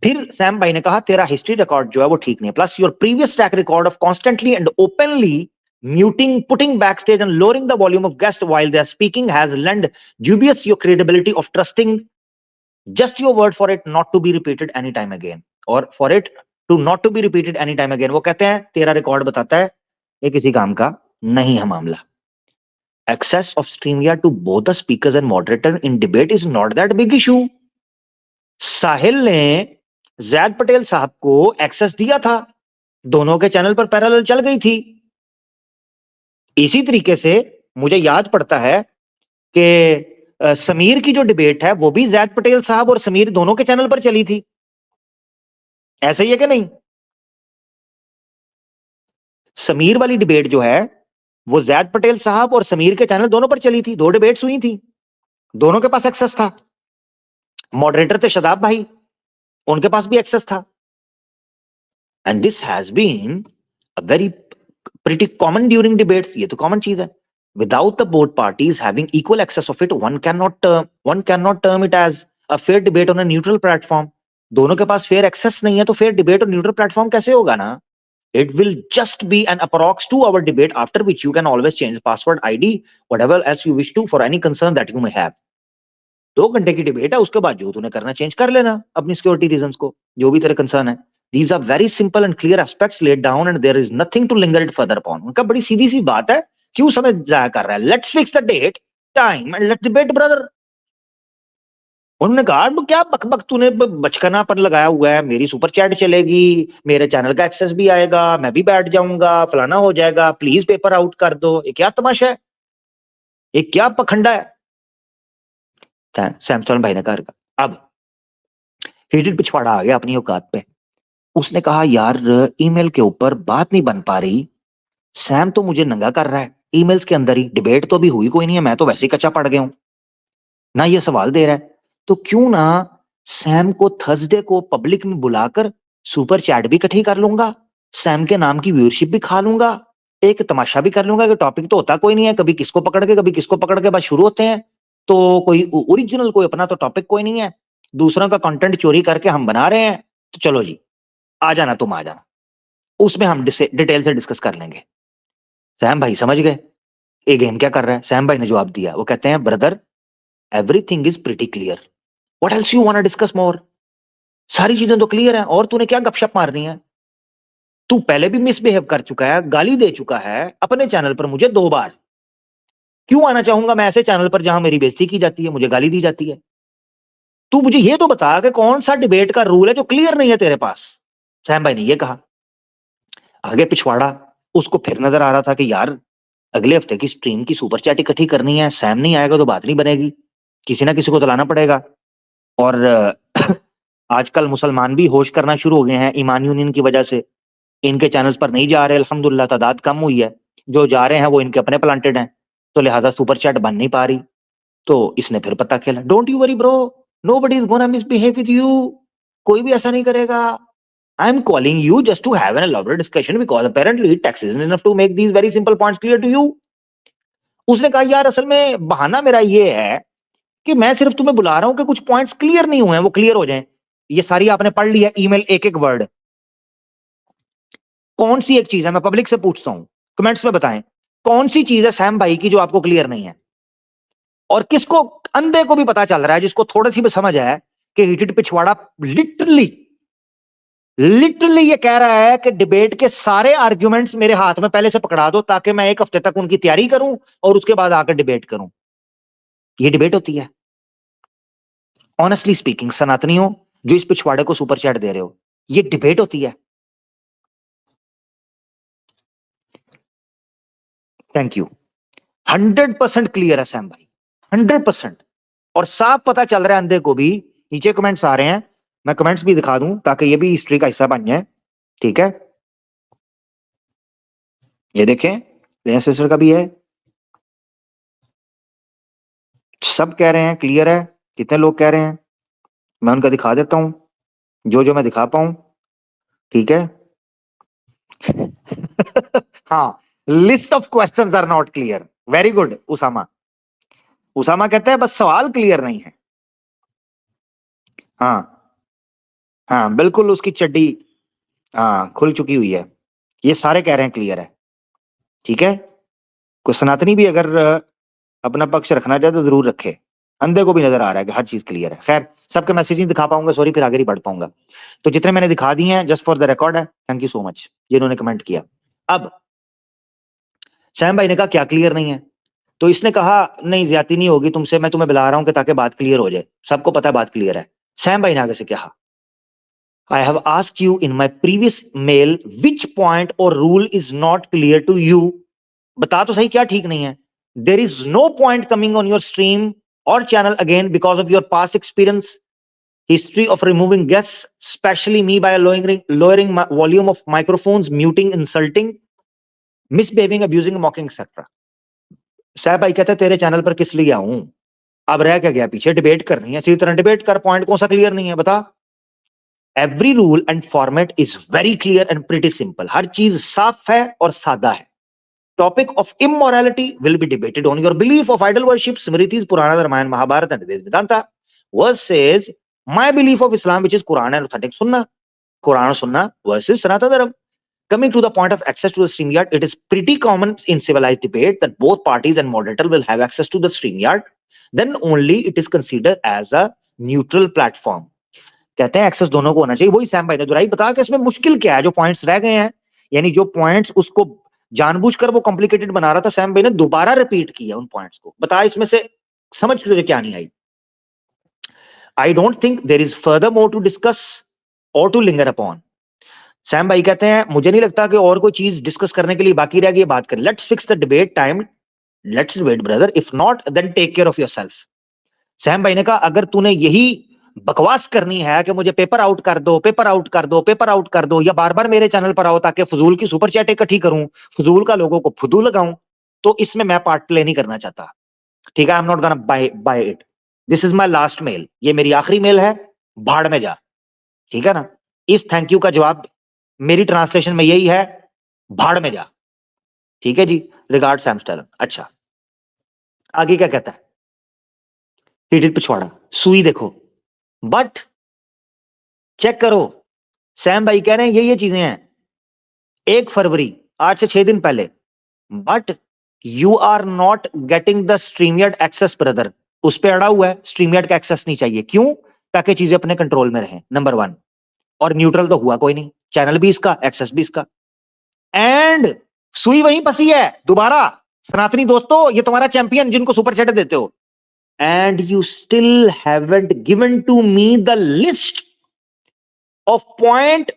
फिर सैम भाई ने कहा तेरा हिस्ट्री रिकॉर्ड जो है वो ठीक नहीं है, plus your previous track record of constantly and openly muting, putting backstage and lowering the volume of guests while they are speaking has lent dubious your credibility of trusting just your word for it not to be repeated any time again, or for it to not to be repeated any time again। वो कहते हैं तेरा record बताता है ये किसी काम का नहीं है मामला। Access of StreamYard to both the speakers and moderator in debate is not that big issue। साहिल ने जैद पटेल साहब को एक्सेस दिया था दोनों के चैनल पर पैरेलल चल गई थी। इसी तरीके से मुझे याद पड़ता है कि समीर की जो डिबेट है वो भी जैद पटेल साहब और समीर दोनों के चैनल पर चली थी। ऐसा ही है कि नहीं? समीर वाली डिबेट जो है वो जैद पटेल साहब और समीर के चैनल दोनों पर चली थी, 2 डिबेट्स हुई थी, दोनों के पास एक्सेस था। मॉडरेटर थे शदाब भाई, उनके पास भी एक्सेस था। And this has been a very pretty common during debates. ये तो कॉमन चीज है। Without the both parties having equal access of it, one cannot term it as a fair debate on a neutral platform. दोनों के पास fair access नहीं है तो fair debate on neutral platform कैसे होगा ना? It will just be an approx 2-hour debate after which you can always change password, ID, whatever else you wish to for any concern that you may have. 2 घंटे की debate है, उसके बाद जो तूने करना चेंज कर लेना अपनी सिक्योरिटी रीजंस को, जो भी तेरे कंसर्न है। These are very simple and clear aspects laid down and there is nothing to linger it further upon. उनका बड़ी सीधी सी बात है, क्यों समय जाया कर रहा है? Let's fix the date, time and let's debate, brother. उन्होंने कहा क्या बकबक तूने बचकनापन लगाया हुआ है, मेरी सुपर चैट चलेगी, मेरे चैनल का एक्सेस भी आएगा, मैं भी बैठ जाऊंगा, फलाना हो जाएगा, प्लीज पेपर आउट कर दो। ये क्या तमाशा है? ये क्या पखंडा है? सैमस्टर्न भाई ने कहा। अब हीटेड पिछवाड़ा आ गया अपनी औकात पे। उसने कहा यार ईमेल के ऊपर बात नहीं बन पा रही, सैम तो मुझे नंगा कर रहा है ईमेल्स के अंदर ही, डिबेट तो अभी हुई कोई नहीं है, मैं तो वैसे ही कच्चा पड़ गया हूं ना, ये सवाल दे रहा है, तो क्यों ना सैम को थर्सडे को पब्लिक में बुलाकर सुपर चैट भी इकट्ठी कर लूंगा, सैम के नाम की व्यूअरशिप भी खा लूंगा, एक तमाशा भी कर लूंगा कि टॉपिक तो होता कोई नहीं है, कभी किसको पकड़ के कभी किसको पकड़ के बस शुरू होते हैं, तो कोई ओरिजिनल कोई अपना तो टॉपिक कोई नहीं है, दूसरों का कंटेंट चोरी करके हम बना रहे हैं, तो चलो जी आ जाना, तुम आ जाना, उसमें हम डिटेल से डिस्कस कर लेंगे। सैम भाई समझ गए ये गेम क्या कर रहा है? सैम भाई ने जवाब दिया, वो कहते हैं brother everything is pretty clear, what else you want to discuss more? सारी चीजें तो क्लियर हैं, और तूने क्या गपशप मारनी है? तू पहले भी मिसबिहेव कर चुका है, गाली दे चुका है अपने चैनल पर मुझे 2 बार, क्यों आना चाहूंगा मैं ऐसे चैनल पर जहां मेरी बेइज्जती की जाती है, मुझे गाली दी जाती है? तू मुझे ये तो बता कि कौन सा डिबेट का रूल है जो क्लियर नहीं है तेरे पास? सैम भाई ने ये कहा। आगे पिछवाड़ा उसको फिर नजर आ रहा था कि यार अगले हफ्ते की स्ट्रीम की सुपर चैट इकट्ठी करनी है, सैम नहीं आएगा तो बात नहीं बनेगी, किसी ना किसी को तो लाना पड़ेगा। और आजकल मुसलमान भी होश करना शुरू हो गए हैं ईमान यूनियन की वजह से, इनके चैनल्स पर नहीं जा रहे, अल्हम्दुलिल्लाह तादाद कम हुई है, जो जा रहे हैं वो इनके अपने प्लांटेड हैं, तो लिहाजा सुपर चैट बन नहीं पा रही। तो इसने फिर पता खेला, don't you worry bro, nobody is gonna misbehave with you, कोई भी ऐसा नहीं करेगा, I am calling you just to have an elaborate discussion because apparently text isn't enough to make these very simple points clear to you. उसने कहा यार असल में बहाना मेरा ये है कि मैं सिर्फ तुम्हें बुला रहा हूं कि कुछ पॉइंट्स क्लियर नहीं हुए हैं वो क्लियर हो जाएं। ये सारी आपने पढ़ लिया ईमेल, एक एक वर्ड, कौन सी एक चीज है, मैं पब्लिक से पूछता हूं, कमेंट्स में बताएं कौन सी चीज है सैम भाई की जो आपको क्लियर नहीं है? और किसको अंधे को भी पता चल रहा है, जिसको थोड़ी सी भी समझ है कि हीटेड पिछवाड़ा लिटरली ये कह रहा है कि डिबेट के सारे आर्ग्यूमेंट्स मेरे हाथ में पहले से पकड़ा दो ताकि मैं 1 हफ्ते तक उनकी तैयारी करूं और उसके बाद आकर डिबेट करूं। ये डिबेट होती है? ऑनेस्टली स्पीकिंग सनातनियों जो इस पिछवाड़े को सुपर चैट दे रहे हो, ये डिबेट होती है? Thank you. 100% क्लियर है सैम भाई, 100%, और साफ पता चल रहा है अंधे को भी। नीचे कमेंट्स आ रहे हैं, मैं कमेंट्स भी दिखा दूं ताकि ये भी हिस्ट्री का हिस्सा बन जाए, ठीक है? ये देखें सिस्टर का भी है, सब कह रहे हैं क्लियर है, कितने लोग कह रहे हैं मैं उनका दिखा देता हूं, जो मैं दिखा पाऊं, ठीक है? हाँ, list of questions are not clear, very good Usama कहते हैं बस सवाल क्लियर नहीं है। हाँ बिल्कुल, उसकी चड्डी खुल चुकी हुई है, ये सारे कह रहे हैं क्लियर है, ठीक है? कोई सनातनी भी अगर अपना पक्ष रखना चाहे तो जरूर रखे, अंधे को भी नजर आ रहा है कि हर चीज क्लियर है। खैर सबके मैसेज नहीं दिखा पाऊंगा, सॉरी, फिर आगे नहीं बढ़ पाऊंगा, तो जितने मैंने दिखा दिए हैं जस्ट फॉर द रिकॉर्ड है, थैंक यू सो मच जिन्होंने कमेंट किया। अब सैम भाई ने कहा क्या क्लियर नहीं है, तो इसने कहा नहीं ज्यादती नहीं होगी तुमसे, मैं तुम्हें बुला रहा हूं कि ताकि बात क्लियर हो जाए, सबको पता है बात क्लियर है। सैम भाई ने आगे से कहा I have asked you in my previous mail which point or rule is not clear to you. बता तो सही क्या ठीक नहीं है. There is no point coming on your stream or channel again because of your past experience, history of removing guests, especially me by lowering my volume of microphones, muting, insulting, misbehaving, abusing, mocking, etc. साहब भाई कहते तेरे channel पर किस लिए आऊं, अब रह क्या गया पीछे, डिबेट करनी है, इसी तरह डिबेट कर, पॉइंट कौन सा क्लियर नहीं है बता. Every rule and format is very clear and pretty simple. हर चीज साफ है और सादा है. Topic of immorality will be debated on your belief of idol worship, Smritis, Purana, Ramayana, Mahabharata, and Vedanta versus my belief of Islam, which is Quran and authentic Sunnah. Quran and Sunnah versus Sanatana Dharma. Coming to the point of access to the StreamYard, it is pretty common in civilized debate that both parties and moderator will have access to the StreamYard. Then only it is considered as a neutral platform. कहते हैं access दोनों को होना चाहिए. वही Sam भाई ने दुराई बता कि इसमें मुश्किल क्या है, जो पॉइंट्स रह गए हैं, यानी जो पॉइंट्स उसको जानबूझकर वो कॉम्प्लिकेटेड बना रहा था, सैम भाई ने दोबारा रिपीट किया उन पॉइंट्स को. बता इसमें से समझ तुझे क्या नहीं आई. I don't think there is further more to discuss और टू लिंगर अपॉन. सैम भाई कहते हैं मुझे नहीं लगता कि और कोई चीज डिस्कस करने के लिए बाकी रह गई, बात करें. Let's fix the debate time, let's debate brother, if not then take care of yourself. Sam भाई ने कहा अगर तूने यही बकवास करनी है कि मुझे पेपर आउट कर दो, पेपर आउट कर दो, पेपर आउट कर दो, या बार बार मेरे चैनल पर आओ ताकि फजूल की सुपर चैट इकट्ठी करूं, फजूल का लोगों को फुदू लगाऊं, तो इसमें मैं पार्ट प्ले नहीं करना चाहता. ठीक है, I am not gonna buy it. This is my last mail, ये मेरी आखिरी मेल है, भाड़ में जा. ठीक है ना. इस थैंक यू का जवाब मेरी ट्रांसलेशन में यही है, भाड़ में जा. ठीक है जी. Regard Sam Stallone. अच्छा, आगे क्या कहता है. हीटेड पिछवाड़ा, सुई देखो, बट चेक करो. सैम भाई कह रहे हैं ये चीजें हैं 1 फरवरी, आज से 6 दिन पहले. But you are not getting the StreamYard access brother. उस पे अड़ा हुआ है, StreamYard का एक्सेस नहीं चाहिए. क्यों? ताकि चीजें अपने कंट्रोल में रहें, नंबर 1. और न्यूट्रल तो हुआ कोई नहीं, चैनल भी इसका, एक्सेस भी इसका. एंड सुई वहीं फंसी है दोबारा. सनातनी दोस्तों, ये तुम्हारा चैंपियन जिनको सुपर चैट देते हो, and you still haven't given to me the list of point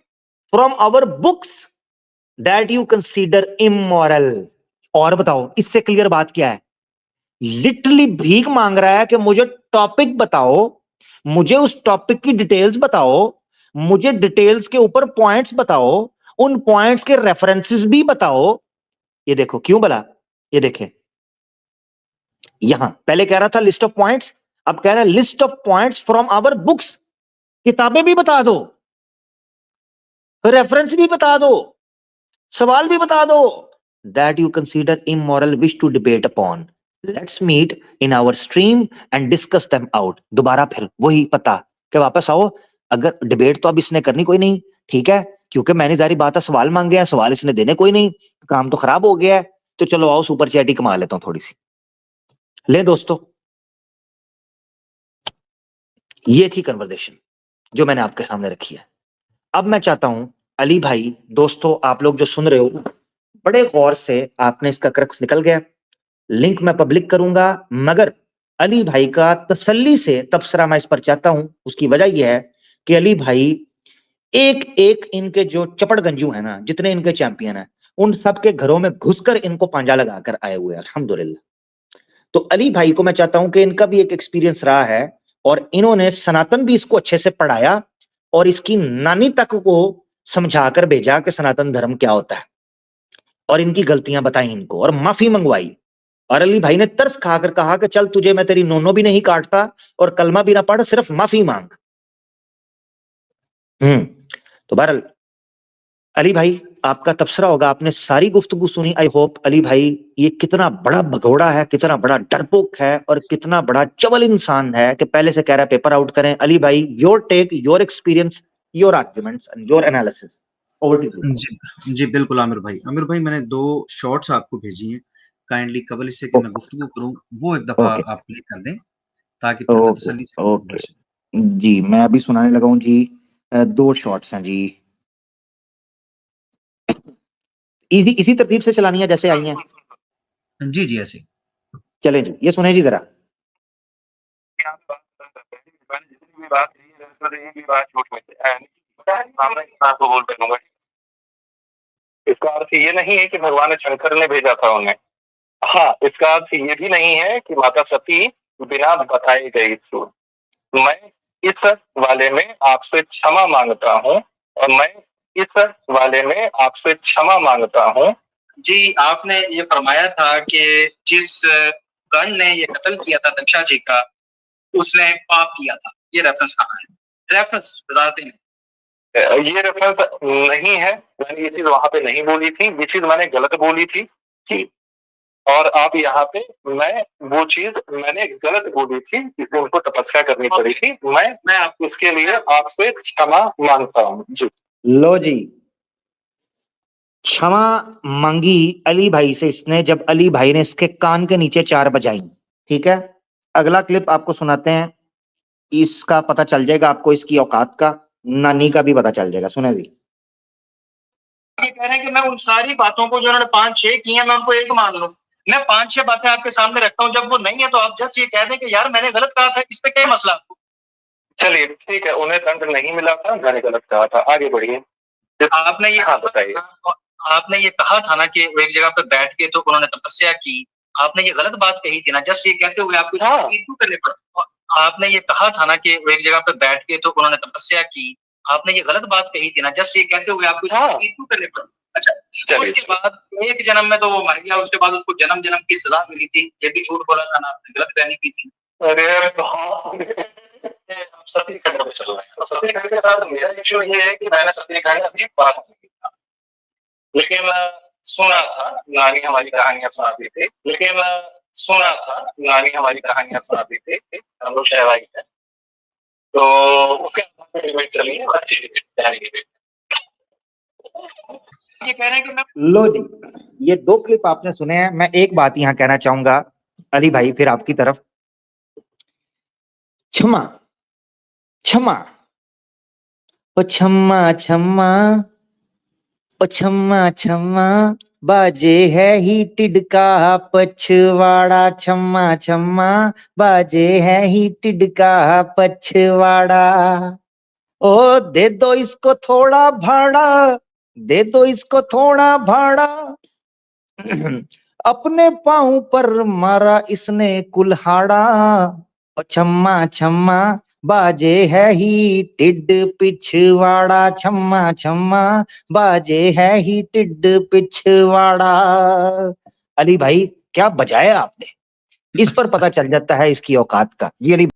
from our books that you consider immoral. और बताओ इससे क्लियर बात क्या है. लिटरली भीख मांग रहा है कि मुझे टॉपिक बताओ, मुझे उस टॉपिक की डिटेल्स बताओ, मुझे डिटेल्स के ऊपर पॉइंट्स बताओ, उन पॉइंट्स के रेफरेंसेस भी बताओ. ये देखो क्यों भला, ये देखें यहां पहले कह रहा था लिस्ट ऑफ पॉइंट्स, अब कह रहा है list of points from our books. किताबें भी बता दो, रेफरेंस भी बता दो, सवाल भी बता दो. That you consider immoral wish to debate upon. Let's meet in our stream and discuss them out. दोबारा फिर वही पता कि वापस आओ. अगर डिबेट तो अब इसने करनी कोई नहीं, ठीक है, क्योंकि मैंने जारी बात है, सवाल मांगे हैं, सवाल इसने देने कोई नहीं, काम तो खराब हो गया है. तो चलो आओ सुपर चैट ही कमा लेता हूं थोड़ी सी. ले दोस्तों, ये थी कन्वर्सेशन जो मैंने आपके सामने रखी है. अब मैं चाहता हूं अली भाई, दोस्तों आप लोग जो सुन रहे हो, बड़े गौर से आपने इसका क्रक्स निकल गया. लिंक मैं पब्लिक करूंगा, मगर अली भाई का तसल्ली से तबसरा मैं इस पर चाहता हूं. उसकी वजह यह है कि अली भाई एक एक इनके जो चपड़ गंजू है ना, जितने इनके चैंपियन हैं, उन सबके घरों में घुसकर इनको पांजा लगाकर आए हुए हैं, अल्हम्दुलिल्लाह. तो अली भाई को मैं चाहता हूं कि इनका भी एक एक्सपीरियंस रहा है, और इन्होंने सनातन भी इसको अच्छे से पढ़ाया, और इसकी नानी तक को समझाकर भेजा कि सनातन धर्म क्या होता है, और इनकी गलतियां बताई इनको, और माफी मंगवाई. और अली भाई ने तरस खाकर कहा कि चल तुझे मैं तेरी नोनो भी नहीं काटता और कलमा भी ना पढ़, सिर्फ माफी मांग. तो बहरहाल अली भाई आपका तबसरा होगा, आपने सारी गुफ्तगू सुनी. आई होप अली भाई ये कितना बड़ा भगोड़ा है, कितना बड़ा डरपोक है, और कितना बड़ा चवल इंसान है कि पहले से कह रहा है पेपर आउट करें. अली भाई, your take, your experience, your arguments and your analysis. Over to you. जी बिल्कुल आमिर भाई मैंने 2 शॉर्ट्स आपको भेजी हैं. काइंडली कबल इससे कि मैं गुफ्तगू करूं, वो एक दफा आप प्ले कर दें ताकि तसल्ली से. ओके जी, मैं अभी सुनाने लगा हूं जी. 2 शॉर्ट्स हैं जी, इसी तरतीब से चलानी है जैसे आई हैं. जी ऐसे चलें जी, ये सुने जी जरा. जितनी भी बात कही है, इसमें से एक भी बात झूठ में आपको बोल दूंगा। इसका अर्थ ये नहीं है कि भगवान शंकर ने भेजा था उन्हें। हाँ, इसका अर्थ ये भी नहीं है कि माता सती बिना बताई गई थी। मैं इस वाले में आपसे क्षमा मांगता हूँ और मैं इस वाले में आपसे क्षमा मांगता हूँ। जी, आपने ये फरमाया था कि जिस गण ने ये कत्ल किया था दक्षा जी का, उसने पाप किया था। ये रेफरेंस कहाँ है? रेफरेंस बता दें। ये रेफरेंस नहीं है, मैंने ये चीज वहां पे नहीं बोली थी, ये चीज मैंने गलत बोली थी कि, और आप यहाँ पे मैं वो चीज मैंने गलत बोली थी, उनको तपस्या करनी पड़ी थी। मैं आप इसके लिए आपसे क्षमा मांगता हूँ जी। लो जी, क्षमा मांगी अली भाई से इसने, जब अली भाई ने इसके कान के नीचे 4 बजाई। ठीक है, अगला क्लिप आपको सुनाते हैं, इसका पता चल जाएगा आपको, इसकी औकात का, नानी का भी पता चल जाएगा। सुने जी। ये कह रहे हैं कि मैं उन सारी बातों को जो उन्होंने 5-6 की हैं, मैं उनको एक मान लूं। मैं 5-6 बातें आपके सामने रखता हूं, जब वो नहीं है तो आप जस्ट ये कह दें कि यार मैंने गलत कहा था, इस पे क्या मसला आपको? चलिए ठीक है, उन्हें दंड नहीं मिला था, मैंने गलत कहा था, आगे बढ़िए। आपने ये हाँ बताइए। आपने ये कहा था ना कि वो एक जगह पे बैठ के तो उन्होंने तपस्या की, आपने ये गलत बात कही थी ना, जस्ट ये कहते हुए आपको क्यों करने पड़ा? आपने ये कहा था ना कि वो एक जगह पे बैठ के तो उन्होंने तपस्या की, आपने ये गलत बात कही थी ना, जस्ट ये कहते हुए आपको क्यों करने पड़ा? अच्छा, उसके बाद एक जन्म में तो वो मर गया, उसके बाद उसको जन्म जन्म की सजा मिली थी, ये भी झूठ बोला था ना आपने, गलत बयानी की थी। अरे सती खंड में चल रहा है, सती खंड के साथ मेरा इश्यू ये है कि मैंने सती खंड अभी पढ़ा नहीं था, लेकिन सुना था, नानी हमारी कहानियां सुनाती थी, लेकिन सुना था, नानी हमारी कहानियां सुनाती थी, हम लोग शहवाई थे, तो उसके डिबेट चली है, अच्छी डिबेट। ये कह रहे हैं कि मैं लो जी, ये 2 क्लिप आपने सुने हैं। मैं एक बात यहाँ कहना चाहूंगा अली भाई, फिर आपकी तरफ। क्षमा क्षमा, ओ क्षमा क्षमा, ओ क्षमा क्षमा, बाजे है हीटेड का पछवाड़ा। क्षमा क्षमा, बाजे है हीटेड का पछवाड़ा। ओ दे दो इसको थोड़ा भाड़ा, दे दो इसको थोड़ा भाड़ा। अपने पांव पर मारा इसने कुल्हाड़ा। ओ छम्मा छम्मा, बाजे है ही टिड पिछवाड़ा। छम्मा छम्मा, बाजे है ही टिड पिछवाड़ा। अली भाई क्या बजाया आपने, इस पर पता चल जाता है इसकी औकात का। जी अली